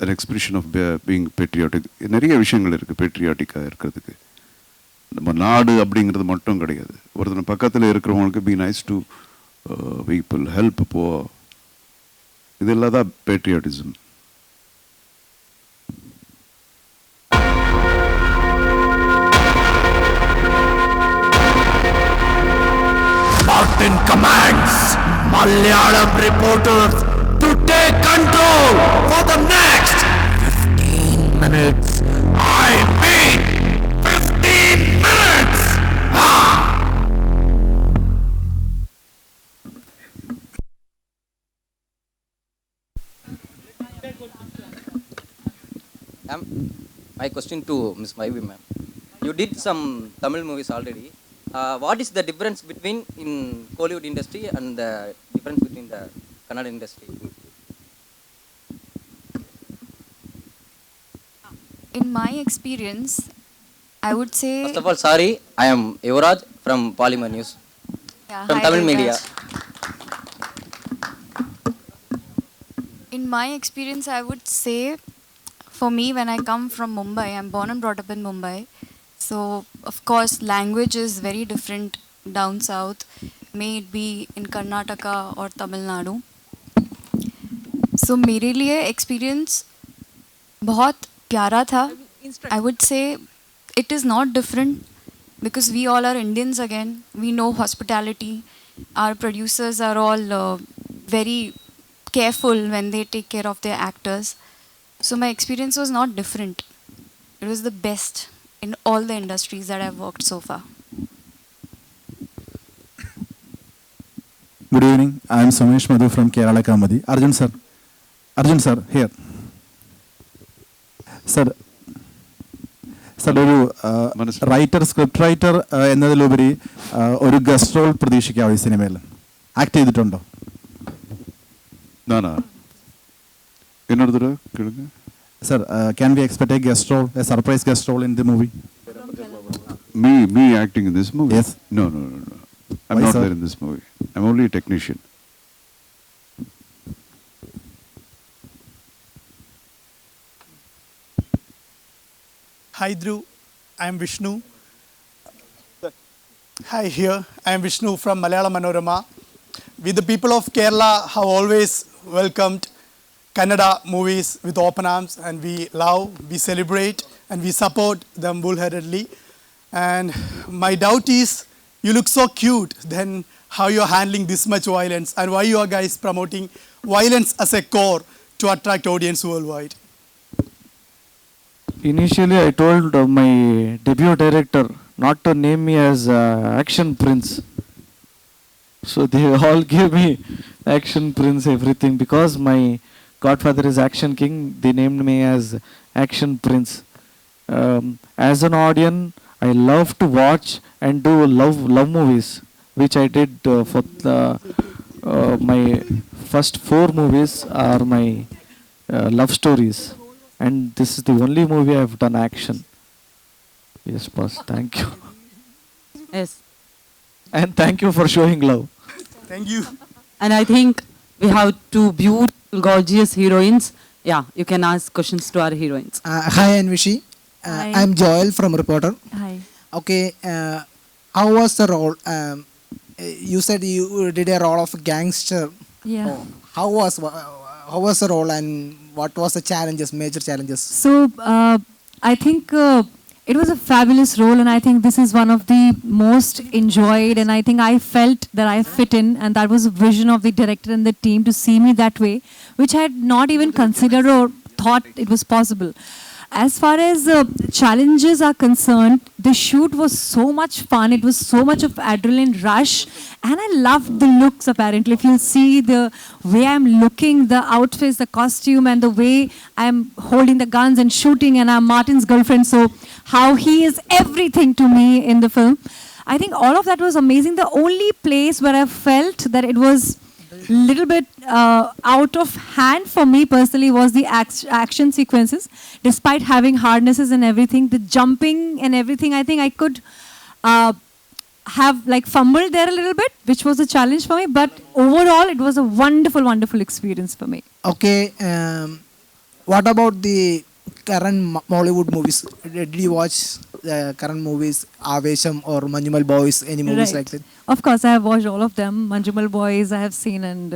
an expression of being patriotic. நிறைய விஷயங்கள் இருக்குது பேட்ரியாட்டிக்காக இருக்கிறதுக்கு. நம்ம நாடு அப்படிங்கிறது மட்டும் கிடையாது. ஒருத்தனை பக்கத்தில் இருக்கிறவங்களுக்கு be nice to people, help poor. இதெல்லாம் தான் patriotism. Martin commands Malayalam reporters to take control for the next 15 minutes. I mean 15 minutes! My question to Ms. Maivi ma'am. You did some Tamil movies already. What is the difference between in Kollywood industry and the difference between the Kannada industry? In my experience, I would say... First of all, sorry, I am Yuvraj from Polymer News. Yeah, from hi, Tamil Yuvraj. media. In my experience, I would say, for me, when I come from Mumbai, I'm born and brought up in Mumbai. So, of course, language is very different down south, may it be in Karnataka or Tamil Nadu. So, मेरे लिए experience बहुत प्यारा था. I would say it is not different because we all are Indians again. We know hospitality. Our producers are all very careful when they take care of their actors. So my experience was not different. It was the best in all the industries that I've worked so far. Good evening. I am Sumesh Madhu from Kerala Kamadi. Arjun sir, here. Sir, ഒരു writer script writer എന്നതിലുപരി ഒരു guest role പ്രതീക്ഷിക്കാവോ ഈ സിനിമയിൽ? Act ചെയ്തിട്ടുണ്ടോ? Sir, can we expect a guest role, a surprise guest role in the movie? Me acting in this movie? Yes. No. I'm Why, not sir? there in this movie. I'm only a technician. Hi Dhruv, I am Vishnu. Hi here, I am Vishnu from Malayalam Manorama. We the people of Kerala have always welcomed Kannada movies with open arms, and we love, we celebrate and we support them bullheadedly. And my doubt is, you look so cute, then how you are handling this much violence and why you are guys promoting violence as a core to attract audience worldwide? Initially, I told my debut director not to name me as Action Prince. So they all gave me Action Prince, everything. Because my godfather is Action King, they named me as Action Prince. As an audience, I love to watch and do love movies, which I did for my first 4 movies are my love stories. And this is the only movie I have done action. Yes, boss. Thank you. Yes. and thank you for showing love. Thank you. And I think we have two beautiful, gorgeous heroines. Yeah, you can ask questions to our heroines. Hi, Anvishi. Hi. I'm Joel from Reporter. Hi. Okay, how was the role? You said you did a role of gangster. Yeah. How was the role, and what was the challenges, major challenges? So I think it was a fabulous role, and I think this is one of the most enjoyed, and I think I felt that I fit in, and that was a vision of the director and the team to see me that way, which I had not even considered or thought it was possible. As far as challenges are concerned, the shoot was so much fun. It was so much of adrenaline rush, and I loved the looks. Apparently, if you'll see the way I'm looking, the outfits, the costume, and the way I'm holding the guns and shooting, and I'm Martin's girlfriend, so how he is everything to me in the film. I think all of that was amazing. The only place where I felt that it was little bit out of hand for me personally was the action sequences. Despite having harnesses and everything, the jumping and everything, I think I could have like fumbled there a little bit, which was a challenge for me. But overall, it was a wonderful, wonderful experience for me. Okay, what about the current Bollywood movies? Did you watch the current movies, Avesham or Manjumal Boys, any movies like that? Of course, I have watched all of them. Manjumal Boys I have seen, and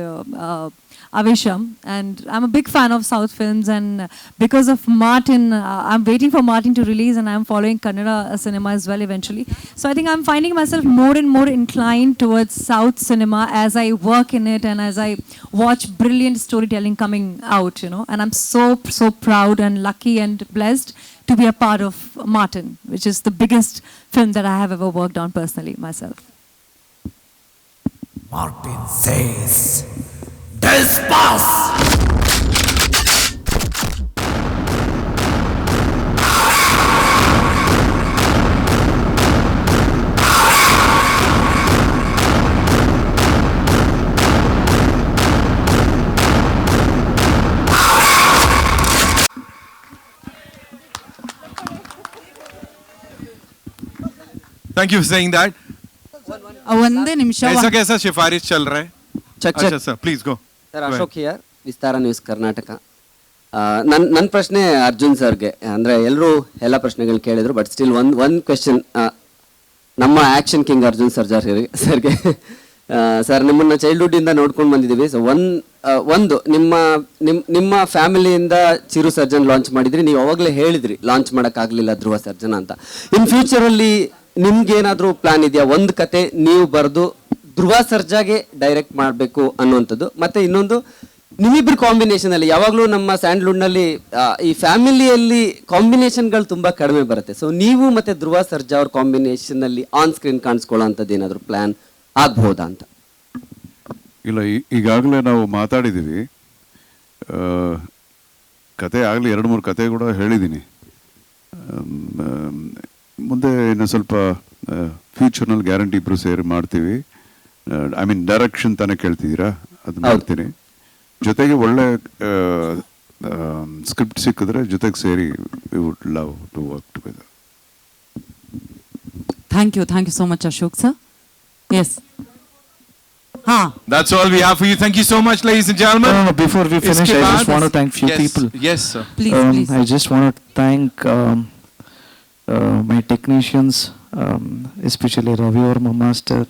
Avesham. And I'm a big fan of South films, and because of Martin, I'm waiting for Martin to release, and I'm following Kannada cinema as well eventually. So I think I'm finding myself more and more inclined towards South cinema as I work in it and as I watch brilliant storytelling coming out, you know. And I'm so proud and lucky and blessed to be a part of Martin, which is the biggest film that I have ever worked on personally myself. Martin says, Despas! Thank you for saying that. ಒಂದೇ ನಿಮಿಷ ऐसा कैसा सिफारिश चल रहा है? अच्छा sir, please go. Sir Ashok here, Vistara news Karnataka. ನನ್ನ ಪ್ರಶ್ನೆ ಅರ್ಜುನ್ ಸರ್ಗೆ. ಅಂದರೆ ಎಲ್ಲರೂ ಎಲ್ಲ ಪ್ರಶ್ನೆಗಳು ಕೇಳಿದ್ರು, ಬಟ್ ಸ್ಟಿಲ್ ಒಂದು ಕ್ವೆಶನ್ ನಮ್ಮ ಆ್ಯಕ್ಷನ್ ಕಿಂಗ್ ಅರ್ಜುನ್ ಸರ್ಗೆ. ಸರ್, ನಿಮ್ಮನ್ನು ಚೈಲ್ಡ್ಹುಡ್ಡಿಂದ ನೋಡ್ಕೊಂಡು ಬಂದಿದ್ದೀವಿ. ಸೊ ಒಂದು ನಿಮ್ಮ ಫ್ಯಾಮಿಲಿಯಿಂದ ಚಿರು ಸರ್ಜನ್ ಲಾಂಚ್ ಮಾಡಿದ್ರಿ. ನೀವು ಅವಾಗಲೇ ಹೇಳಿದ್ರಿ ಲಾಂಚ್ ಮಾಡೋಕ್ಕಾಗಲಿಲ್ಲ ಧ್ರುವ ಸರ್ಜನ್ ಅಂತ. ಇನ್ ಫ್ಯೂಚರಲ್ಲಿ ನಿಮ್ಗೇನಾದರೂ ಪ್ಲಾನ್ ಇದೆಯಾ? ಒಂದು ಕತೆ ನೀವು ಬರೆದು ಧ್ರುವ ಸರ್ಜಾಗೆ ಡೈರೆಕ್ಟ್ ಮಾಡಬೇಕು ಅನ್ನುವಂಥದ್ದು. ಮತ್ತು ಇನ್ನೊಂದು, ನಿಮ್ಮಿಬ್ಬರು ಕಾಂಬಿನೇಷನಲ್ಲಿ ಯಾವಾಗಲೂ ನಮ್ಮ ಸ್ಯಾಂಡ್ಲ್ವುಡ್ನಲ್ಲಿ ಈ ಫ್ಯಾಮಿಲಿಯಲ್ಲಿ ಕಾಂಬಿನೇಷನ್ಗಳು ತುಂಬ ಕಡಿಮೆ ಬರುತ್ತೆ. ಸೊ ನೀವು ಮತ್ತು ಧ್ರುವ ಸರ್ಜಾ ಅವ್ರ ಕಾಂಬಿನೇಷನಲ್ಲಿ ಆನ್ ಸ್ಕ್ರೀನ್ ಕಾಣಿಸ್ಕೊಳ್ಳೋ ಅಂಥದ್ದು ಏನಾದರೂ ಪ್ಲ್ಯಾನ್ ಆಗ್ಬೋದಾ ಅಂತ? ಇಲ್ಲ, ಈಗಾಗಲೇ ನಾವು ಮಾತಾಡಿದ್ದೀವಿ. ಕತೆ ಆಗಲಿ 2-3 ಕತೆ ಕೂಡ ಹೇಳಿದ್ದೀನಿ. ಮುಂದೆ ಇನ್ನು ಸ್ವಲ್ಪ ಫ್ಯೂಚರ್ನಲ್ಲಿ ಗ್ಯಾರಂಟಿ ಇಬ್ಬರು ಸೇರಿ ಮಾಡ್ತೀವಿ. ಐ ಮೀನ್ ಡೈರೆಕ್ಷನ್ ತಾನೇ ಕೇಳ್ತಿದ್ದೀರಾ, ಅದು ಮಾಡ್ತೀನಿ. ಜೊತೆಗೆ ಒಳ್ಳೆ ಸ್ಕ್ರಿಪ್ಟ್ ಸಿಕ್ಕಿದ್ರೆ ಜೊತೆಗೆ ಸೇರಿ we would love to work together. Thank you so much, Ashok sir. Yes. That's all we have for you. Thank you so much, ladies and gentlemen. No, before we finish, I just want to thank few people. Yes, sir. Please. I just want to thank my technicians, especially Ravi Verma Master,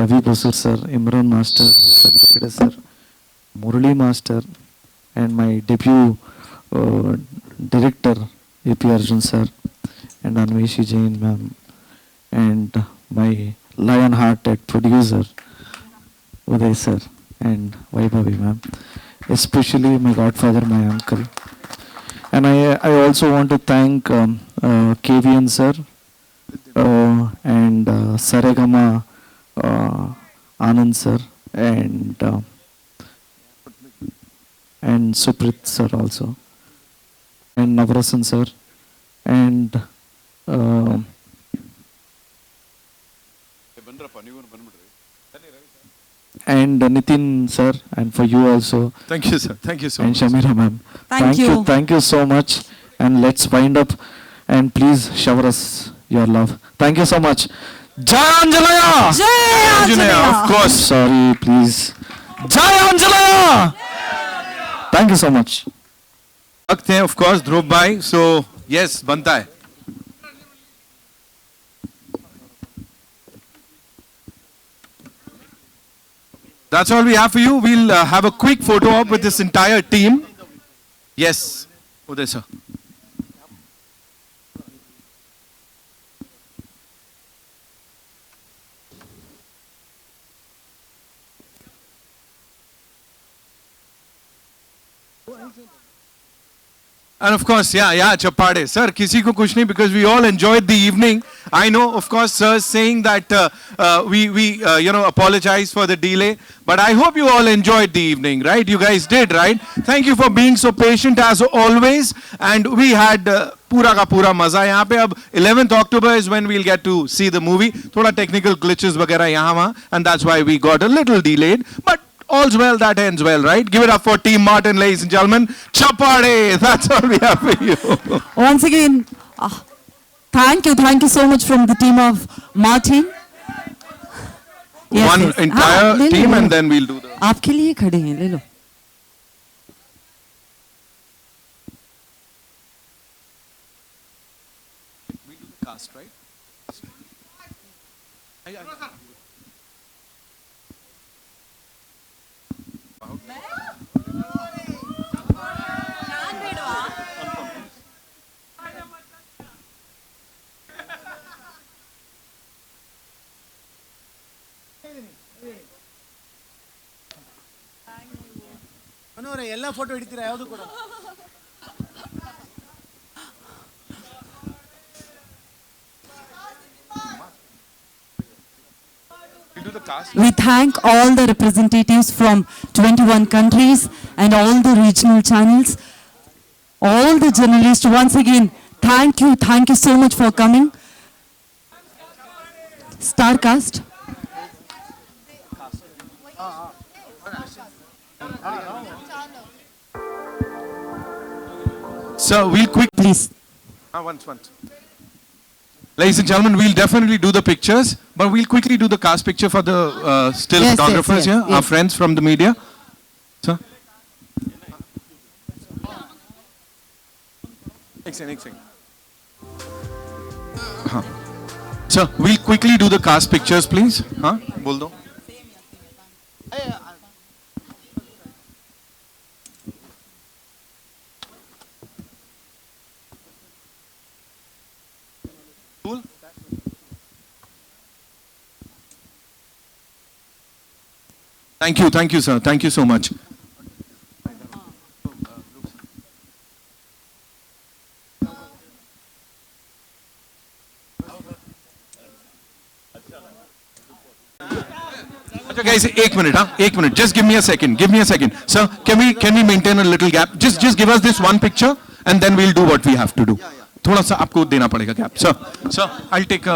Ravi Basur sir, Imran Master, Satkida sir, Murali Master, and my debut director, A.P. Arjun sir, and Anveshi Jain ma'am, and my lion-hearted producer, Uday sir, and Vaibhavi ma'am, especially my godfather, my uncle. And I also want to thank KVN sir and Saregama Anand sir and Suprit sir also, and Navarasan sir, and Nitin sir, and for you also. Thank you, sir. Thank you so and much. Shamira ma'am. Thank you so much. And let's wind up, and please shower us your love. Thank you so much. Jai Anjalaya! Jai Anjalaya! Of course. Sorry, please. Jai Anjalaya! Thank you so much. वक्त है, of course, ध्रुव भाई. So yes, बनता है. That's all we have for you. We'll have a quick photo op with this entire team. Yes, Uday sir. And of course, yeah, Chapade. Sir, kisi ko kuch nahi, because we all enjoyed the evening. I know, of course, sir saying that we apologize for the delay. But I hope you all enjoyed the evening, right? You guys did, right? Thank you for being so patient as always. And we had pura ka pura maza yahan pe. Ab 11th October is when we'll get to see the movie. Thoda technical glitches वगैरह यहाँ वहाँ, and that's why we got a little delayed. But all's well that ends well, right? Give it up for Team Martin, ladies and gentlemen. Chapade! That's all we have for you. Once again, thank you so much from the team of Martin. One entire team, and then we'll do the. आपके लिए खड़े हैं, ले लो. We do the cast, right? ಮನೋರೆ ಎಲ್ಲ photo ಹಿಡಿತೀರಾ ಯಾವುದು ಕೂಡ We thank all the representatives from 21 countries and all the regional channels, all the journalists. Once again, thank you so much for coming. Starcast. So we'll quick. Please. Once. Ladies and gentlemen, we'll definitely do the pictures, but we'll quickly do the cast picture for the still photographers here, our friends from the media. Sir. Excellent. Sir, we'll quickly do the cast pictures, please. Bol do. Cool. Thank you, sir. Thank you so much. Okay, guys, एक minute. Just give me a second. Sir, can we maintain a little gap? Just give us this one picture, and then we'll do what we have to do. थोड़ा सा आपको देना पड़ेगा gap. Sir, I'll take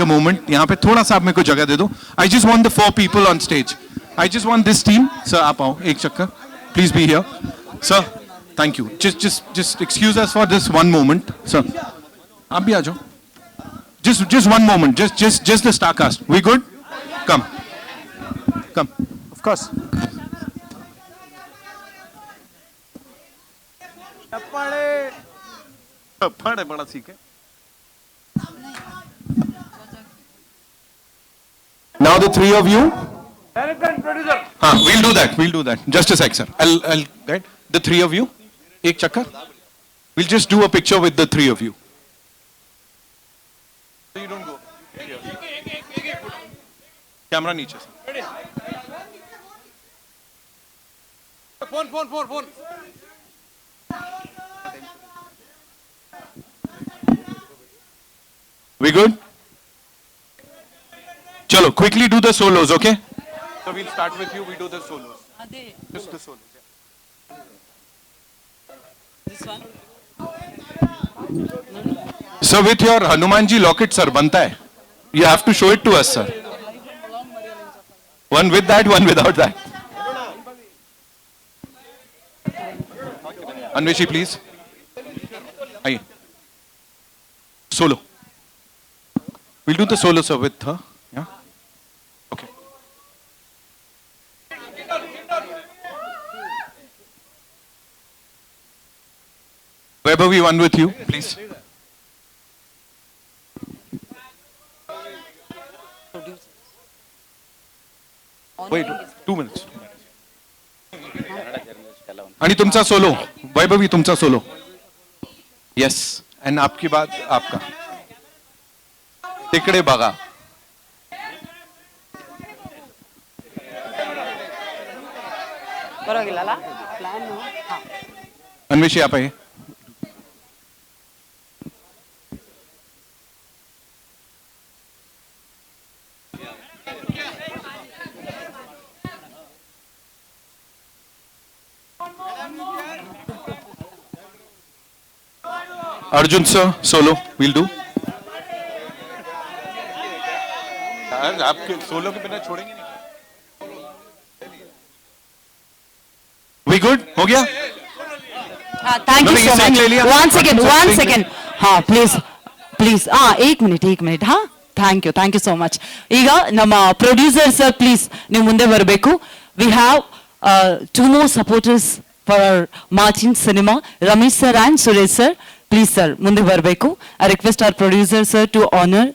a moment. यहाँ पे थोड़ा सा आप मेरे को जगह दे दो. I just want the 4 people on stage. I just want this team. Sir, आप आओ एक चक्कर. Please be here. Sir, thank you. Just excuse us for this one moment. Sir, आप भी आ जाओ. Just one moment. Just the star cast. We good? Come. Of course. पढ़े बड़ा सीखे. Now the 3 of you. We'll do that. Just a sec, sir. I'll get the 3 of you. एक चक्कर. We'll just do a picture with the 3 of you. So you don't go. Camera नीचे से. Phone. We good? Chalo, quickly do the solos, okay? So we'll start with you. We do the solos. Just the solos. This one. So with your Hanumanji locket, sir, banta hai. You have to show it to us, sir. One with that, one without that. Anveshi, please. Aye. Solo. We'll do the solo, sir, with her. Yeah? Okay. Vaibhavi, one with you, please. Wait, 2 minutes. आणि तुमचा solo Vaibhavi तुमचा solo yes and आपकी बात आपका तिकडे बघा अन्वेषी आप आहे Arjun sir solo will do आपके सोलो के बिना छोड़ेंगे नहीं वी गुड हो गया थैंक यू नहीं, सो sing मच ले लिया। वन सेकेंड Sing वन ले- सेकेंड हाँ ಪ್ಲೀಸ್ ಪ್ಲೀಸ್ एक मिनट हाँ ಥ್ಯಾಂಕ್ ಯು ಸೋ ಮಚ್ ಈಗ ನಮ್ಮ ಪ್ರೊಡ್ಯೂಸರ್ ಸರ್ ಪ್ಲೀಸ್ ನೀವು ಮುಂದೆ ಬರಬೇಕು we have 2 more supporters for Martin cinema Ramesh sir and Suresh sir please sir ಮುಂದೆ ಬರಬೇಕು I request our producer sir to honour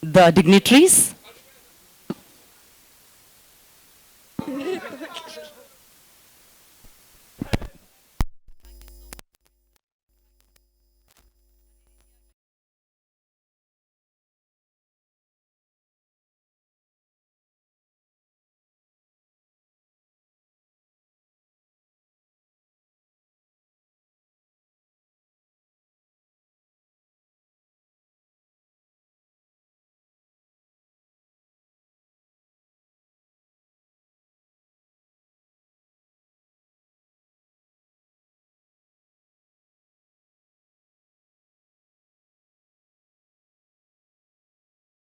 the dignitaries